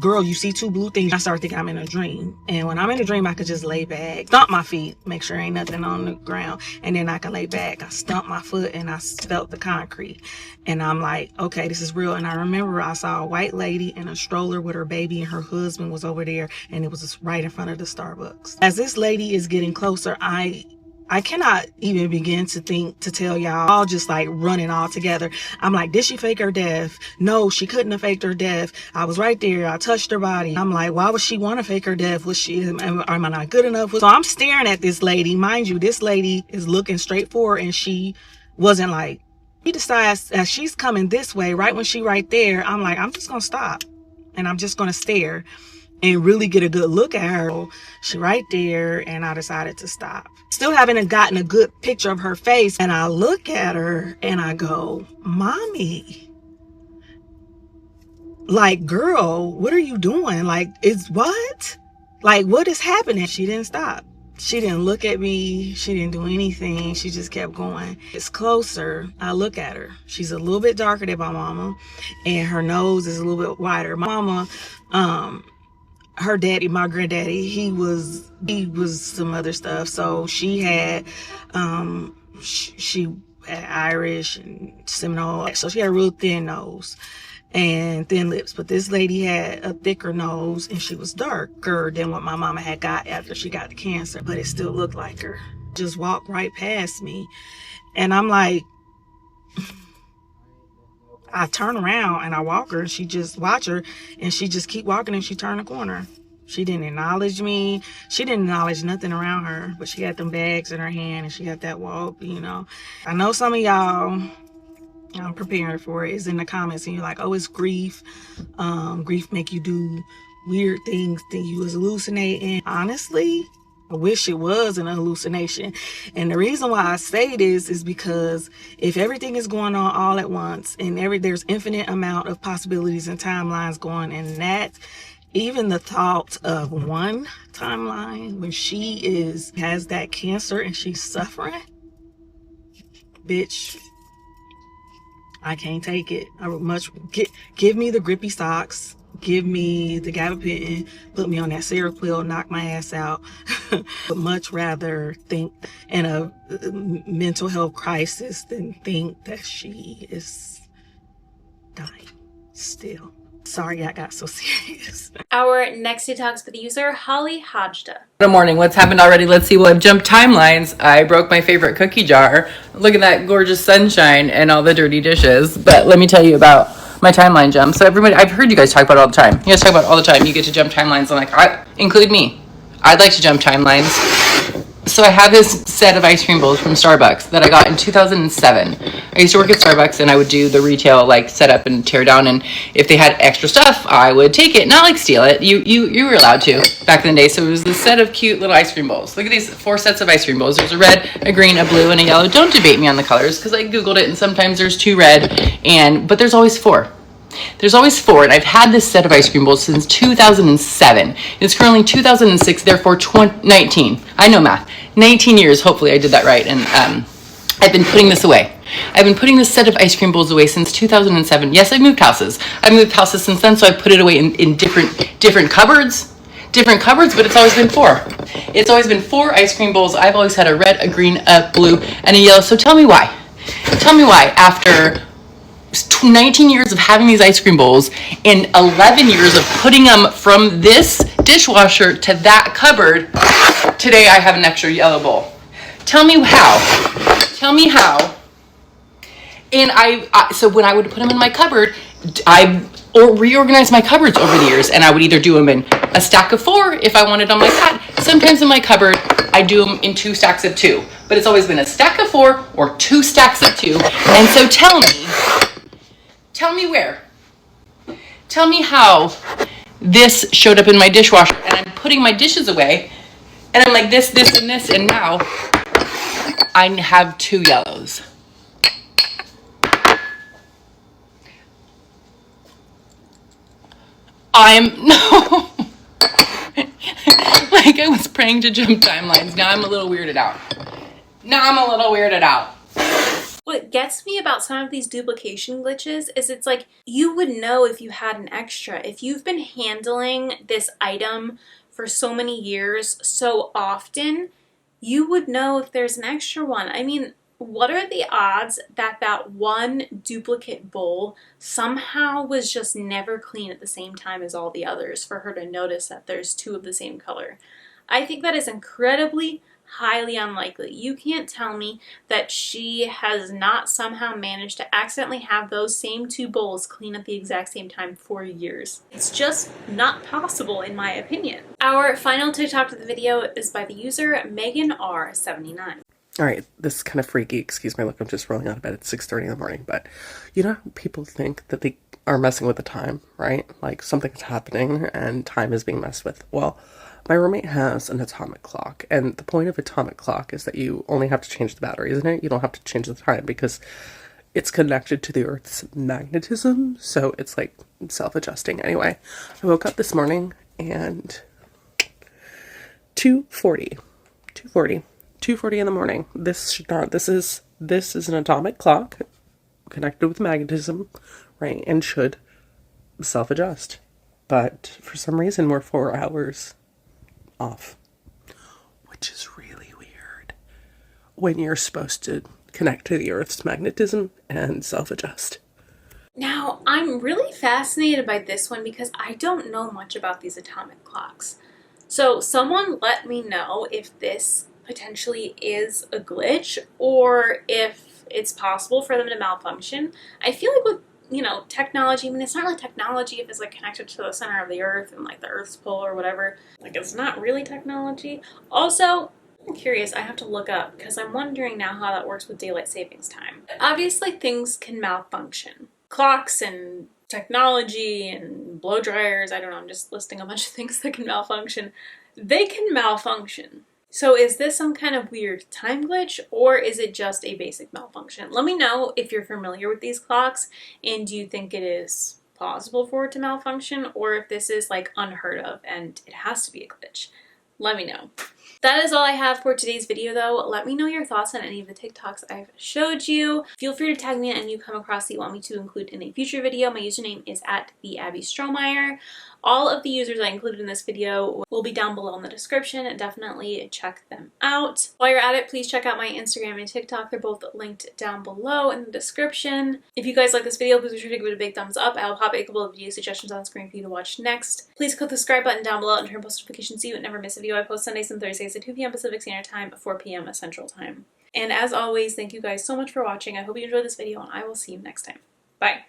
girl, you see 2 blue things. I start thinking I'm in a dream. And when I'm in a dream, I could just lay back, stomp my feet, make sure ain't nothing on the ground. And then I can lay back. I stomp my foot and I felt the concrete. And I'm like, okay, this is real. And I remember I saw a white lady in a stroller with her baby, and her husband was over there, and it was just right in front of the Starbucks. As this lady is getting closer, I cannot even begin to tell y'all, all just running all together. I'm like, did she fake her death? No, she couldn't have faked her death. I was right there. I touched her body. I'm like, why would she want to fake her death? Am I not good enough? So I'm staring at this lady. Mind you, this lady is looking straight forward, and she wasn't she decides as she's coming this way, right when she right there, I'm like, I'm just going to stop and I'm just going to stare and really get a good look at her. She right there, and I decided to stop. Still haven't gotten a good picture of her face, and I look at her and I go, Mommy, girl, what are you doing? What is happening? She didn't stop. She didn't look at me. She didn't do anything. She just kept going. It's closer. I look at her. She's a little bit darker than my mama, and her nose is a little bit wider. My mama, her daddy, my granddaddy, he was some other stuff. So she had she had Irish and Seminole, so she had a real thin nose and thin lips. But this lady had a thicker nose, and she was darker than what my mama had got after she got the cancer, but it still looked like her. Just walked right past me, and I'm like, I turn around and I walk her, and she just watch her, and she just keep walking, and she turned the corner. She didn't acknowledge me. She didn't acknowledge nothing around her, but she had them bags in her hand, and she had that walk, you know. I know some of y'all, I'm preparing for it, is in the comments, and you're like, oh, it's grief. Grief make you do weird things, think you was hallucinating. Honestly, I wish it was an hallucination. And the reason why I say this is because if everything is going on all at once, and there's infinite amount of possibilities and timelines going, and that even the thought of one timeline when she has that cancer and she's suffering, bitch, I can't take it. I would much give me the grippy socks, give me the gabapentin, put me on that Seroquel, knock my ass out. But much rather think in a mental health crisis than think that she is dying still. Sorry I got so serious. Our next detox for the user, hollyhajda. Good morning. What's happened already? Let's see. Well, I've jumped timelines. I broke my favorite cookie jar. Look at that gorgeous sunshine and all the dirty dishes. But let me tell you about my timeline jump. So everybody, I've heard you guys talk about it all the time. You guys talk about it all the time. You get to jump timelines. I'm like, include me. I'd like to jump timelines. So I have this set of ice cream bowls from Starbucks that I got in 2007. I used to work at Starbucks, and I would do the retail like setup and tear down, and if they had extra stuff, I would take it, not like steal it. You were allowed to back in the day. So it was this set of cute little ice cream bowls. Look at these 4 sets of ice cream bowls. There's a red, a green, a blue, and a yellow. Don't debate me on the colors because I googled it, and sometimes there's 2 red, but there's always 4. There's always 4, and I've had this set of ice cream bowls since 2007. It's currently 2006, therefore 19. I know math. 19 years, hopefully I did that right, and I've been putting this away. I've been putting this set of ice cream bowls away since 2007. Yes, I've moved houses. I've moved houses since then, so I put it away in different cupboards. Different cupboards, but it's always been 4. It's always been 4 ice cream bowls. I've always had a red, a green, a blue, and a yellow. So tell me why. Tell me why after 19 years of having these ice cream bowls and 11 years of putting them from this dishwasher to that cupboard, today I have an extra yellow bowl. Tell me how. Tell me how. And so when I would put them in my cupboard, I reorganized my cupboards over the years, and I would either do them in a stack of 4 if I wanted them like that. Sometimes in my cupboard, I do them in 2 stacks of 2, but it's always been a stack of 4 or 2 stacks of 2. And so tell me where. Tell me how this showed up in my dishwasher, and I'm putting my dishes away, and I'm like this, and this, and now I have 2 yellows. No. Like I was praying to jump timelines. Now I'm a little weirded out. What gets me about some of these duplication glitches is it's like you would know if you had an extra. If you've been handling this item for so many years, so often, you would know if there's an extra one. I mean, what are the odds that that one duplicate bowl somehow was just never clean at the same time as all the others for her to notice that there's 2 of the same color? I think that is incredibly highly unlikely. You can't tell me that she has not somehow managed to accidentally have those same 2 bowls clean at the exact same time for years. It's just not possible in my opinion. Our final TikTok of the video is by the user Megan R79. All right, this is kind of freaky. Excuse my look, I'm just rolling out of bed at 6:30 in the morning. But you know how people think that they are messing with the time, right? Like something's happening and time is being messed with. Well, my roommate has an atomic clock, and the point of atomic clock is that you only have to change the battery, isn't it? You don't have to change the time because it's connected to the Earth's magnetism, so it's like self-adjusting. Anyway, I woke up this morning and 2:40 in the morning. This is an atomic clock connected with magnetism, right? And should self-adjust. but for some reason we're 4 hours off, which is really weird when you're supposed to connect to the Earth's magnetism and self-adjust. Now, I'm really fascinated by this one because I don't know much about these atomic clocks. So someone let me know if this potentially is a glitch or if it's possible for them to malfunction. I feel like with, you know, technology, I mean, it's not really technology if it's like connected to the center of the Earth and like the Earth's pull or whatever. Like, it's not really technology. Also, I'm curious, I have to look up because I'm wondering now how that works with daylight savings time. Obviously, things can malfunction. Clocks and technology and blow dryers, I don't know, I'm just listing a bunch of things that can malfunction. They can malfunction. So is this some kind of weird time glitch or is it just a basic malfunction? Let me know if you're familiar with these clocks and do you think it is plausible for it to malfunction or if this is like unheard of and it has to be a glitch. Let me know. That is all I have for today's video though. Let me know your thoughts on any of the TikToks I've showed you. Feel free to tag me in any you come across that you want me to include in a future video. My username is @the.AbbeyStorymeyer. All of the users I included in this video will be down below in the description. Definitely check them out. While you're at it, please check out my Instagram and TikTok. They're both linked down below in the description. If you guys like this video, please be sure to give it a big thumbs up. I'll pop a couple of video suggestions on the screen for you to watch next. Please click the subscribe button down below and turn post notifications so you never miss a video. I post Sundays and Thursdays at 2 p.m. Pacific Standard Time, 4 p.m. Central Time. And as always, thank you guys so much for watching. I hope you enjoyed this video and I will see you next time. Bye.